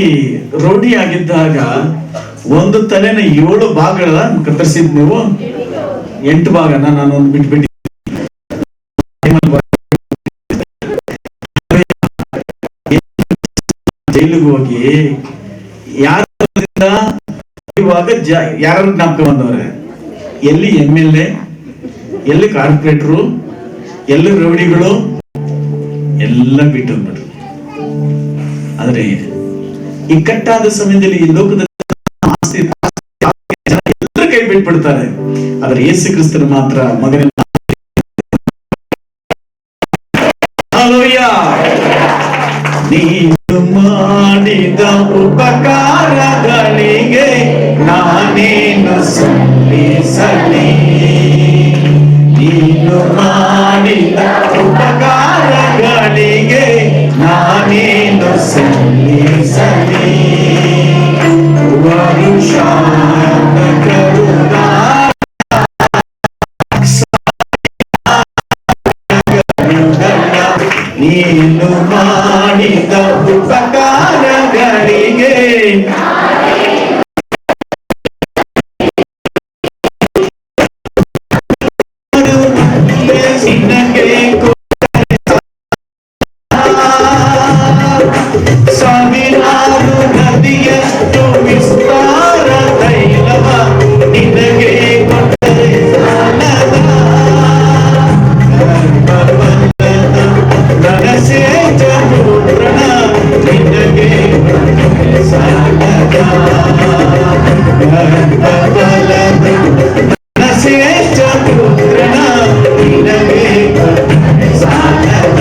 ರೋಡಿ ಆಗಿದ್ದಾಗ ಒಂದು ತಲೆನ 7 ಭಾಗಗಳ ಕತ್ತರಿಸಿದ್ ನೀವು, 8 ಭಾಗನ ನಾನು ಒಂದು ಬಿಟ್ಬಿಟ್ಟು ಜೈಲಿಗೆ ಹೋಗಿ ಯಾರು ಜ್ಞಾಪಕ ಬಂದವ್ರೆ, ಎಲ್ಲಿ MLA, ಎಲ್ಲಿ ಕಾರ್ಪೊರೇಟರು, ಎಲ್ಲಿ ರೌಡಿಗಳು ಎಲ್ಲ ಬಿಟ್ಟು ಹೋಗ್ಬಿಟ್ರು. ಆದ್ರೆ ಇಕ್ಕಟ್ಟಾದ ಸಮಯದಲ್ಲಿ ಈ ಲೋಕದ ಎಲ್ಲರ ಕೈ ಬಿಟ್ಬಿಡ್ತಾರೆ. ಆದ್ರೆ ಯೇಸು ಕ್ರಿಸ್ತನು ಮಾತ್ರ ಮಗನ ನೀನು ಮಾಡಿದ ಉಪಕಾರಗಳಿಗೆ ನಾನೇನು ಸಲ್ಲಿಸಲಿ, ನೀನು ಮಾಡಿದ ಉಪಕಾರಗಳಿಗೆ ನಾನೇನು ಸಲ್ಲಿಸಲಿ. ವರುಷಾನ ಕರುಣಾ ನೀನು ಮಾಡಿದ ಉಪಕಾರಗಳಿಗೆ ಸಾವಿರಾರು ನದಿಯಷ್ಟು ವಿಸ್ತಾರ ತೈಲವ ನಿನಗೆ ಕೊಟ್ಟರೆ ಸಾಲದ. ನರಸೇಜ ಪುತ್ರನ ನಿನಗೆ ಕೊಟ್ಟರೆ ಸಾಲದ. ನರಸೇಜ ಪುತ್ರನ ನಿನಗೆ ಕೊಟ್ಟರೆ ಸಾಲದ.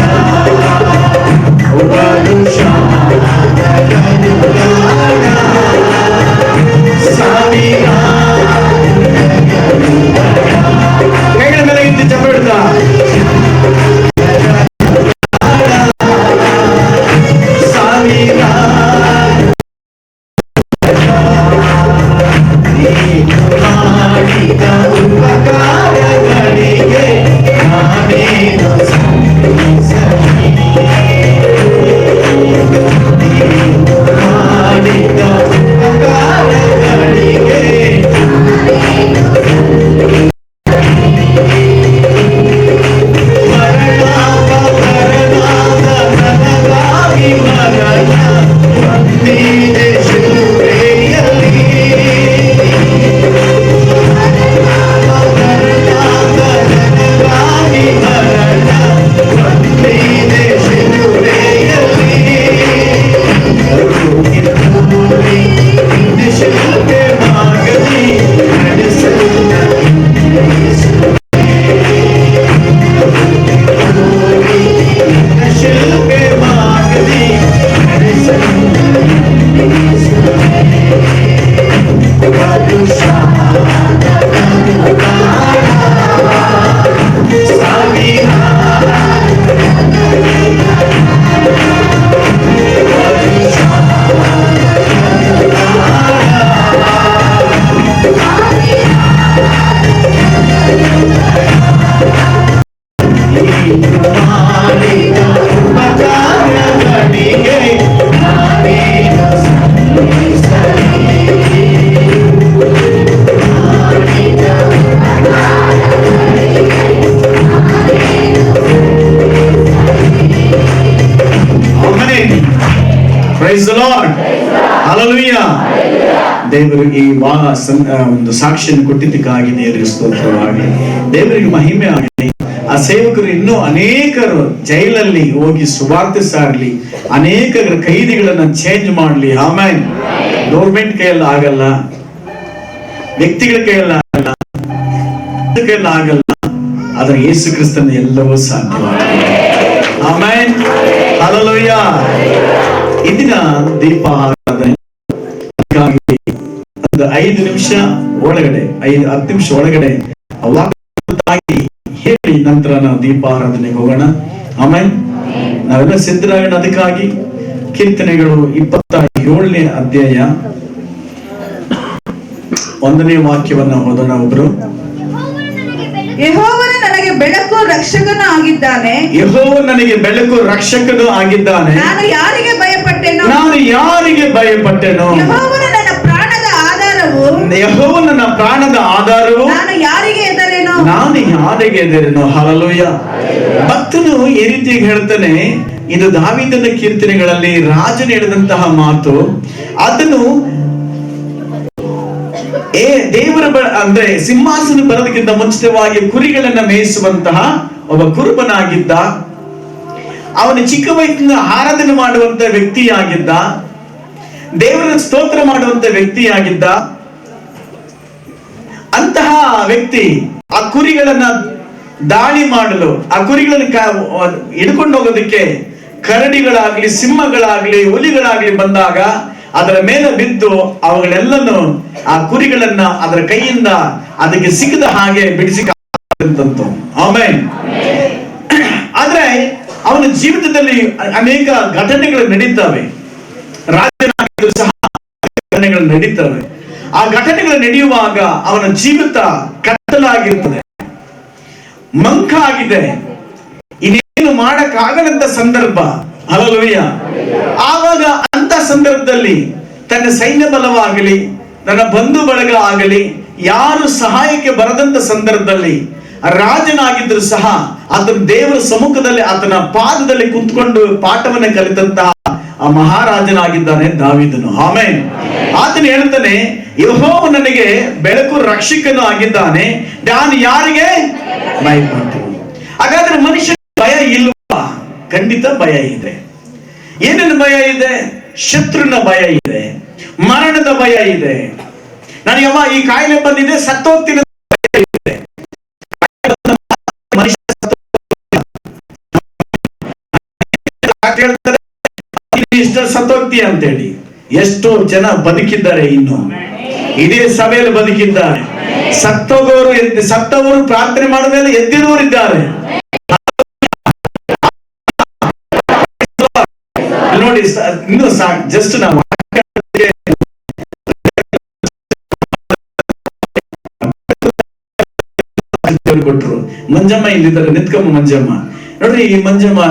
Praise the Lord, hallelujah. ದೇವರು ಈ ಒಂದು ಸಾಕ್ಷಿಯನ್ನು ಕೊಟ್ಟಿದ್ದಕ್ಕಾಗಿ ದೇವರಿಗೆ ಸ್ತೋತ್ರವಾಗಲಿ, ದೇವರಿಗೆ ಮಹಿಮೆ ಆಗಲಿ. ಆ ಸೇವಕರು ಇನ್ನೂ ಅನೇಕರು ಜೈಲಲ್ಲಿ ಹೋಗಿ ಸುವಾರ್ತೆ ಸಾರಲಿ, ಅನೇಕ ಕೈದಿಗಳನ್ನ ಚೇಂಜ್ ಮಾಡಲಿ. ಆಮೇಲೆ ಗೌರ್ಮೆಂಟ್ ಕೈಯಲ್ಲಿ ಆಗಲ್ಲ, ವ್ಯಕ್ತಿಗಳ ಕೈಯಲ್ಲಿ ಆಗಲ್ಲ, ಕೈಯಲ್ಲಿ ಆಗಲ್ಲ, ಆದ್ರೆ ಯೇಸು ಕ್ರಿಸ್ತನ ಎಲ್ಲವೂ ಸಾಧ್ಯವಾಗಿದೆ. Amen, hallelujah. ಇಂದಿನ ದೀಪ ಆರಾಧನೆ ಒಂದು 5 ನಿಮಿಷ ಒಳಗಡೆ 10 ನಿಮಿಷ ಒಳಗಡೆ ಹೇಳಿ ನಂತರ ನಾವು ದೀಪ ಆರಾಧನೆಗೆ ಹೋಗೋಣ. ಆಮೇಲೆ ನಾವೆಲ್ಲ ಸಿದ್ಧರಾಗೋಣ. ಅದಕ್ಕಾಗಿ ಕೀರ್ತನೆಗಳು 27ನೇ ಅಧ್ಯಾಯ 1ನೇ ವಾಕ್ಯವನ್ನ ಓದೋಣ. ಒಬ್ರು, ಯೆಹೋವನು ನನಗೆ ಬೆಳಕು ರಕ್ಷಕನು ಆಗಿದ್ದಾನೆ. ಯೆಹೋವನು ನನಗೆ ಬೆಳಕು ರಕ್ಷಕನು ಆಗಿದ್ದಾನೆ. ನಾನು ಯಾರಿಗೆ ಭಯಪಟ್ಟೆನು? ನಾನು ಯಾರಿಗೆ ಭಯಪಟ್ಟೆನು? ಯೆಹೋವನು ನನ್ನ ಪ್ರಾಣದ ಆಧಾರವು. ಯೆಹೋವನು ನನ್ನ ಪ್ರಾಣದ ಆಧಾರವು. ನಾನು ಯಾರಿಗೆ ಹೆದರೆನು? ನಾನು ಯಾರಿಗೆ ಹೆದರೆನು? ಹಲ್ಲೆಲೂಯಾ. ಭಕ್ತನು ಈ ರೀತಿ ಹೇಳ್ತಾನೆ. ಇದು ದಾವೀದನ ಕೀರ್ತನೆಗಳಲ್ಲಿ ರಾಜನು ಹೇಳಿದಂತಹ ಮಾತು. ಅದನ್ನು ದೇವರ ಅಂದ್ರೆ ಸಿಂಹಾಸನ ಬರೋದಕ್ಕಿಂತ ಮುಂಚಿತವಾಗಿ ಕುರಿಗಳನ್ನ ಮೇಯಿಸುವಂತಹ ಒಬ್ಬ ಕುರುಬನಾಗಿದ್ದ. ಅವನು ಚಿಕ್ಕ ವಯಸ್ಸಿನ ಆರಾಧನೆ ಮಾಡುವಂತ ವ್ಯಕ್ತಿಯಾಗಿದ್ದ, ದೇವರ ಸ್ತೋತ್ರ ಮಾಡುವಂತ ವ್ಯಕ್ತಿಯಾಗಿದ್ದ. ಅಂತಹ ವ್ಯಕ್ತಿ ಆ ಕುರಿಗಳನ್ನ ದಾಳಿ ಮಾಡಲು, ಆ ಕುರಿಗಳನ್ನ ಹಿಡ್ಕೊಂಡು ಹೋಗೋದಕ್ಕೆ ಕರಡಿಗಳಾಗ್ಲಿ, ಸಿಂಹಗಳಾಗ್ಲಿ, ಹುಲಿಗಳಾಗ್ಲಿ ಬಂದಾಗ ಅದರ ಮೇಲೆ ಬಿದ್ದು ಅವುಗಳೆಲ್ಲನೂ ಆ ಕುರಿಗಳನ್ನ ಅದರ ಕೈಯಿಂದ ಅದಕ್ಕೆ ಸಿಕ್ಕದ ಹಾಗೆ ಬಿಡಿಸಿ ಆಮೇಲೆ. ಆದ್ರೆ ಅವನ ಜೀವಿತದಲ್ಲಿ ಅನೇಕ ಘಟನೆಗಳು ನಡೀತವೆ. ರಾಜನಾಗಿದ್ದರೂ ಸಹ ಘಟನೆಗಳು ನಡೀತವೆ. ಆ ಘಟನೆಗಳು ನಡೆಯುವಾಗ ಅವನ ಜೀವಿತ ಕತ್ತಲಾಗಿರ್ತದೆ, ಮಂಕ ಆಗಿದೆ, ಇನ್ನೇನು ಮಾಡಕ್ಕಾಗದಂತ ಸಂದರ್ಭ. ಹಲ್ಲೆಲೂಯಾ. ಆವಾಗ ಅಂತ ಸಂದರ್ಭದಲ್ಲಿ ತನ್ನ ಸೈನ್ಯ ಬಲವಾಗಲಿ, ತನ್ನ ಬಂಧು ಬಳಗ ಆಗಲಿ, ಯಾರು ಸಹಾಯಕ್ಕೆ ಬರದಂತ ಸಂದರ್ಭದಲ್ಲಿ ರಾಜನಾಗಿದ್ರು ಸಹ ಆತನ ದೇವರ ಸಮ್ಮುಖದಲ್ಲಿ ಆತನ ಪಾದದಲ್ಲಿ ಕುಂತ್ಕೊಂಡು ಪಾಠವನ್ನ ಕಲಿತಂತಹ ಆ ಮಹಾರಾಜನಾಗಿದ್ದಾನೆ ದಾವೀದನು. ಆಮೇನ್. ಆತನು ಹೇಳ್ತಾನೆ, ಯೆಹೋವನು ನನಗೆ ಬೆಳಕು ರಕ್ಷಕನು ಆಗಿದ್ದಾನೆ, ನಾನು ಯಾರಿಗೆ ಭಯಪಟ್ಟೆ. ಹಾಗಾದ್ರೆ ಮನುಷ್ಯ ಭಯ ಇಲ್ವಾ? ಖಂಡಿತ ಭಯ ಇದೆ. ಏನೇನು ಭಯ ಇದೆ? ಶತ್ರುನ ಭಯ ಇದೆ, ಮರಣದ ಭಯ ಇದೆ. ನನಗೆ ಈ ಕಾಯಿಲೆ ಬಂದಿದೆ, ಸತ್ತೋಗ್ತೀನಿ ಸತ್ತೋಗ್ತೀಯ ಅಂತೇಳಿ. ಎಷ್ಟೋ ಜನ ಬದುಕಿದ್ದಾರೆ, ಇನ್ನು ಇದೇ ಸಭೆಯಲ್ಲಿ ಬದುಕಿದ್ದಾರೆ. ಸತ್ತವರು ಪ್ರಾರ್ಥನೆ ಮಾಡಿದ ಮೇಲೆ ಎದ್ದಿರೋರು ಇದ್ದಾರೆ. ನೋಡಿ, ಇನ್ನು ಜಸ್ಟ್ ನಾವು ಕೊಟ್ರು. ಮಂಜಮ್ಮ ಇಲ್ಲಿದ್ದಾರೆ, ನಿತ್ಕಮ್ಮ ಮಂಜಮ್ಮ. ನೋಡ್ರಿ, ಈ ಮಂಜಮ್ಮ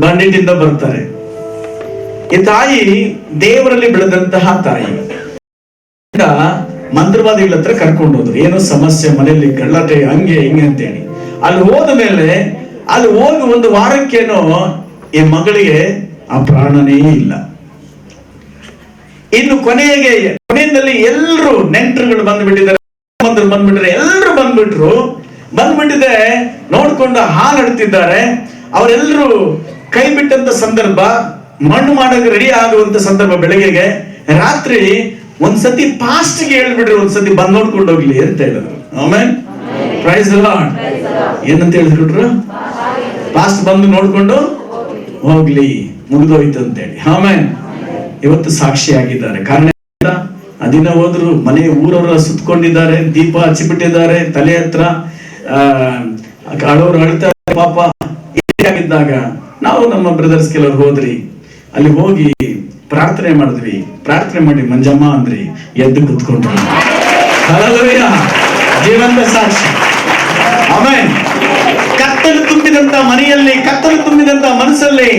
ಬಂಡಿಟಿಂದ ಬರ್ತಾರೆ. ಈ ತಾಯಿ ದೇವರಲ್ಲಿ ಬೆಳೆದಂತಹ ತಾಯಿ. ಮಂತ್ರವಾದಿಗಳ ಹತ್ರ ಕರ್ಕೊಂಡು ಹೋದ್ರು. ಏನೋ ಸಮಸ್ಯೆ ಮನೆಯಲ್ಲಿ, ಗಳ್ಳಾಟೆ, ಹಂಗೆ ಹಿಂಗೆ ಅಂತೇಳಿ. ಅಲ್ಲಿ ಹೋದ ಮೇಲೆ ಅಲ್ಲಿ ಹೋಗಿ 1 ವಾರಕ್ಕೇನೋ ಈ ಮಗಳಿಗೆ ಆ ಪ್ರಾಣನೇ ಇಲ್ಲ. ಇನ್ನು ಕೊನೆಯಲ್ಲಿ ಎಲ್ಲರೂ ನೆಂಟರುಗಳು ಬಂದ್ಬಿಟ್ಟಿದ್ದಾರೆ, ಬಂದ್ಬಿಟ್ರೆ ಎಲ್ಲರೂ ಬಂದ್ಬಿಟ್ಟಿದೆ. ನೋಡ್ಕೊಂಡು ಹಾಲಾಡ್ತಿದ್ದಾರೆ. ಅವರೆಲ್ಲರೂ ಕೈ ಬಿಟ್ಟಂತ ಸಂದರ್ಭ, ಮಣ್ಣು ಮಾಡಕ್ಕೆ ರೆಡಿ ಆಗುವಂತ ಸಂದರ್ಭ. ಬೆಳಗ್ಗೆಗೆ ರಾತ್ರಿ ಒಂದ್ಸತಿ ಪಾಸ್ಟ್ಗೆ ಹೇಳ್ಬಿಟ್ರೆ ಒಂದ್ಸತಿ ಬಂದ್ ನೋಡ್ಕೊಂಡು ಹೋಗ್ಲಿ ಅಂತ ಹೇಳಿದ್ರು. ಆಮೇಲೆ ಪ್ರೈಸ್ ದಿ ಲಾರ್ಡ್. ಏನಂತ ಹೇಳಿದ್ರು? ಪಾಸ್ಟ್ ಬಂದು ನೋಡ್ಕೊಂಡು ಹೋಗ್ಲಿ, ಮುಗಿದೋಯ್ತು ಅಂತೇಳಿ. ಆಮೇಲೆ ಇವತ್ತು ಸಾಕ್ಷಿಯಾಗಿದ್ದಾರೆ. ಕಾರಣ ಅದಿನ ಹೋದ್ರು, ಮನೆ ಊರವರ ಸುತ್ಕೊಂಡಿದ್ದಾರೆ, ದೀಪ ಹಚ್ಚಿಬಿಟ್ಟಿದ್ದಾರೆ ತಲೆ ಹತ್ರ. ಅಳೋರು ಅಳ್ತಾರೆ ಪಾಪ. ಆಗಿದ್ದಾಗ ನಾವು ನಮ್ಮ ಬ್ರದರ್ಸ್ ಕೆಲವರು ಹೋದ್ರಿ, ಅಲ್ಲಿ ಹೋಗಿ ಪ್ರಾರ್ಥನೆ ಮಾಡಿದ್ವಿ. ಪ್ರಾರ್ಥನೆ ಮಾಡಿ ಮಂಜಮ್ಮ ಅಂದ್ರಿ, ಎದ್ದು ಕುತ್ಕೊಂಡ್ರು. ಹಲ್ಲೆಲೂಯಾ. ಜೀವಂತ ಸಾಕ್ಷಿ. ಆಮೆನ್. ಕತ್ತಲು ತುಂಬಿದಂತ ಮನೆಯಲ್ಲಿ, ಕತ್ತಲು ತುಂಬಿದಂತ ಮನಸ್ಸಲ್ಲಿ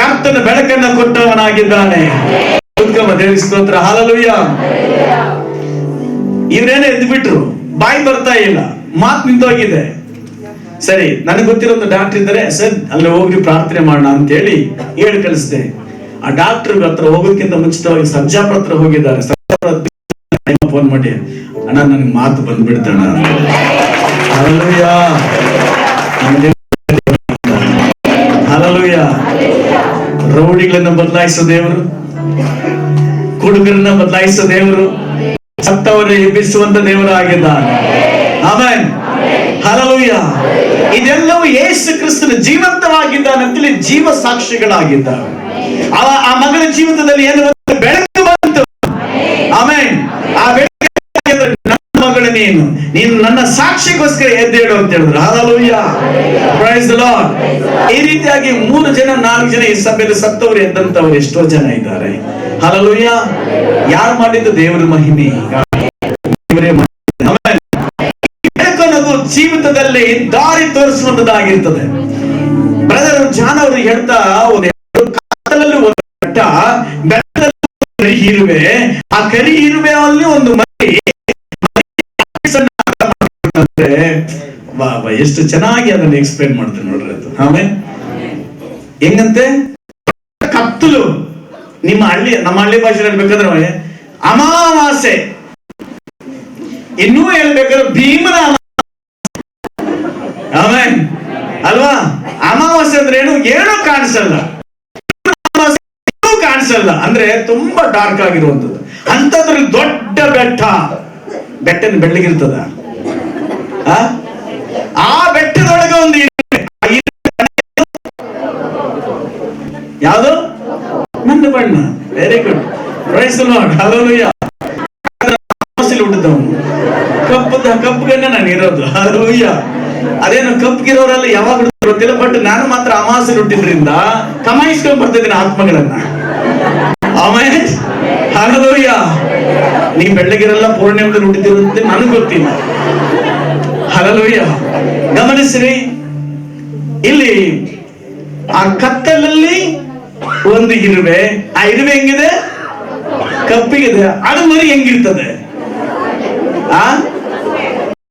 ಕರ್ತನ ಬೆಳಕನ್ನ ಕೊಟ್ಟವನಾಗಿದ್ದಾನೆ. ದೇವರಿಗೆ ಸ್ತೋತ್ರ. ಹಲ್ಲೆಲೂಯಾ. ಇವ್ರೇನೇ ಎದ್ದು ಬಿಟ್ರು, ಬಾಯಿ ಬರ್ತಾ ಇಲ್ಲ, ಮಾತು ನಿಂತೋಗಿದೆ. ಸರಿ, ನನಗೆ ಗೊತ್ತಿರೋ ಒಂದು ಡಾಕ್ಟರ್ ಇದ್ದಾರೆ, ಸರ್ ಅಲ್ಲಿ ಹೋಗಿ ಪ್ರಾರ್ಥನೆ ಮಾಡೋಣ ಅಂತ ಹೇಳಿ ಕಳಿಸಿದೆ. ಆ ಡಾಕ್ಟರ್ ಹತ್ರ ಹೋಗೋದಕ್ಕಿಂತ ಮುಂಚಿತವಾಗಿ ಸರ್ಜಾಪುರ ಹತ್ರ ಹೋಗಿದ್ದಾರೆ. ಫೋನ್ ಮಾಡಿ, ಅಣ್ಣ ನನಗೆ ಮಾತು ಬಂದ್ಬಿಡ್ತಣ್ಣ. ಹಲ್ಲೆಲೂಯಾ. ಹಲ್ಲೆಲೂಯಾ. ರೌಡಿಗಳನ್ನ ಬದಲಾಯಿಸೋ ದೇವರು, ಕುಡುಗರನ್ನ ಬದಲಾಯಿಸೋ ದೇವರು, ಸತ್ತವರ ಎಬ್ಬಿಸುವಂತ ದೇವರು ಆಗಿದ್ದಾನೆ. ಆಮೆನ್. ಹಲ್ಲೆಲೂಯಾ. ಇದೆಲ್ಲವೂ ಯೇಸು ಕ್ರಿಸ್ತನ ಜೀವಂತವಾಗಿದ್ದಾನೆ ಅಂತೇಳಿ ಜೀವ ಸಾಕ್ಷಿಗಳಾಗಿದ್ದಾರೆ. ಆ ಮಗಳ ಜೀವಿತದಲ್ಲಿ ಏನು ಬೆಳಕು ಬಂತು. ಆಮೆನ್. ಆ ಬೆಳಕು ನನ್ನ ಮಗಳು ನೀನು ನನ್ನ ಸಾಕ್ಷಿಗೋಸ್ಕರ ಎದ್ದೇಳು ಅಂತ ಹೇಳಿದ್ರು. ಹಲ್ಲೆಲೂಯಾ. Praise the Lord. ಈ ರೀತಿಯಾಗಿ 3 ಜನ 4 ಜನ ಈ ಸಭೆಯಲ್ಲಿ ಸತ್ತವರು ಎದ್ದಂತವರು ಎಷ್ಟೋ ಜನ ಇದ್ದಾರೆ. ಹಲ್ಲೆಲೂಯಾ. ಯಾರು ಮಾಡಿದ್ದು? ದೇವರ ಮಹಿಮೆ. ಬೆಳಕು ಜೀವಿತದಲ್ಲಿ ದಾರಿ ತೋರಿಸುವಂತದ್ದಾಗಿರ್ತದೆ. ಬ್ರದರ್ ಜಾನ್ ಅವರು ಹೇಳ್ತಾ, ಒಂದು ಬೆಟ್ಟ, ಬೆಟ್ಟದಲ್ಲಿ ಕರಿ ಇರುವೆ, ಆ ಕರಿ ಇರುವೆಯಲ್ಲಿ ಒಂದು ಮರಿ. ಎಷ್ಟು ಚೆನ್ನಾಗಿ ಅದನ್ನ ಎಕ್ಸ್ಪ್ಲೇನ್ ಮಾಡ್ತಾರೆ ನೋಡ್ರಿ ಅದು. ಆಮೇಲೆ ಹೆಂಗಂತೆ, ಕತ್ತಲು. ನಮ್ಮ ಹಳ್ಳಿ ಭಾಷೆಯಲ್ಲಿ ಹೇಳ್ಬೇಕಾದ್ರೆ ಅಮಾವಾಸ್ಯೆ, ಇನ್ನೂ ಹೇಳ್ಬೇಕಾದ್ರೆ ಭೀಮನ ಆಮೇಲೆ ಅಲ್ವಾ. ಅಮಾವಾಸ್ಯೆ ಅಂದ್ರೆ ಏನು ಕಾಣಿಸಲ್ಲ, ಕಾಣಿಸಲ್ಲ ಅಂದ್ರೆ ತುಂಬಾ ಡಾರ್ಕ್ ಆಗಿರುವಂತದ್ದು. ಅಂತದ್ರಲ್ಲಿ ದೊಡ್ಡ ಬೆಟ್ಟನ ಬೆಳ್ಳಗಿರ್ತದ. ಆ ಬೆಟ್ಟದೊಳಗೆ ಒಂದು ಯಾವುದು? ನನ್ನ ಬಣ್ಣ. Very good. Praise the Lord. Hallelujah. ಹುಟ್ಟಿದವನು ಕಪ್ಪುಗನ್ನ ನಾನು ಇರೋದು. ಹಲ್ಲೆಲೂಯಾ. ಅದೇನು ಕಪ್ಪಗಿರೋರೆಲ್ಲ ಯಾವಾಗ ಗೊತ್ತಿಲ್ಲ, ಬಟ್ ನಾನು ಮಾತ್ರ ಅಮಾವಾಸ್ಯೆ ಹುಟ್ಟಿದ್ರಿಂದ ಕಮಾಯಿಸ್ಕೊಂಡ್ ಬರ್ತಿದ್ದೀನಿ ಆತ್ಮಗಳನ್ನ. ಆಮೇಲೆ ಹಲ್ಲೆಲೂಯಾ. ನೀ ಬೆಳ್ಳಗಿರಲ್ಲ, ಪೂರ್ಣಿಮೆದಲ್ಲಿ ಹುಟ್ಟಿದಿರಂತೆ ನನಗೆ ಗೊತ್ತಿಲ್ಲ. ಹಲ್ಲೆಲೂಯಾ. ಗಮನಿಸ್ರಿ, ಇಲ್ಲಿ ಆ ಕತ್ತಲಲ್ಲಿ ಒಂದು ಇರುವೆ. ಆ ಇರುವೆ ಹೆಂಗಿದೆ? ಕಪ್ಪಿಗಿದೆ. ಅದು ಮರಿ ಹೆಂಗಿರ್ತದೆ?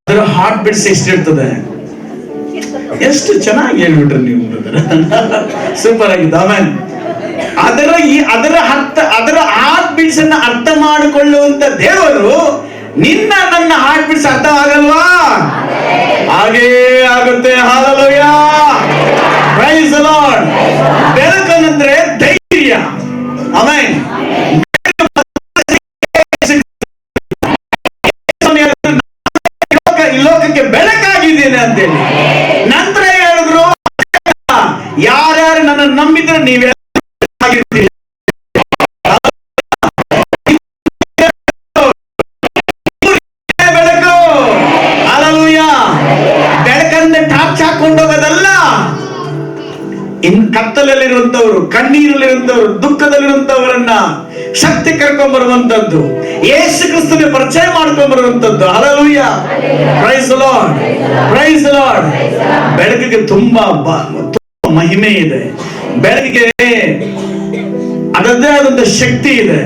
ಅದರ ಹಾರ್ಟ್ ಬೀಟ್ಸ್ ಎಷ್ಟಿರ್ತದೆ? ಎಷ್ಟು ಚೆನ್ನಾಗಿ ಹೇಳ್ಬಿಟ್ರಿ ನೀವು. ಸೂಪರ್ ಆಗಿದೆ. ಆಮೇಲೆ ಅದರ ಹಾರ್ಟ್ ಬೀಟ್ಸ್ ಅನ್ನ ಅರ್ಥ ಮಾಡಿಕೊಳ್ಳುವಂತ ದೇವರು ನನ್ನ ಹಾರ್ಟ್ ಬೀಟ್ಸ್ ಅರ್ಥ ಆಗಲ್ವಾ? ಹಾಗೇ ಆಗುತ್ತೆ. ಹಲ್ಲೆಲೂಯಾ. Praise the Lord. ಬೆಳಕಂದ್ರೆ ಧೈರ್ಯ. ಆಮೆನ್. ಈ ಲೋಕಕ್ಕೆ ಬೆಳಕಾಗಿದ್ದೇನೆ ಅಂತೇಳಿ ನಂತರ ಹೇಳಿದ್ರು, ಯಾರ್ಯಾರು ನನ್ನ ನಂಬಿದ್ರೆ ನೀವೇ ಆಗಿರ್ತೀರಿ. ಬೆಳಕು. ಹಲ್ಲೆಲೂಯಾ. ಬೆಳಕಂದ್ರೆ ಟಾರ್ಚ್ ಹಾಕೊಂಡೋಗೋದಲ್ಲ. ಕತ್ತಲಲ್ಲಿರುವಂತವರು, ಕಣ್ಣೀರಲ್ಲಿರುವಂತವರು, ದುಃಖದಲ್ಲಿರುವಂತವರನ್ನ ಶಕ್ತಿ ಕರ್ಕೊಂಡ್ ಬರುವಂತದ್ದು, ಯೇಸು ಕ್ರಿಸ್ತನ ಪರಿಚಯ ಮಾಡ್ಕೊಂಡ್ ಬರುವಂತದ್ದು. Hallelujah. Praise the Lord. Praise the Lord. ಬೆಳಕಿಗೆ ತುಂಬಾ ಮಹಿಮೆ ಇದೆ. ಬೆಳಕಿಗೆ ಅದರದ್ದೇ ಆದಂತ ಶಕ್ತಿ ಇದೆ.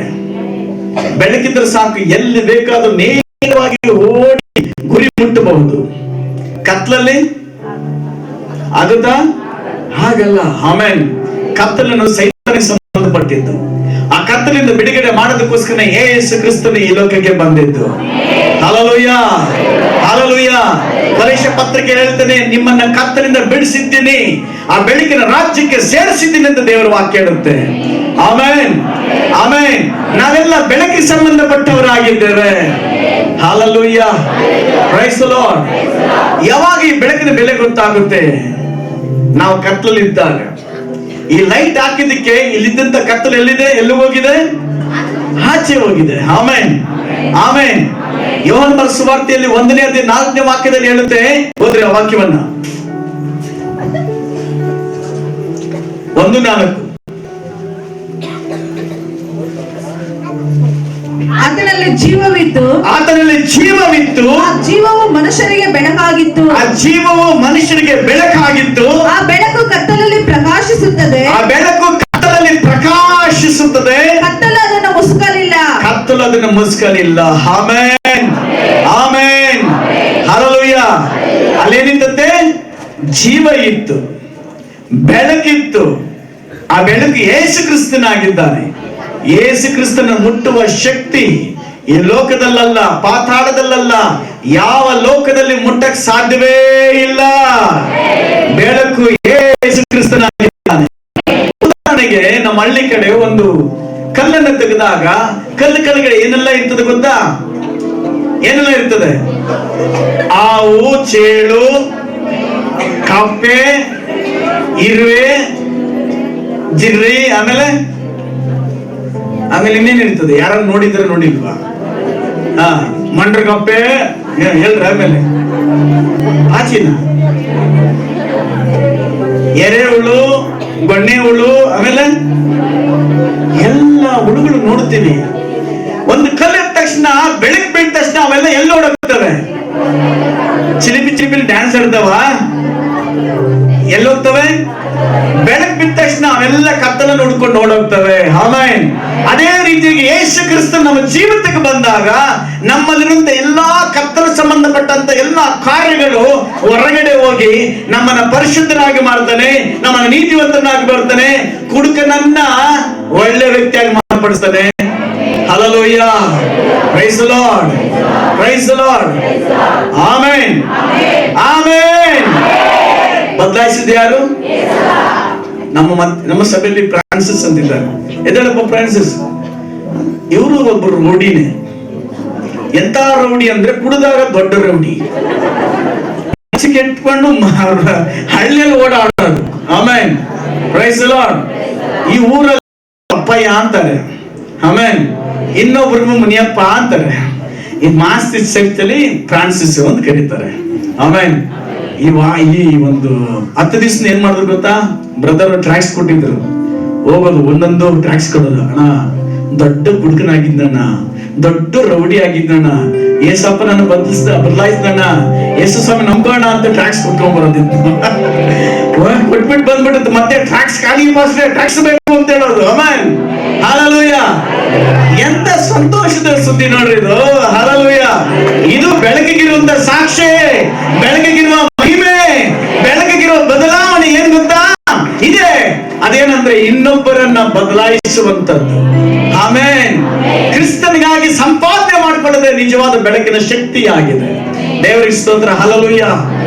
ಬೆಳಕಿದ್ರೆ ಸಾಕು, ಎಲ್ಲಿ ಬೇಕಾದ್ರೂ ನೇರವಾಗಿ ಓಡಿ ಗುರಿ ಮುಟ್ಟಬಹುದು. ಕತ್ತಲಲ್ಲಿ ಆಗುತ್ತಾ? ಹಾಗಲ್ಲ. ಆಮೇಲೆ ಕತ್ತಲನ್ನು ಸೈತಾನಿಗೆ ಸಂಬಂಧಪಟ್ಟಿದ್ದು. ಆ ಕತ್ತಲಿಂದ ಬಿಡುಗಡೆ ಮಾಡೋದಕ್ಕೋಸ್ಕರ ಯೇಸು ಕ್ರಿಸ್ತನು ಈ ಲೋಕಕ್ಕೆ ಬಂದಿದ್ದು. ಹಲ್ಲೆಲೂಯಾ. ಹಲ್ಲೆಲೂಯಾ. ಕೊಲೊಸ್ಸೆ ಪತ್ರಿಕೆ ಹೇಳ್ತಾನೆ, ನಿಮ್ಮನ್ನ ಕತ್ತಲಿಂದ ಬಿಡಿಸಿದ್ದೀನಿ, ಆ ಬೆಳಕಿನ ರಾಜ್ಯಕ್ಕೆ ಸೇರಿಸಿದ್ದೀನಿ ಅಂತ ದೇವರ ವಾಕ್ಯ ಹೇಳುತ್ತೆ. ಆಮೆನ್. ಆಮೆನ್. ನಾವೆಲ್ಲ ಬೆಳಕಿಗೆ ಸಂಬಂಧಪಟ್ಟವರಾಗಿದ್ದೇವೆ. ಹಲ್ಲೆಲೂಯಾ. Praise the Lord. ಯಾವಾಗ ಈ ಬೆಳಕಿನ ಬೆಲೆ ಗೊತ್ತಾಗುತ್ತೆ? ನಾವು ಕತ್ತಲಲ್ಲಿದ್ದಾಗ. ಈ ಲೈಟ್ ಹಾಕಿದ್ದಕ್ಕೆ ಇಲ್ಲಿದ್ದಂತ ಕತ್ತಲು ಎಲ್ಲಿದೆ? ಎಲ್ಲಿ ಹೋಗಿದೆ? ಆಚೆ ಹೋಗಿದೆ. ಆಮೆನ್. ಆಮೆನ್. ಯೋಹಾನ ಬರೆದ ಸುವಾರ್ತೆಯಲ್ಲಿ 1ನೇ ಅಧ್ಯಾಯ 4ನೇ ವಾಕ್ಯದಲ್ಲಿ ಹೇಳುತ್ತೆ, ಓದ್ರಿ ಆ ವಾಕ್ಯವನ್ನ. 1:4. ಆತನಲ್ಲಿ ಜೀವವಿತ್ತು, ಆ ಜೀವವು ಮನುಷ್ಯರಿಗೆ ಬೆಳಕಾಗಿತ್ತು, ಆ ಬೆಳಕು ಕತ್ತಲಲ್ಲಿ ಪ್ರಕಾಶಿಸುತ್ತದೆ, ಕತ್ತಲು ಅದನ್ನು ಮುಸುಕಲಿಲ್ಲ. ಆಮೆನ್. ಆಮೆನ್. ಹಲ್ಲೆಲೂಯಾ. ಅಲ್ಲೇನಿತ್ತಂತೆ? ಜೀವ ಇತ್ತು, ಬೆಳಕಿತ್ತು, ಆ ಬೆಳಕು ಯೇಸು ಕ್ರಿಸ್ತನಾಗಿದ್ದಾನೆ. ಯೇಸು ಕ್ರಿಸ್ತನ ಮುಟ್ಟುವ ಶಕ್ತಿ ಈ ಲೋಕದಲ್ಲಲ್ಲ, ಪಾತಾಳದಲ್ಲಲ್ಲ, ಯಾವ ಲೋಕದಲ್ಲಿ ಮುಟ್ಟಕ್ ಸಾಧ್ಯವೇ ಇಲ್ಲ. ಬೆಳಕು ಯೇಸು ಕ್ರಿಸ್ತನಾಗಿದ್ದಾನೆ. ಉದಾಹರಣೆಗೆ ನಮ್ಮ ಹಳ್ಳಿ ಕಡೆ ಒಂದು ಕಲ್ಲನ್ನು ತೆಗೆದಾಗ ಕಲ್ಲು ಕೆಳಗಡೆ ಏನೆಲ್ಲ ಇರ್ತದೆ ಗೊತ್ತಾ? ಏನೆಲ್ಲ ಇರ್ತದೆ? ಹಾವು, ಚೇಳು, ಕಪ್ಪೆ, ಇರುವೆ, ಜಿರ್ರಿ, ಆಮೇಲೆ ಇನ್ನೇನ್ ಇರ್ತದೆ? ಯಾರನ್ನು ನೋಡಿದ್ರೆ ನೋಡಿಲ್ವಾ? ಮಂಡ್ರ ಕಪ್ಪೆ ಹೇಳ್ರಿ. ಆಮೇಲೆ ಆಚಿನ ಎರೆಹುಳು, ಗೊಣ್ಣೆ ಹುಳು, ಆಮೇಲೆ ಎಲ್ಲ ಹುಳುಗಳು ನೋಡ್ತೀವಿ. ಒಂದು ಕಲ್ಲಿದ ತಕ್ಷಣ, ಬೆಳಕ್ ಬೀಳ್ದ ತಕ್ಷಣ ಅವೆಲ್ಲ ಎಲ್ಲ ಓಡೋಗ್ತವೆ. ಚಿಲಿಪಿ ಡ್ಯಾನ್ಸ್ ಆಡ್ತಾವ, ಎಲ್ಲೋಗ್ತವೆ? ಬೆಳಕ್ ಬಿದ್ದ ತಕ್ಷಣ ಅವೆಲ್ಲ ಕತ್ತಲನ್ನು ನೋಡ್ಕೊಂಡು ಓಡೋಗ್ತವೆ. ಆಮೆನ್. ಅದೇ ರೀತಿಯಾಗಿ ಯೇಸು ಕ್ರಿಸ್ತ ನಮ್ಮ ಜೀವಿತಕ್ಕೆ ಬಂದಾಗ ನಮ್ಮಲ್ಲಿರುವಂತ ಎಲ್ಲಾ ಕತ್ತಲ ಸಂಬಂಧಪಟ್ಟಂತ ಎಲ್ಲಾ ಕಾರ್ಯಗಳು ಹೊರಗಡೆ ಹೋಗಿ ನಮ್ಮನ್ನ ಪರಿಶುದ್ಧನಾಗಿ ಮಾಡ್ತಾನೆ, ನಮ್ಮನ್ನ ನೀತಿವಂತನಾಗಿ ಮಾಡ್ತಾನೆ, ಕುಡುಕನನ್ನ ಒಳ್ಳೆ ವ್ಯಕ್ತಿಯಾಗಿ ಮಾರ್ಪಡಿಸ್ತಾನೆ. Hallelujah, praise the Lord, praise the Lord. Amen, amen. ಬದಲಾಯಿಸಿದ ಯಾರು? ನಮ್ಮ ಸಭೆಯಲ್ಲಿ ಫ್ರಾನ್ಸಿಸ್ ಅಂತಿದ್ದಾರೆ. ಎದ್ದೇಳಪ್ಪ ಫ್ರಾನ್ಸಿಸ್. ಇವರು ಒಬ್ಬರು ರೌಡಿನೇ. ಎಂತ ರೌಡಿ ಅಂದ್ರೆ ಕುಡಿದಾಗ ದೊಡ್ಡ ರೌಡಿ, ಕೆಟ್ಕೊಂಡು ಹಳ್ಳಿಯಲ್ಲಿ ಓಡಾಡೋದು. ಆಮೇನ್, ಪ್ರೈಸ್ ದಿ ಲಾರ್ಡ್. ಈ ಊರಲ್ಲಿ ಅಪ್ಪಯ್ಯ ಅಂತಾರೆ. ಆಮೇನ್. ಇನ್ನೊಬ್ರು ಮುನಿಯಪ್ಪ ಅಂತಾರೆ. ಈ ಮಾಸ್ತಿ ಸೈತಲ್ಲಿ ಫ್ರಾನ್ಸಿಸ್ ಅಂತ ಕರೀತಾರೆ. ಆಮೇನ್. ಈ ಒಂದು 10 ದಿವಸ ಏನ್ ಮಾಡಿದ್ರು ಗೊತ್ತಾ? ಬ್ರದರ್ ಟ್ರ್ಯಾಕ್ಸ್ ಕೊಟ್ಟಿದ್ರು. ಹೋಗೋದು ಒಂದೊಂದು ಟ್ರ್ಯಾಕ್ಸ್ ಕೊಡೋದು. ಅಣ್ಣ, ದೊಡ್ಡ ಹುಡುಗನಾಗಿದ್ದಣ್ಣ, ದೊಡ್ಡ ರೌಡಿ ಆಗಿದ್ದಣ್ಣ, ಏಸಪ್ಪ ನಾನು ಬದಲಾಯಿಸ್ದಣ್ಣ, ಯೇಸು ಸ್ವಾಮಿ ನಂಬೋಣ ಅಂತ ಟ್ರ್ಯಾಕ್ಸ್ ಕೊಟ್ಕೊಂಡ್ ಬರೋದಿತ್ತು. ಕೊಟ್ಬಿಟ್ಟು ಬಂದ್ಬಿಟ್ಟು ಮತ್ತೆ ಟ್ರ್ಯಾಕ್ಸ್ ಖಾಲಿ, ಟ್ರ್ಯಾಕ್ಸ್ ಬೇಕು ಅಂತ ಹೇಳೋದು. Amen, hallelujah. ಎಂತ ಸಂತೋಷದ ಸುದ್ದಿ ನೋಡ್ರಿ ಇದು. ಹಲ್ಲೆಲೂಯಾ. ಇದು ಬೆಳಕಿಗಿರುವಂತ ಸಾಕ್ಷಿ, ಬೆಳಕಿಗಿರುವ ಮಹಿಮೆ, ಬೆಳಕಿಗಿರುವ ಬದಲಾವಣೆ ಏನ್ ಗೊತ್ತಾ? ಇದೆ. ಅದೇನಂದ್ರೆ ಇನ್ನೊಬ್ಬರನ್ನ ಬದಲಾಯಿಸುವಂತದ್ದು. ಆಮೆನ್. ಕ್ರಿಸ್ತನಿಗಾಗಿ ಸಂಪಾದನೆ ಮಾಡಿಕೊಳ್ಳದೆ ನಿಜವಾದ ಬೆಳಕಿನ ಶಕ್ತಿಯಾಗಿದೆ. ದೇವರಿಗೆ ಸ್ತೋತ್ರ. ಹಲ್ಲೆಲೂಯಾ.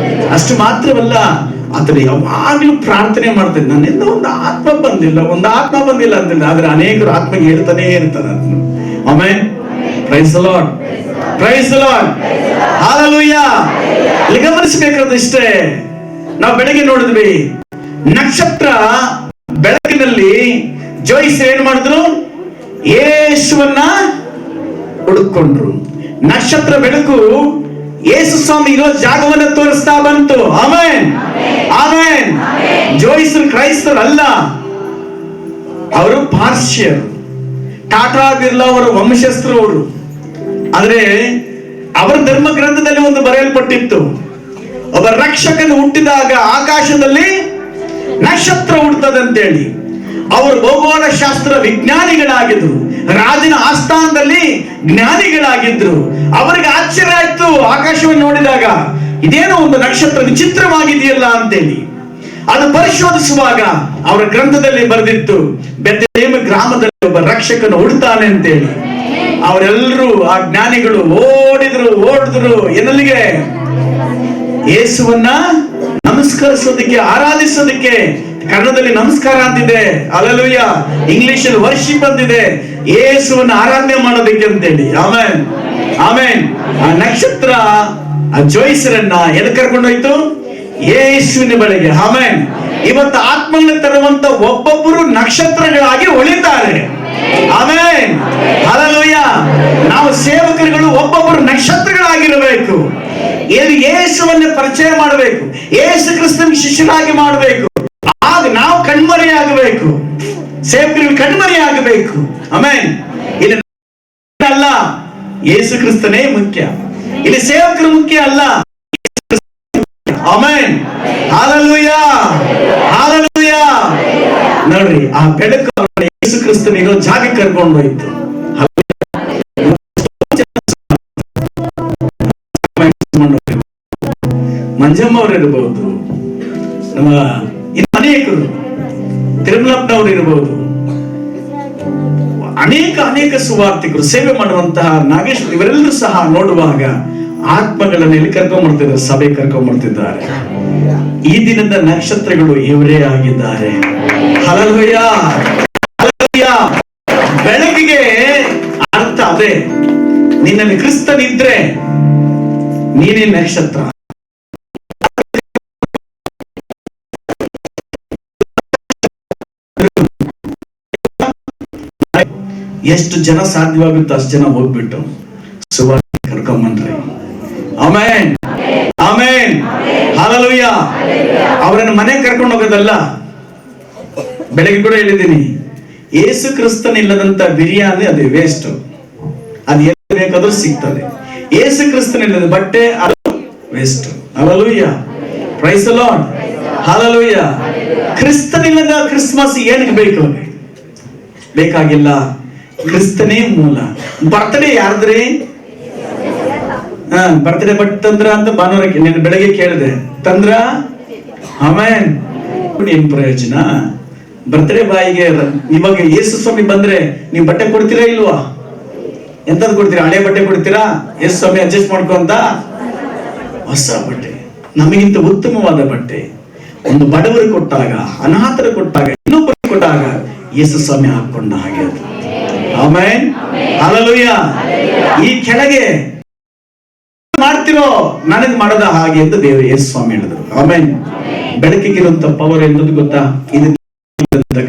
ಅಷ್ಟು ಮಾತ್ರವಲ್ಲ, ಆದ್ರೆ ಯಾವಾಗ್ಲೂ ಪ್ರಾರ್ಥನೆ ಮಾಡ್ತೇನೆ, ನನ್ನಿಂದ ಒಂದು ಆತ್ಮ ಬಂದಿಲ್ಲ ಅಂತಿಲ್ಲ, ಆದ್ರೆ ಅನೇಕರು ಆತ್ಮಗೆ ಹೇಳ್ತಾನೆ ಇರ್ತಾರೆ. Amen. Praise the Lord, praise the Lord. Hallelujah. ಇಲ್ಲಿ ಗಮನಿಸಬೇಕಾದಷ್ಟೇ, ನಾವು ಬೆಳಗ್ಗೆ ನೋಡಿದ್ವಿ, ನಕ್ಷತ್ರ ಬೆಳಕಿನಲ್ಲಿ ಜೋಯಿಸ್ ಏನ್ ಮಾಡಿದ್ರು? ಯೇಸುವನ್ನ ಹುಡುಕೊಂಡ್ರು. ನಕ್ಷತ್ರ ಬೆಳಕು ಯೇಸು ಸ್ವಾಮಿ ಇರೋ ಜಾಗವನ್ನ ತೋರಿಸ್ತಾ ಬಂತು. Amen, amen. ಜೋಯಿಸರು ಕ್ರೈಸ್ತರು ಅಲ್ಲ, ಅವರು ಪಾರ್ಶ್ಯರು. ಟಾಟಾ ಬಿರ್ಲಾ ಅವರ ವಂಶಸ್ಥರವರು. ಆದ್ರೆ ಅವರ ಧರ್ಮ ಗ್ರಂಥದಲ್ಲಿ ಒಂದು ಬರೆಯಲ್ಪಟ್ಟಿತ್ತು, ಒಬ್ಬ ರಕ್ಷಕನು ಹುಟ್ಟಿದಾಗ ಆಕಾಶದಲ್ಲಿ ನಕ್ಷತ್ರ ಹುಟ್ಟುತ್ತದಂತೇಳಿ. ಅವರು ಭೌಗೋಳ ಶಾಸ್ತ್ರ ವಿಜ್ಞಾನಿಗಳಾಗಿದ್ರು, ರಾಜನ ಆಸ್ಥಾನದಲ್ಲಿ ಜ್ಞಾನಿಗಳಾಗಿದ್ರು. ಅವರಿಗೆ ಆಶ್ಚರ್ಯ ಆಯ್ತು ಆಕಾಶವನ್ನು ನೋಡಿದಾಗ, ಇದೇನೋ ಒಂದು ನಕ್ಷತ್ರ ವಿಚಿತ್ರವಾಗಿದೆಯಲ್ಲ ಅಂತೇಳಿ. ಅದು ಪರಿಶೋಧಿಸುವಾಗ ಅವರ ಗ್ರಂಥದಲ್ಲಿ ಬರೆದಿತ್ತು, ಬೆತ್ಲೆಹೇಮ್ ಗ್ರಾಮದಲ್ಲಿ ಒಬ್ಬ ರಕ್ಷಕನು ಹುಡ್ತಾನೆ ಅಂತೇಳಿ. ಅವರೆಲ್ಲರೂ, ಆ ಜ್ಞಾನಿಗಳು ಓಡಿದ್ರು ಏನಲ್ಲಿಗೆ? ಯೇಸುವನ್ನ ನಮಸ್ಕರಿಸೋದಕ್ಕೆ, ಆರಾಧಿಸೋದಕ್ಕೆ. ಕನ್ನಡದಲ್ಲಿ ನಮಸ್ಕಾರ ಅಂತಿದೆ, ಹಲ್ಲೆಲೂಯಾ. ಇಂಗ್ಲಿಷ್ ಅಲ್ಲಿ ವರ್ಷಿಪ್ ಅಂತಿದೆ, ಯೇಸುವನ್ನ ಆರಾಧನೆ ಮಾಡೋದಕ್ಕೆ ಅಂತೇಳಿ. Amen, amen. ಆ ನಕ್ಷತ್ರ ಆ ಜೋಯಿಸರನ್ನ ಎಲ್ಲಿ ಕರ್ಕೊಂಡೋಯ್ತು? ಯೇಸುವಿನ ಬಳಿಗೆ. ಆಮೆನ್. ಇವತ್ತು ಆತ್ಮನ ತರುವಂತ ಒಬ್ಬೊಬ್ಬರು ನಕ್ಷತ್ರಗಳಾಗಿ ಉಳಿತಾರೆ. Amen, hallelujah. ನಾವು ಸೇವಕರುಗಳು ಒಬ್ಬೊಬ್ಬರು ನಕ್ಷತ್ರಗಳಾಗಿರಬೇಕು. ಯೇಸುವನ್ನ ಪರಿಚಯ ಮಾಡಬೇಕು, ಯೇಸು ಕ್ರಿಸ್ತನ ಶಿಷ್ಯರಾಗಿ ಮಾಡಬೇಕು. ಆಗ ನಾವು ಕಣ್ಮರೆಯಾಗಬೇಕು, ಸೇವಕರಿಗೆ ಕಣ್ಮರೆಯಾಗಬೇಕು. ಆಮೆನ್. ಇಲ್ಲಿ ಅಲ್ಲ, ಯೇಸು ಕ್ರಿಸ್ತನೇ ಮುಖ್ಯ. ಇಲ್ಲಿ ಸೇವಕರು ಮುಖ್ಯ ಅಲ್ಲ. Amen, hallelujah, hallelujah. ನೋಡ್ರಿ, ಆ ಬೆಳಕು ಯೇಸು ಕ್ರಿಸ್ತನಿರೋ ಜಾಗಕ್ಕೆ ಕರ್ಕೊಂಡು ಹೋಯ್ತು. ಮಂಜಮ್ಮ ಅವರಿರಬಹುದು, ನಮ್ಮ ಅನೇಕರು ತಿರುಮಲಪ್ಪನವರು ಇರಬಹುದು, ಅನೇಕ ಸುವಾರ್ತಿಕರು ಸೇವೆ ಮಾಡುವಂತಹ ನಾಗೇಶ್ವರ ಇವರೆಲ್ಲರೂ ಸಹ ನೋಡುವಾಗ ಆತ್ಮಗಳನ್ನ ಎಲ್ಲಿ ಕರ್ಕೊಂಡ್ಬರ್ತಿದ್ದಾರೆ? ಸಭೆ ಕರ್ಕೊಂಡ್ಬರ್ತಿದ್ದಾರೆ. ಈ ದಿನದ ನಕ್ಷತ್ರಗಳು ಇವರೇ ಆಗಿದ್ದಾರೆ. Hallelujah, hallelujah. ಬೆಳಕಿಗೆ ಅರ್ಥ ಅದೇ, ನಿನ್ನಲ್ಲಿ ಕ್ರಿಸ್ತನಿದ್ರೆ ನೀನೇ ನಕ್ಷತ್ರ. ಎಷ್ಟು ಜನ ಸಾಧ್ಯವಾಗುತ್ತೋ ಅಷ್ಟು ಜನ ಹೋಗ್ಬಿಟ್ಟು ಸುವಾರ್ತೆ ಕರ್ಕೊಂಬನ್ರಿ. Amen, amen, hallelujah. ಅವರನ್ನು ಮನೆಗೆ ಕರ್ಕೊಂಡು ಹೋಗೋದಲ್ಲ. ಬೆಳಗ್ಗೆ ಕೂಡ ಹೇಳಿದ್ದೀನಿ, ಯೇಸು ಕ್ರಿಸ್ತನಿಲ್ಲದಂತ ಬಿರಿಯಾನಿ ಅದು ವೇಸ್ಟ್. ಅದು ಎಲ್ಲಿ ಬೇಕಾದ್ರೂ ಸಿಗ್ತದೆ. ಯೇಸು ಕ್ರಿಸ್ತನಿಲ್ಲದ ಬಟ್ಟೆ ಅದು waste. Hallelujah, praise the Lord, hallelujah. ಕ್ರಿಸ್ತನಿಲ್ಲದ ಕ್ರಿಸ್ಮಸ್ ಏನಕ್ಕೆ ಬೇಕು? ಬೇಕಾಗಿಲ್ಲ. ಕ್ರಿಸ್ತನೇ ಮೂಲ. ಬರ್ತ್ಡೇ ಯಾರ್ದ್ರಿ? ಬರ್ತ್ಡೇ ಬಟ್ ತಂದ್ರ ಅಂತ ಭಾನುವಾರಕ್ಕೆ నేను ಬೆಳಗ್ಗೆ ಕೇಳಿದೆ, ತಂದ್ರ? ಆಮೆನ್. ಏನ್ ಪ್ರಯೋಜನ? ಬರ್ತ್ಡೇ ಬಾಯಿಗೆ ಇವಾಗ ಯೇಸು ಸ್ವಾಮಿ ಬಂದ್ರೆ ನೀವು ಬಟ್ಟೆ ಕೊಡ್ತೀರಾ ಇಲ್ವಾ? ಎಂತದ್ ಕೊಡ್ತೀರಾ? ಹಳೆ ಬಟ್ಟೆ ಕೊಡ್ತೀರಾ? ಯೇಸು ಸ್ವಾಮಿ ಅಡ್ಜಸ್ಟ್ ಮಾಡ್ಕೊಂತ ಹೊಸ ಬಟ್ಟೆ, ನಮಗಿಂತ ಉತ್ತಮವಾದ ಬಟ್ಟೆ. ಒಂದು ಬಡವರು ಕೊಟ್ಟಾಗ, ಅನಾಥರು ಕೊಟ್ಟಾಗ, ಇನ್ನೊಬ್ಬರು ಕೊಟ್ಟಾಗ ಯೇಸು ಸ್ವಾಮಿ ಹಾಕೊಂಡ ಹಾಗೆ ಅದು. Amen, hallelujah. ಈ ಕೆಳಗೆ ಮಾಡ್ತಿರೋ ನನಗೆ ಮಾಡದ ಹಾಗೆ ಎಂದು ದೇವರು ಯೇಸು ಸ್ವಾಮಿ ಹೇಳಿದ್ರು. ಆಮೆನ್. ಬೆಳಕಿಗಿರುವಂತ ಪವರ್ ಎಂಬುದು ಗೊತ್ತಾ? ಇದು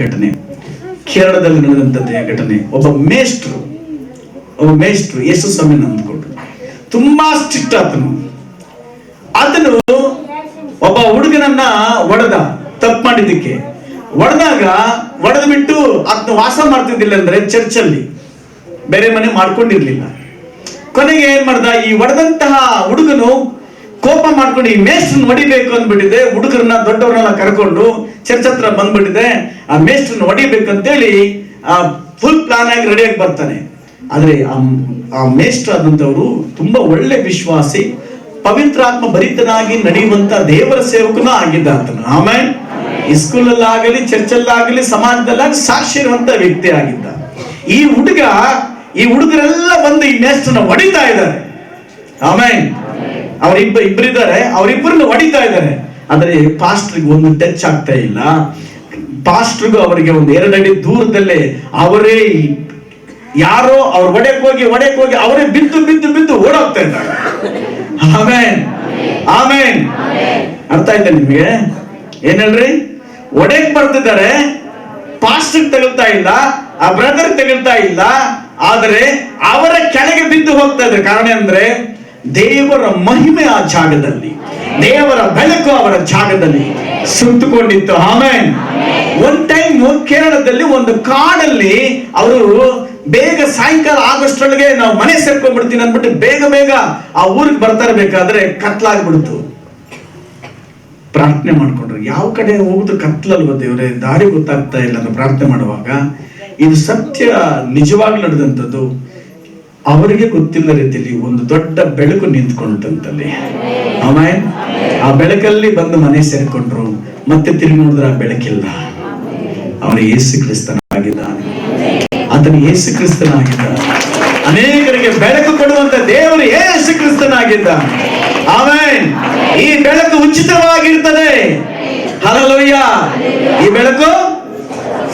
ಘಟನೆ, ಕೇರಳದಲ್ಲಿ ನಡೆದಂತಹ ಘಟನೆ. ಒಬ್ಬ ಮೇಷ್ಟ್ರು ಯೇಸು ಸ್ವಾಮಿ ನಂಬಿಕೊಂಡು ತುಂಬಾ ಸ್ಟ್ರಿಕ್ಟ್ ಆತನು ಒಬ್ಬ ಹುಡುಗನನ್ನ ತಪ್ಪು ಮಾಡಿದ್ದಕ್ಕೆ ಹೊಡೆದು ಬಿಟ್ಟು ಆತನ ವಾಸ ಮಾಡ್ತಿದ್ದಿಲ್ಲ ಅಂದ್ರೆ ಚರ್ಚಲ್ಲಿ, ಬೇರೆ ಮನೆ ಮಾಡ್ಕೊಂಡಿರ್ಲಿಲ್ಲ. ಕೊನೆಗೆ ಏನ್ ಮಾಡ್ದ, ಈ ಹೊಡೆದಂತಹ ಹುಡುಗನು ಕೋಪ ಮಾಡ್ಕೊಂಡು ಈ ಮೇಷ್ಟ್ರನ್ನ ಹೊಡಿಬೇಕು ಅಂದ್ಬಿಟ್ಟಿದೆ. ಹುಡುಗರನ್ನ ದೊಡ್ಡವ್ರನ್ನೆಲ್ಲ ಕರ್ಕೊಂಡು ಚರ್ಚ್ ಹತ್ರ ಬಂದ್ಬಿಟ್ಟಿದೆ. ಆ ಮೇಷ್ಟ್ರನ್ನ ಹೊಡಿಬೇಕಂತೇಳಿ ಫುಲ್ ಪ್ಲಾನ್ ಆಗಿ ರೆಡಿಯಾಗಿ ಬರ್ತಾನೆ. ಆದ್ರೆ ಆ ಮೇಷ್ಟ್ರ ಆದಂತವ್ರು ತುಂಬಾ ಒಳ್ಳೆ ವಿಶ್ವಾಸಿ, ಪವಿತ್ರಾತ್ಮ ಭರಿತನಾಗಿ ನಡೆಯುವಂತ ದೇವರ ಸೇವಕನೂ ಆಗಿದ್ದ ಆತನು. ಆಮೇಲೆ ಈ ಸ್ಕೂಲಲ್ಲಾಗಲಿ, ಚರ್ಚಲ್ಲಾಗಲಿ, ಸಮಾಜದಲ್ಲಾಗಲಿ ಸಾಕ್ಷಿ ಇರುವಂತ ವ್ಯಕ್ತಿ ಆಗಿದ್ದ. ಈ ಹುಡುಗರೆಲ್ಲ ಬಂದು ಈ ಮೇಷ್ಟ್ರನ್ನ ಹೊಡಿತಾ ಇದ್ದಾರೆ. ಆಮೇಲೆ ಇಬ್ಬರಿದ್ದಾರೆ, ಅವರಿಬ್ಬರನ್ನ ಹೊಡಿತಾ ಇದ್ದಾರೆ. ಆದ್ರೆ ಪಾಸ್ಟ್ರಿಗೆ ಒಂದು ಟಚ್ ಆಗ್ತಾ ಇಲ್ಲ. ಪಾಸ್ಟ್ರಿಗೂ ಅವರಿಗೆ ಒಂದು 2 ಅಡಿ ದೂರದಲ್ಲೇ ಅವರೇ ಯಾರೋ ಅವ್ರು ಒಡೆಕ್ ಹೋಗಿ ಅವರೇ ಬಿದ್ದು ಓಡೋಗ್ತಾ ಇದ್ದಾರೆ. ಆಮೇನ್, ಆಮೇನ್. ಅರ್ಥ ಆಯ್ತಾ ನಿಮ್ಗೆ? ಏನ್ ಹೇಳ್ರಿ? ಒಡೆಕ್ ಬರ್ತಿದ್ದಾರೆ, ಪಾಸ್ಟರ್ ತಗೊಳ್ತಾ ಇಲ್ಲ, ಆ ಬ್ರದರ್ ತಗೊಳ್ತಾ ಇಲ್ಲ, ಆದರೆ ಅವರ ಕೆಳಗೆ ಬಿದ್ದು ಹೋಗ್ತಾ ಇದ್ದಾರೆ. ಕಾರಣ ಅಂದ್ರೆ ದೇವರ ಮಹಿಮೆ ಆ ಜಾಗದಲ್ಲಿ, ದೇವರ ಬೆಳಕು ಅವರ ಜಾಗದಲ್ಲಿ ಸುತ್ತುಕೊಂಡಿತ್ತು. ಆಮೇನ್. ಒನ್ ಟೈಮ್ ಕೇರಳದಲ್ಲಿ ಒಂದು ಕಾಡಲ್ಲಿ ಅವರು ಬೇಗ ಸಾಯಂಕಾಲ ಆಗೋಷ್ಟರೊಳಗೆ ನಾವು ಮನೆ ಸೇರ್ಕೊಂಡ್ಬಿಡ್ತೀನಿ ಅಂದ್ಬಿಟ್ಟು ಬೇಗ ಆ ಊರಿಗೆ ಬರ್ತಾ ಇರ್ಬೇಕಾದ್ರೆ ಕತ್ಲಾಗ್ಬಿಡ್ತು. ಪ್ರಾರ್ಥನೆ ಮಾಡ್ಕೊಂಡ್ರು, ಯಾವ ಕಡೆ ಹೋಗುದು ಕತ್ಲಲ್ವ ದೇವ್ರೆ, ದಾರಿ ಗೊತ್ತಾಗ್ತಾ ಇಲ್ಲ ಅಂತ ಪ್ರಾರ್ಥನೆ ಮಾಡುವಾಗ ಇದು ಸತ್ಯ ನಿಜವಾಗ್ಲೂ ನಡೆದಂಥದ್ದು. ಅವರಿಗೆ ಗೊತ್ತಿಲ್ಲ ರೀತಿಯಲ್ಲಿ ಒಂದು ದೊಡ್ಡ ಬೆಳಕು ನಿಂತ್ಕೊಂಡಂತಲ್ಲಿ. ಆಮೇಲೆ ಆ ಬೆಳಕಲ್ಲಿ ಬಂದು ಮನೆ ಸೇರ್ಕೊಂಡ್ರು. ಮತ್ತೆ ತಿರುಗಿ ನೋಡಿದ್ರೆ ಆ ಬೆಳಕಿಲ್ಲ. ಅವನು ಯೇಸು ಕ್ರಿಸ್ತನಾಗಿದ್ದಾನೆ. ಆತನು ಯೇಸು ಕ್ರಿಸ್ತನಾಗಿದ್ದಾನೆ. ಅನೇಕರಿಗೆ ಬೆಳಕು ಕೊಡುವಂತ ದೇವರು ಯೇಸು ಕ್ರಿಸ್ತನಾಗಿದ್ದಾನೆ. ಆಮೆನ್. ಈ ಬೆಳಕು ಉಚಿತವಾಗಿರ್ತದೆ. ಹಲ್ಲೆಲೂಯಾ. ಈ ಬೆಳಕು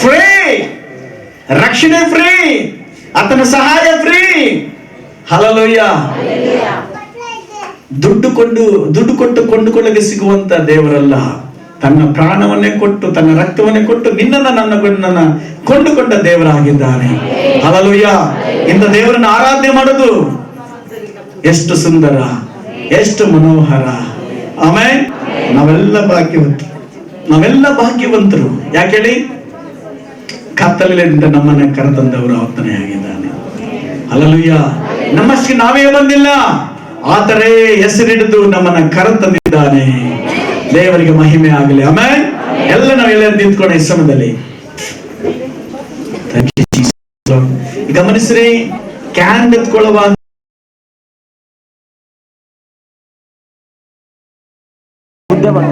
ಫ್ರೀ, ರಕ್ಷಣೆ ಫ್ರೀ, ಆತನ ಸಹಾಯ ಫ್ರೀ. ಹಲ್ಲೆಲೂಯಾ. ದುಡ್ಡು ಕೊಟ್ಟು ಕೊಂಡುಕೊಳ್ಳಗೆ ಸಿಗುವಂತ ದೇವರಲ್ಲ. ತನ್ನ ಪ್ರಾಣವನ್ನೇ ಕೊಟ್ಟು, ತನ್ನ ರಕ್ತವನ್ನೇ ಕೊಟ್ಟು ನನ್ನ ಕೊಂಡುಕೊಂಡ ದೇವರಾಗಿದ್ದಾನೆ. ಹಲ್ಲೆಲೂಯಾ. ಇಂಥ ದೇವರನ್ನು ಆರಾಧನೆ ಮಾಡೋದು ಎಷ್ಟು ಸುಂದರ, ಎಷ್ಟು ಮನೋಹರ. ಆಮೇಲೆ ನಾವೆಲ್ಲ ಭಾಗ್ಯವಂತರು. ಯಾಕೆ ಹೇಳಿ? ಕತ್ತಲಿನಿಂದ ನಮ್ಮನ್ನ ಕರೆತಂದವರು ಆತನೇ ಆಗಿದ್ದಾನೆ. ಹಲ್ಲೆಲೂಯಾ. ನಮ್ಮಷ್ಟಕ್ಕೆ ನಾವೇ ಬಂದಿಲ್ಲ, ಆತನೇ ಹೆಸರಿಡಿದು ನಮ್ಮನ್ನ ಕರೆತಂದಿದ್ದಾನೆ. ದೇವರಿಗೆ ಮಹಿಮೆ ಆಗಲಿ. ಆಮೇಲೆ ನಾವೆಲ್ಲ ನಿಂತ್ಕೊಳ್ಳೋಣ ಈ ಸಮಯದಲ್ಲಿ. ಗಮನಿಸ್ರಿ, ಕ್ಯಾನ್ ಎತ್ಕೊಳ್ಳುವಾಗ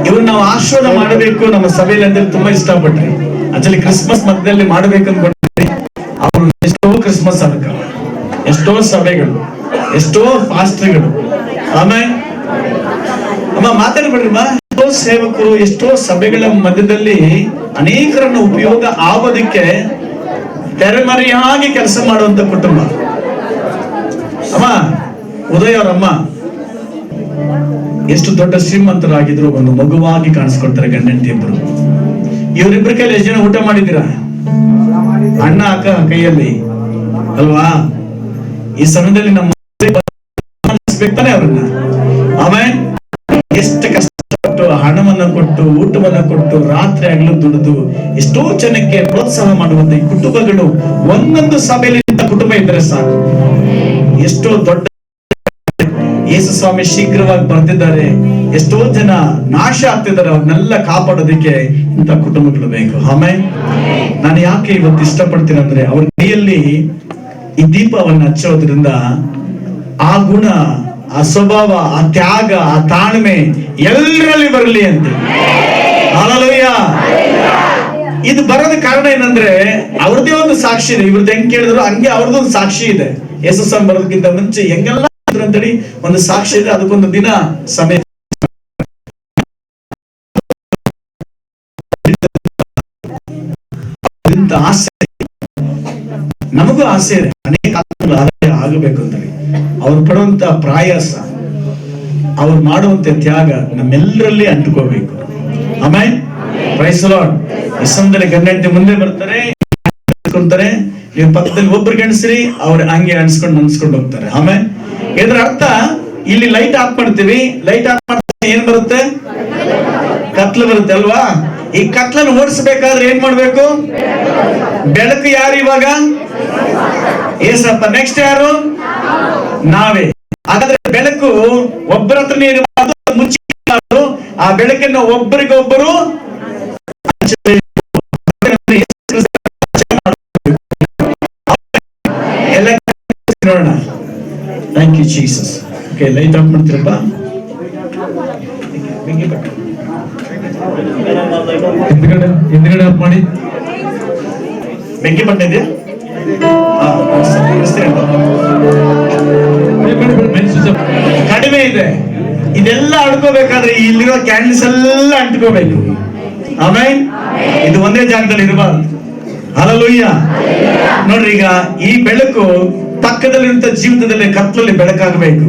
ಇವ್ರು ನಾವು ಆಶೀರ್ವಾದ ಮಾಡಬೇಕು ನಮ್ಮ ಸಭೆಯಲ್ಲಿ ಅಂತ ತುಂಬಾ ಇಷ್ಟಪಟ್ರಿ. ಆಕ್ಚುಲಿ ಕ್ರಿಸ್ಮಸ್ ಮಧ್ಯದಲ್ಲಿ ಮಾಡ್ಬೇಕು ಅನ್ಕೊಂಡಿದ್ದೆ. ಅವರು ಎಷ್ಟೋ ಕ್ರಿಸ್ಮಸ್ ಅದಕ್ಕ, ಎಷ್ಟೋ ಸಭೆಗಳು, ಎಷ್ಟೋ ಫಾಸ್ಟ್ರಿಗಳು, ಆಮೇಲೆ ಅಮ್ಮ ಮಾತಾಡ್ಬೇಡ್ರಿ ಮಾ, ಎಷ್ಟೋ ಸೇವಕರು, ಎಷ್ಟೋ ಸಭೆಗಳ ಮಧ್ಯದಲ್ಲಿ ಅನೇಕರನ್ನು ಉಪಯೋಗ ಆಗೋದಕ್ಕೆ ತೆರೆಮರೆಯಾಗಿ ಕೆಲಸ ಮಾಡುವಂತ ಕುಟುಂಬ. ಅಮ್ಮ ಉದಯ್ ಅವರಮ್ಮ ಎಷ್ಟು ದೊಡ್ಡ ಶ್ರೀಮಂತರಾಗಿದ್ರು, ಒಂದು ಮಗುವಾಗಿ ಕಾಣಿಸ್ಕೊಳ್ತಾರೆ ಗಂಡಂತಿ ಇಬ್ರು. ಇವರಿಬ್ಬರ ಕೈಯಲ್ಲಿ ಎಷ್ಟು ಜನ ಊಟ ಮಾಡಿದ್ದೀರಾ? ಅಣ್ಣ ಅಕ್ಕ ಕೈಯಲ್ಲಿ ಅಲ್ವಾ? ಈ ಸಮಯದಲ್ಲಿ ನಮ್ಮ ತಾನೆ ಅವ್ರನ್ನ. ಆಮೇಲೆ ಎಷ್ಟು ಕಷ್ಟಪಟ್ಟು ಹಣವನ್ನ ಕೊಟ್ಟು, ಊಟವನ್ನ ಕೊಟ್ಟು, ರಾತ್ರಿ ಆಗ್ಲೂ ದುಡಿದು ಎಷ್ಟೋ ಜನಕ್ಕೆ ಪ್ರೋತ್ಸಾಹ ಮಾಡುವಂತ ಈ ಕುಟುಂಬಗಳು, ಒಂದೊಂದು ಸಭೆಯಲ್ಲಿ ಕುಟುಂಬ ಇದ್ರೆ ಸಾಕು. ಎಷ್ಟೋ ದೊಡ್ಡ ಯೇಸು ಸ್ವಾಮಿ ಶೀಘ್ರವಾಗಿ ಬರ್ತಿದ್ದಾರೆ, ಎಷ್ಟೋ ಜನ ನಾಶ ಆಗ್ತಿದ್ದಾರೆ, ಅವ್ರನ್ನೆಲ್ಲ ಕಾಪಾಡೋದಕ್ಕೆ ಇಂಥ ಕುಟುಂಬಗಳು ಬೇಕು. ಆಮೇಲೆ ನಾನು ಯಾಕೆ ಇವತ್ತು ಇಷ್ಟಪಡ್ತೀನಿ ಅಂದ್ರೆ, ಅವ್ರ ಕೈಯಲ್ಲಿ ಈ ದೀಪವನ್ನು ಹಚ್ಚೋದ್ರಿಂದ ಆ ಗುಣ, ಆ ಸ್ವಭಾವ, ಆ ತ್ಯಾಗ, ಆ ತಾಳ್ಮೆ ಎಲ್ಲರಲ್ಲಿ ಬರಲಿ ಅಂತ. ಹಲ್ಲೆಲೂಯ. ಇದು ಬರೋದ ಕಾರಣ ಏನಂದ್ರೆ, ಅವ್ರದೇ ಒಂದು ಸಾಕ್ಷಿ ಇದೆ. ಇವ್ರದ್ದು ಹೆಂಗ್ ಕೇಳಿದ್ರು ಹಂಗೆ ಅವ್ರದ್ದೊಂದು ಸಾಕ್ಷಿ ಇದೆ. ಯೇಸು ಸ್ವಾಮಿ ಬರೋದಕ್ಕಿಂತ ಮುಂಚೆ ಹೆಂಗೆಲ್ಲ ಅಂತೇಳಿ ಒಂದು ಸಾಕ್ಷಿ ಇದೆ. ಅದಕ್ಕೊಂದು ದಿನ ಸಮಯ ಆಸೆ, ನಮಗೂ ಆಸೆ ಇದೆ, ಅನೇಕ ಆಗಬೇಕು ಅಂತ. ಅವ್ರು ಪಡುವಂತ ಪ್ರಯಾಸ, ಅವ್ರು ಮಾಡುವಂತ ತ್ಯಾಗ ನಮ್ಮೆಲ್ಲರಲ್ಲಿ ಅಂಟ್ಕೋಬೇಕು. ಆಮೇಲೆ ಪ್ರೈಸ್ ದಿ ಲಾರ್ಡ್. ಈ ಸಮಯದಲ್ಲಿ ಗಂಡ ಹೆಂಡತಿ ಮುಂದೆ ಬರ್ತಾರೆ, ನೀವು ಪಕ್ಕದಲ್ಲಿ ಒಬ್ರು ಗಣಿಸ್ರಿ, ಅವ್ರು ಹಂಗೆ ಅನ್ಸ್ಕೊಂಡು ಹೋಗ್ತಾರೆ. ಆಮೇಲೆ ಇದ್ರ ಅರ್ಥ, ಇಲ್ಲಿ ಲೈಟ್ ಆಫ್ ಮಾಡ್ತೀವಿ, ಲೈಟ್ ಆಫ್ ಮಾಡ್ತೀವಿ, ಏನ್ ಬರುತ್ತೆ? ಕತ್ಲು ಬರುತ್ತೆ ಅಲ್ವಾ? ಈ ಕತ್ಲನ್ನು ಓಡಿಸ್ಬೇಕಾದ್ರೆ ಏನ್ ಮಾಡ್ಬೇಕು? ಬೆಳಕು ಯಾರು ಇವಾಗ? ಏಸಪ್ಪ. ನೆಕ್ಸ್ಟ್ ಯಾರು? ನಾವೇ. ಹಾಗಾದ್ರೆ ಬೆಳಕು ಒಬ್ಬರ ಹತ್ರನೇ ಇರಬಾರ್ದು, ಮುಚ್ಚಿ ಆ ಬೆಳಕನ್ನು ಒಬ್ಬರಿಗೊಬ್ಬರು ನೋಡೋಣ. Thank you Jesus. Okay, light off ಮಾಡ್ತೀರಪ್ಪ. ಹಿಂದ್ಗಡೆ ಆಫ್ ಮಾಡಿ. ಬೆಂಕಿ ಪಟ್ಟ ಇದೆಯಾ? ಕಡಿಮೆ ಇದೆ. ಇದೆಲ್ಲ ಅಡ್ಕೋಬೇಕಾದ್ರೆ ಇಲ್ಲಿರೋ ಕ್ಯಾಂಡಲ್ಸ್ ಎಲ್ಲ ಅಂಟ್ಕೋಬೇಕು. ಆಮೇಲೆ ಇದು ಒಂದೇ ಜಾಗದಲ್ಲಿ ಇರಬಾರ್ದು. ಹಲ್ಲೆಲೂಯಾ. ನೋಡ್ರಿ, ಈಗ ಈ ಬೆಳಕು ಪಕ್ಕದಲ್ಲಿರುವಂತ ಜೀವಿತದಲ್ಲಿ ಕತ್ತಲಲ್ಲಿ ಬೆಳಕಾಗಬೇಕು.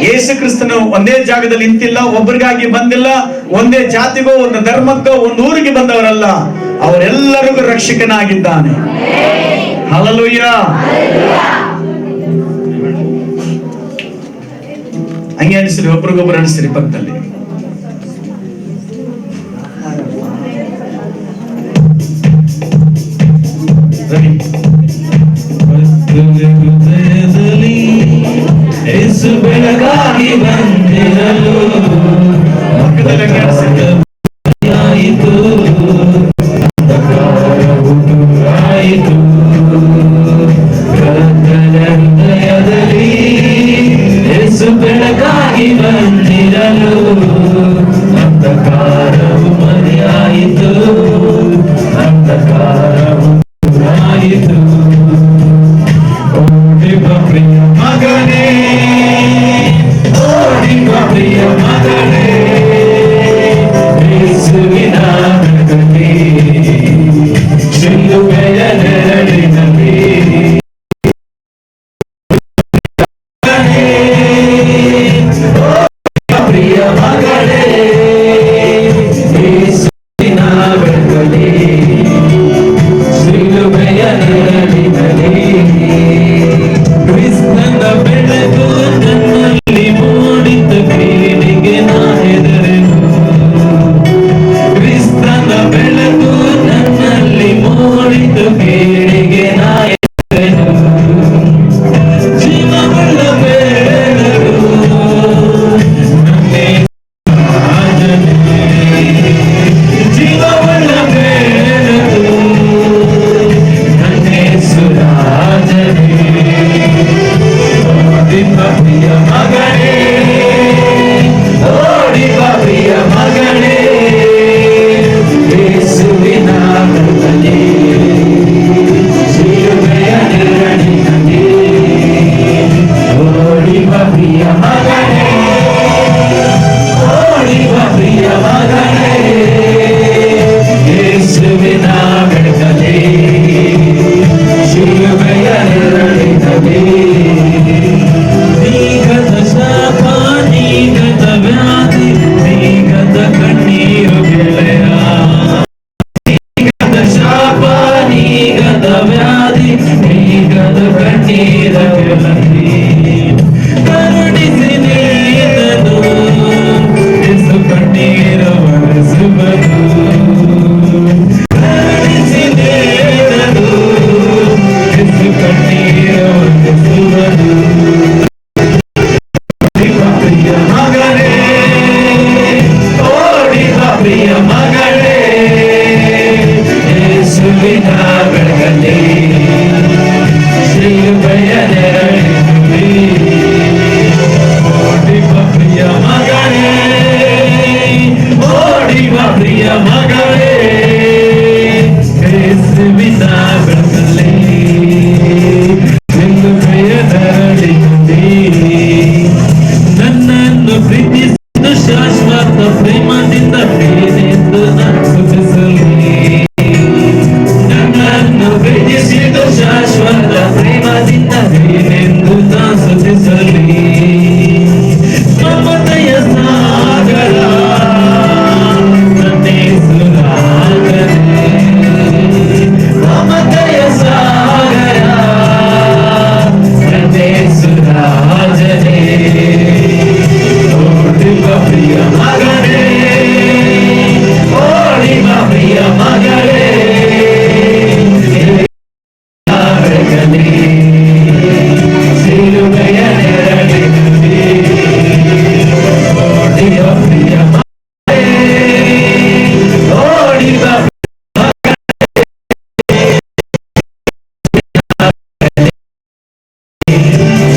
ಯೇಸು ಕ್ರಿಸ್ತನು ಒಂದೇ ಜಾಗದಲ್ಲಿ ನಿಂತಿಲ್ಲ, ಒಬ್ಬರಿಗಾಗಿ ಬಂದಿಲ್ಲ, ಒಂದೇ ಜಾತಿಗೋ ಒಂದು ಧರ್ಮಕ್ಕೋ ಒಂದು ಊರಿಗೆ ಬಂದವರಲ್ಲ, ಅವರೆಲ್ಲರಿಗೂ ರಕ್ಷಕನಾಗಿದ್ದಾನೆ. ಹಲ್ಲೆಲೂಯಾ. ಹಂಗೆ ಅನಿಸ್ರಿ, ಒಬ್ರಿಗೊಬ್ರು ಅನಿಸ್ರಿ ಪಕ್ಕದಲ್ಲಿ. ಹೃದಯದಲ್ಲಿ ಯೇಸು ಬೆಳಗಾಗಿ ಬಂದಿರಲು ಪಕ್ಕದಲ್ಲಿ ಹಂಗೆ ಅನಿಸ್ರಿ. ಆಯಿತು, ಅಂಧಕಾರವು ದೂರಾಯಿತು. ಹೃದಯದಲ್ಲಿ ಯೇಸು ಬೆಳಗಾಗಿ ಬಂದಿರಲು ಅಂಧಕಾರವು ಮರೆಯಾಯಿತು, ಅಂಧಕಾರವು ದೂರಾಯಿತು. ಓಡಿಬ ಪ್ರಿಯ ಮಗನೇ, ಓಡಿಬ ಪ್ರಿಯ ಮಗನೇ, ಯೇಸುವಿನ ಬೆಳಕಲ್ಲಿ ಶಿಲುಬೆಯ ನೆರಳಿನಲ್ಲಿ. ಪ್ರಿಯ ಮಗಳೇ, ಯೇಸುವಿನ ಬೆಳಕಲ್ಲಿ ಶಿಲುಬೆಯ ನೆರಳಿನಲ್ಲಿ. ಕ್ರಿಸ್ತನ ಬೆಳಕು ನನ್ನಲ್ಲಿ ಮೂಡಿತ ಕೇಳಿಗೆ ನಾ ಹೆದರೆನು. ಕ್ರಿಸ್ತನ ಬೆಳಕು ನನ್ನಲ್ಲಿ ಮೂಡಿತ ಕೇಳಿಗೆ ನಾ ಹೆದರೆನು. ಜೀವವುಳ್ಳ ಬೆಳಕು ನನ್ನೇ ರಾಜನೇ, ಜೀವವುಳ್ಳ ಬೆಳಕು ನನ್ನೇ ಸುರಾಜನೇ. ಓಡಿಬ ಪ್ರಿಯ ಮಗನೇ, ಓಡಿಬ ಪ್ರಿಯ ಮಗನೇ, ಯೇಸುವಿನ ಬೆಳಕಲ್ಲಿ ವ್ಯಾಧಿ ನೀಗದ ಕಣ್ಣೀರ ವ್ಯಾಧಿ ಕರುಣಿಸಿ ನೀನದು ಎಸು ಕಣ್ಣೀರ ಒರೆಸುವುದು ಕರುಣಿಸಿ ನೀನದು ಎಸು ಕಣ್ಣೀರ ಒರೆಸುವುದು ಪ್ರಿಯ ಮಗಳೇ ಓಡಿ ಬಾ ಪ್ರಿಯ ಮಗಳೇ ಯೇಸುವಿನ ಬೆಳಗಲ್ಲಿ ಶಿಲುಬೆಯ ನೆರಳಿನಲ್ಲಿ ಓಡಿ ಬಾ ಪ್ರಿಯ ಮಗಳೇ ಓಡಿ ಬಾ ಪ್ರಿಯ ಮಗಳೇ ಯೇಸುವಿನ ಬೆಳಗಲ್ಲಿ ಶಿಲುಬೆಯ ನೆರಳಿನಲ್ಲಿ ನನ್ನನ್ನು ಪ್ರೀತಿಸಿದ ಶಾಶ್ವತ ಪ್ರೇಮದಿಂದ ಪ್ರೇರೆಂದು ನಾನು ಸ್ತುತಿಸಲಿ ನನ್ನನ್ನು ಪ್ರೀತಿಸಿದ ಶಾಶ್ವತ ಪ್ರೇಮದಿಂದ ಪ್ರೇರೆಂದು ನಾನು ಸ್ತುತಿಸಲಿ ಮಮತೆಯ ಸಾಗರ ನನ್ನೇಸುರಾಗನೆ ಮಮತೆಯ ಸಾಗರ ನನ್ನೇಸುರಾಜನೆ ಓಡಿ ಬಾ ಪ್ರಿಯ ಮಗಳೇ ಓಡಿ ಬಾ ಪ್ರಿಯ ಮಗಳೇ ಬೆಳಗಲಿ ಶಿಲುಬೆಯ ನೆರಳಿನಲ್ಲಿ ಓಡಿ ಬಾ ಪ್ರಿಯ ಮಗಳೇ ಓಡಿ ಬಾ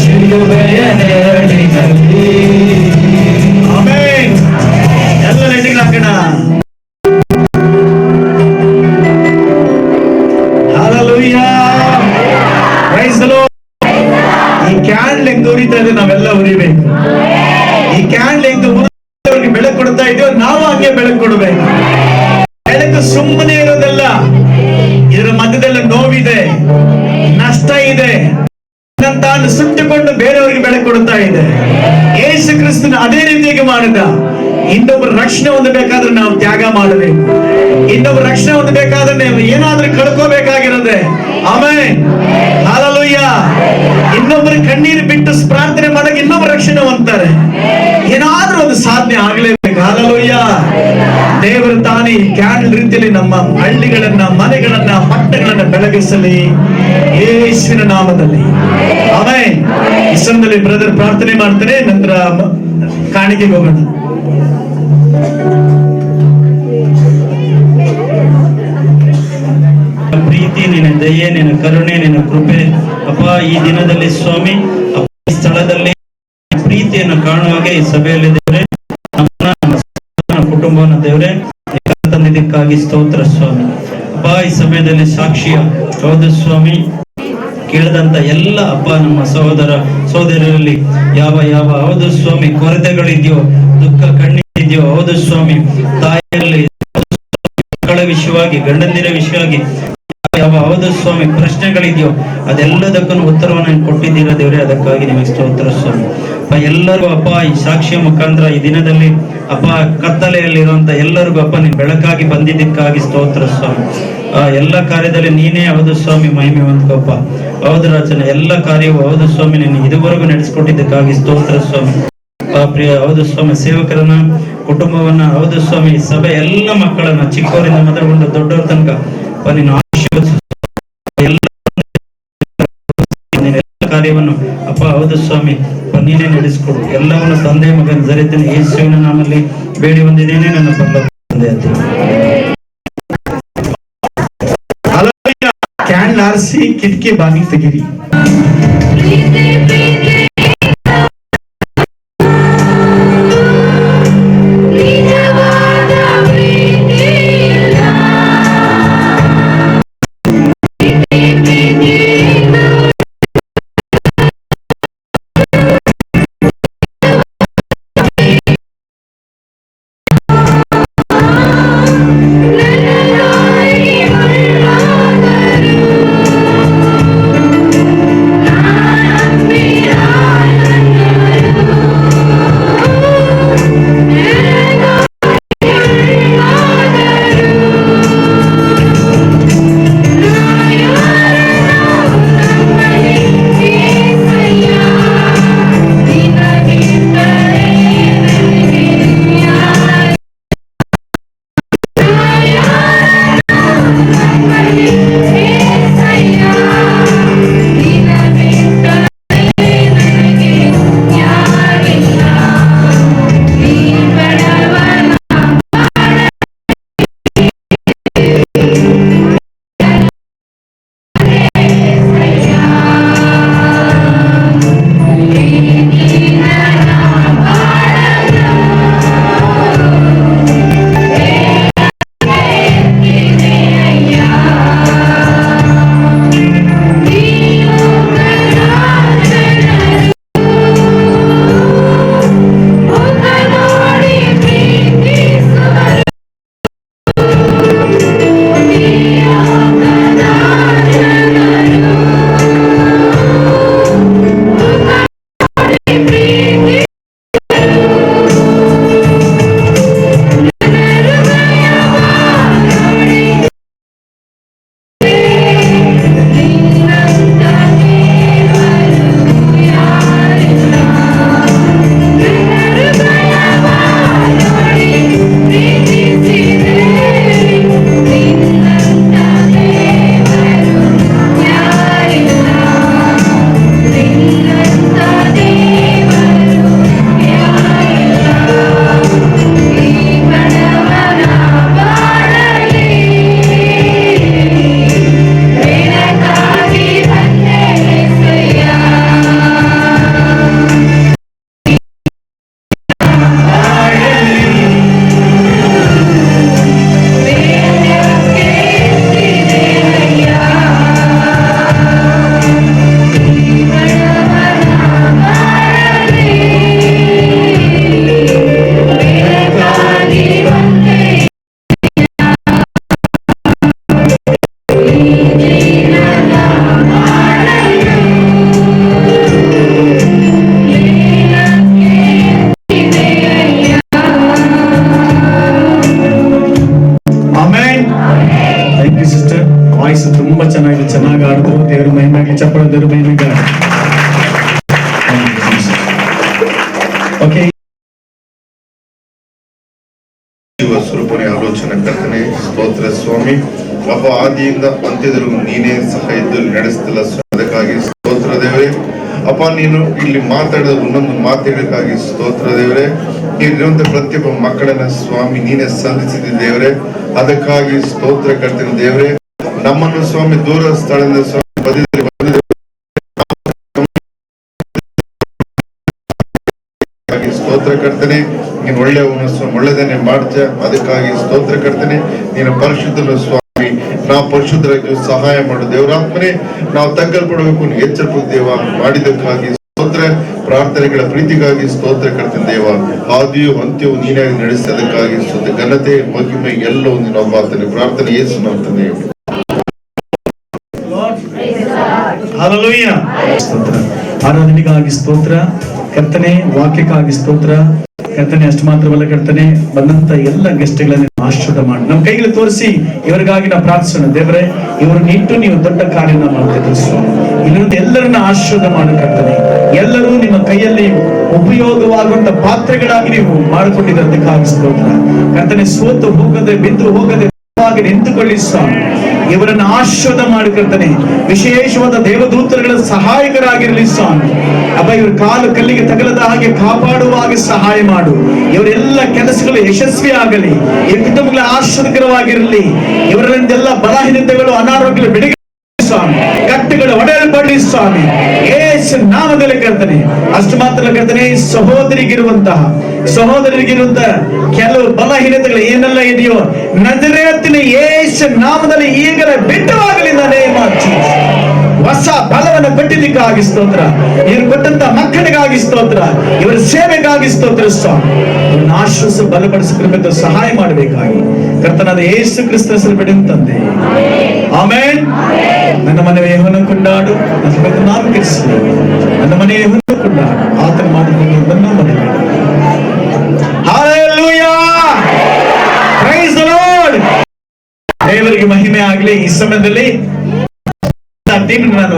ಶಿಲುಬೆಯ ನೆರಳಿನಲ್ಲಿ ಆಮೆನ್. ಎಲ್ಲ ರೆಡಿಗಳು ಹಾಕೋಣ. Hallelujah. Praise the Lord. ಈ ಕ್ಯಾಂಡ್ಲ್ ಹೆಂಗ್ ಉರಿತಾ ಇದೆ ನಾವೆಲ್ಲ ಉರಿಬೇಕು. ಈ ಕ್ಯಾಂಡ್ಲ್ ಹೆಂಗ್ ಉರಿದವರಿಗೆ ಬೆಳಕು ಕೊಡ್ತಾ ಇದೆಯೋ ನಾವು ಹಂಗೆ ಬೆಳಕು ಕೊಡಬೇಕು. ಬೆಳಕು ಸುಮ್ಮನೆ ಇರೋದಲ್ಲ, ಇದರ ಮಧ್ಯದಲ್ಲಿ ನೋವಿದೆ, ನಷ್ಟ ಇದೆ, ತಾನು ಸುಟ್ಟುಕೊಂಡು ಬೇರೆಯವರಿಗೆ ಬೆಳಕು ಕೊಡ್ತಾ ಇದೆ. ಯೇಸು ಕ್ರಿಸ್ತನ ಅದೇ ರೀತಿಯಾಗಿ ಮಾಡಿದ. ಇನ್ನೊಬ್ಬರು ರಕ್ಷಣೆ ಹೊಂದಬೇಕಾದ್ರೆ ನಾವು ತ್ಯಾಗ ಮಾಡಬೇಕು. ಇನ್ನೊಬ್ಬರು ರಕ್ಷಣೆ ಹೊಂದಬೇಕಾದ್ರೆ ನಾವು ಏನಾದ್ರೂ ಕಳ್ಕೋಬೇಕಾಗಿರೋದೆ. ಆಮೆನ್. ಹಲ್ಲೆಲೂಯಾ. ಇನ್ನೊಬ್ಬರು ಕಣ್ಣೀರು ಬಿಟ್ಟು ಪ್ರಾರ್ಥನೆ ಮಾಡಕ್ಕೆ ಇನ್ನೊಬ್ಬರು ರಕ್ಷಣೆ ಹೊಂದ್ತಾರೆ. ಏನಾದ್ರೂ ಒಂದು ಸಾಧನೆ ಆಗ್ಲೇಬೇಕು. ಹಲ್ಲೆಲೂಯಾ. ದೇವರು ತಾನೇ ಈ ಕ್ಯಾಂಡಲ್ ರೀತಿಯಲ್ಲಿ ನಮ್ಮ ಹಳ್ಳಿಗಳನ್ನ, ಮನೆಗಳನ್ನ, ಪಟ್ಟಣಗಳನ್ನ ಬೆಳಗಿಸಲಿ ಯೇಸುವಿನ ನಾಮದಲ್ಲಿ. ಆಮೆನ್. ಈ ಸಮಯದಲ್ಲಿ ಬ್ರದರ್ ಪ್ರಾರ್ಥನೆ ಮಾಡ್ತಾರೆ, ನಂತರ ಕಾಣಿಕೆಗೆ ಹೋಗೋಣ. ಪ್ರೀತಿ, ನಿನ್ನ ದಯೆ, ನಿನ್ನ ಕರುಣೆ, ನಿನ್ನ ಕೃಪೆ ಅಪ್ಪ ಈ ದಿನದಲ್ಲಿ ಸ್ವಾಮಿ ಅಪ್ಪ ಈ ಸ್ಥಳದಲ್ಲಿ ಪ್ರೀತಿಯನ್ನು ಕಾಣುವಾಗೆ ಈ ಸಭೆಯಲ್ಲಿ ದೇವರೇ ನಮ್ಮ ಕುಟುಂಬವನ್ನು ದೇವರೇ ತಂದಿದ್ದಕ್ಕಾಗಿ ಸ್ತೋತ್ರ ಸ್ವಾಮಿ. ಅಪ್ಪ ಈ ಸಮಯದಲ್ಲಿ ಸಾಕ್ಷಿಯ ಹೌದು ಸ್ವಾಮಿ ಕೇಳಿದಂತ ಎಲ್ಲ ಅಪ್ಪ ನಮ್ಮ ಸಹೋದರ ಸಹೋದರರಲ್ಲಿ ಯಾವ ಯಾವ ಹೌದು ಸ್ವಾಮಿ ಕೊರತೆಗಳಿದೆಯೋ, ದುಃಖ ಕಣ್ಣೀರಿದೆಯೋ, ಹೌದು ಸ್ವಾಮಿ ತಾಯಿಯಲ್ಲಿ ಮಕ್ಕಳ ವಿಷಯವಾಗಿ, ಗಂಡಂದಿರ ವಿಷಯವಾಗಿ ಯಾವ ಹೌದು ಸ್ವಾಮಿ ಪ್ರಶ್ನೆಗಳಿದೆಯೋ ಅದೆಲ್ಲದಕ್ಕೂ ಉತ್ತರವನ್ನು ಕೊಟ್ಟಿದ್ದೀರಾ ದೇವರೇ, ಅದಕ್ಕಾಗಿ ನಿಮಗೆ ಸ್ತೋತ್ರ ಸ್ವಾಮಿ. ಅಪ್ಪ ಎಲ್ಲರೂ ಅಪ್ಪ ಈ ಸಾಕ್ಷಿಯ ಮುಖಾಂತರ ಈ ದಿನದಲ್ಲಿ ಅಪ್ಪ ಕತ್ತಲೆಯಲ್ಲಿರುವಂತ ಎಲ್ಲರಿಗೂ ಅಪ್ಪ ನೀನ್ ಬೆಳಕಾಗಿ ಬಂದಿದ್ದಕ್ಕಾಗಿ ಸ್ತೋತ್ರ ಸ್ವಾಮಿ. ಎಲ್ಲ ಕಾರ್ಯದಲ್ಲಿ ನೀನೇ ಹೌದು ಸ್ವಾಮಿ ಮಹಿಮೆ ಹೊಂದ್ಕೊಪ್ಪ. ಹೌದು ರಾಜನ ಎಲ್ಲ ಕಾರ್ಯವು ಹೌದು ಸ್ವಾಮಿ ನೀನು ಇದುವರೆಗೂ ನಡೆಸಿಕೊಟ್ಟಿದ್ದಕ್ಕಾಗಿ ಸ್ತೋತ್ರ ಸ್ವಾಮಿ. ಪ್ರಿಯ ಹೌದು ಸ್ವಾಮಿ ಸೇವಕರನ್ನ, ಕುಟುಂಬವನ್ನ, ಹೌದು ಸ್ವಾಮಿ ಸಭೆ ಎಲ್ಲ ಮಕ್ಕಳನ್ನ ಚಿಕ್ಕವರಿಂದ ಮೊದಲುಗೊಂಡು ದೊಡ್ಡವರ ತನಕ ನೀನು ಆಶೀರ್ವದಿಸು. ಎಲ್ಲ ಕಾರ್ಯವನ್ನು ಅಪ್ಪ ಹೌದು ಸ್ವಾಮಿ ನೀನೇ ನಡೆಸಿಕೊಡು. ಎಲ್ಲವನ್ನು ತಂದೆ ಮಗನ ಜರಿತೇನೆ ಯೇಸುವಿನ ನಾಮದಲ್ಲಿ ಬೇಡಿ ಹೊಂದಿದ್ದೇನೆ ನನ್ನ ಪರಲೋಕ ತಂದೆ ಅಂತ. ಕ್ಯಾಂಡಲ್ ಆರಿಸಿ ಕಿಟಕಿ ಬಾಗಿಲು ತೆಗೀರಿ. Yeah. ದೇವರು ಮಹಿಮೆಗೆ ಚಪ್ಪಳ ದೇವರು ಮಹಿಮೆಗೆ. ಓಕೆ, ಜೀವ ಸ್ವರೂಪನೇ ಆಲೋಚನೆ ಕರ್ತನೆ ಸ್ತೋತ್ರ ಸ್ವಾಮಿ. ಅಪ್ಪ ಆದಿಯಿಂದ ಅಂತ್ಯದವರೆಗೂ ನೀನೇ ಸಹ ಇದ್ದು ನಡೆಸ್ತಿಲ್ಲ ಸ್ವಾಮಿ. ಅದಕ್ಕಾಗಿ ಸ್ತೋತ್ರ ದೇವರೇ. ಅಪ್ಪ ನೀನು ಇಲ್ಲಿ ಮಾತಾಡಿದ ಒಂದೊಂದು ಮಾತುಗಳಿಗಾಗಿ ಸ್ತೋತ್ರ ದೇವರೇ. ನೀನಿರುವಂತ ಪ್ರತಿಯೊಬ್ಬ ಮಕ್ಕಳನ್ನ ಸ್ವಾಮಿ ನೀನೇ ಸಂಧಿಸಿದ ದೇವರೇ. ಅದಕ್ಕಾಗಿ ಸ್ತೋತ್ರ ಕರ್ತನೆ ದೇವರೇ. ನಮ್ಮನ್ನು ಸ್ವಾಮಿ ದೂರ ಸ್ಥಳದಿಂದ ಸ್ವಾಮಿ ಸ್ತೋತ್ರ ಕರ್ತನೆ. ನೀನು ಒಳ್ಳೆಯವನು ಸ್ವಾಮಿ, ಒಳ್ಳೆದನ್ನೇ ಮಾಡ್ತೀಯ. ಅದಕ್ಕಾಗಿ ಸ್ತೋತ್ರ ಕರ್ತನೆ. ನೀನು ಪರಿಶುದ್ಧನು ಸ್ವಾಮಿ, ನಾವು ಪರಿಶುದ್ಧರಾಗಿ ಸಹಾಯ ಮಾಡು ದೇವರಾತ್ಮನೇ. ನಾವು ತಗ್ಗಲ್ಪಡಬೇಕು, ಎಚ್ಚರಿಕೆ ದೇವ ಮಾಡಿದ್ದಕ್ಕಾಗಿ ಸ್ತೋತ್ರ. ಪ್ರಾರ್ಥನೆಗಳ ಪ್ರೀತಿಗಾಗಿ ಸ್ತೋತ್ರ ಕರ್ತನೆ ದೇವ. ಆದಿಯು ಅಂತ್ಯವು ನೀನಾಗಿ ನಡೆಸಿ ಅದಕ್ಕಾಗಿ ಸ್ತೋತ್ರ. ಘನತೆ ಮಹಿಮೆ ಎಲ್ಲವೂ ನೀನು ಒಬ್ಬಾತನೆ. ಪ್ರಾರ್ಥನೆ ಯೇಸು ನಂತನೆ. ಹಲ್ಲೆಲೂಯಾ. ಸ್ತೋತ್ರ. ಆರಾಧನೆಗಾಗಿ ಸ್ತೋತ್ರ ಕರ್ತನೆ, ವಾಕ್ಯಕ್ಕಾಗಿ ಸ್ತೋತ್ರ ಕರ್ತನೆ. ಅಷ್ಟು ಮಾತ್ರವಲ್ಲ ಕರ್ತನೆ, ಬಂದಂತ ಎಲ್ಲ ಗೆಸ್ಟ್ಗಳನ್ನು ಆಶೀರ್ವಾದ ಮಾಡಿ ನಮ್ಮ ಕೈಗಳು ತೋರಿಸಿ ಇವರಿಗಾಗಿ ನಾವು ಪ್ರಾರ್ಥಿಸೋಣ ದೇವರೇ. ಇವರನ್ನ ಇಟ್ಟು ನೀವು ದೊಡ್ಡ ಕಾರ್ಯನ ಮಾಡ್ತಿದ್ರು ಸ್ವಾಮಿ. ಇಲ್ಲಿಂದ ಎಲ್ಲರನ್ನ ಆಶೀರ್ವಾದ ಮಾಡು ಕರ್ತನೆ. ಎಲ್ಲರೂ ನಿಮ್ಮ ಕೈಯಲ್ಲಿ ಉಪಯೋಗವಾಗುವಂತ ಪಾತ್ರೆಗಳಾಗಿ ನೀವು ಮಾಡಿಕೊಂಡಿದ್ದಕ್ಕಾಗಿ ಸ್ತೋತ್ರ ಕರ್ತನೆ. ಸೋತು ಹೋಗದೆ ಬಿದ್ದು ಹೋಗದೆ ನಿಂತುಕೊಳ್ಳಿ ಸ್ವಾಮಿ. ಇವರನ್ನು ಆಶೀರ್ವಾದ ಮಾಡಿ ಕರ್ತನೆ. ವಿಶೇಷವಾದ ದೇವದೂತರುಗಳ ಸಹಾಯಕರಾಗಿರಲಿ ಸ್ವಾಮಿ. ಅಪ್ಪ, ಇವ್ರ ಕಾಲು ಕಲ್ಲಿಗೆ ತಗಲದ ಹಾಗೆ ಕಾಪಾಡುವ ಹಾಗೆ ಸಹಾಯ ಮಾಡು. ಇವರೆಲ್ಲ ಕೆಲಸಗಳು ಯಶಸ್ವಿ ಆಗಲಿ. ಈ ಕುಟುಂಬಗಳ ಆಶೀರ್ವಾದಕರವಾಗಿರಲಿ. ಇವರಲ್ಲಿಂದೆಲ್ಲ ಬಲಹೀನತೆಗಳು ಅನಾರೋಗ್ಯಗಳು ಬಿಡುಗಡೆ ಸ್ವಾಮಿ. ಕಟ್ಟುಗಳು ಒಡೆಯಲ್ಪಡಲಿ ಸ್ವಾಮಿ, ಯೇಸು ನಾಮದಲ್ಲಿ ಕರ್ತನೆ. ಅಷ್ಟು ಮಾತ್ರ ಕರ್ತನೆ, ಸಹೋದರರಿಗಿರುವಂತಹ ಕೆಲವು ಬಲಹೀನತೆಗಳು ಏನೆಲ್ಲ ಇದೆಯೋ ನಜರೇತಿನ ಯೇಸು ನಾಮದಲ್ಲಿ ಈಗಲೇ ಬಿಟ್ಟವಾಗಲಿ. ಹೊಸ ಬಲವನ್ನು ಕೊಟ್ಟಿದ್ದಕ್ಕಾಗಿ ಸ್ತೋತ್ರ. ಇವರು ಕೊಟ್ಟಂತ ಮಕ್ಕಳಿಗಾಗಿ ಸ್ತೋತ್ರ. ಇವರ ಸೇವೆಗಾಗಿ ಸ್ತೋತ್ರ ಸ್ವಾಮಿ. ಇವ್ರನ್ನ ಆಶ್ವಾಸ ಬಲಪಡಿಸಬೇಕು, ಸಹಾಯ ಮಾಡಬೇಕಾಗಿ ಕರ್ತನಾದ ಯೇಸು ಕ್ರಿಸ್ತ ಹೆಸರು ಬಿಡುತ್ತಂತೆ. ಆಮೆನ್. ನನ್ನ ಮನೆಯ ಯೆಹೋವನ ಕೊಂಡಾಡು, ನಾನು ಕರೆಸಲಿ. ನನ್ನ ಮನೆಯ ಯೆಹೋವನ ಕೊಂಡಾಡು, ಆತನ ಮಾಡಿಕೊಂಡು ನನ್ನ ಮನೆಯ. ಹಲ್ಲೆಲೂಯಾ. Praise the Lord. ದೇವರಿಗೆ ಮಹಿಮೆ ಆಗಲಿ. ಈ ಸಮಯದಲ್ಲಿ ನಾನು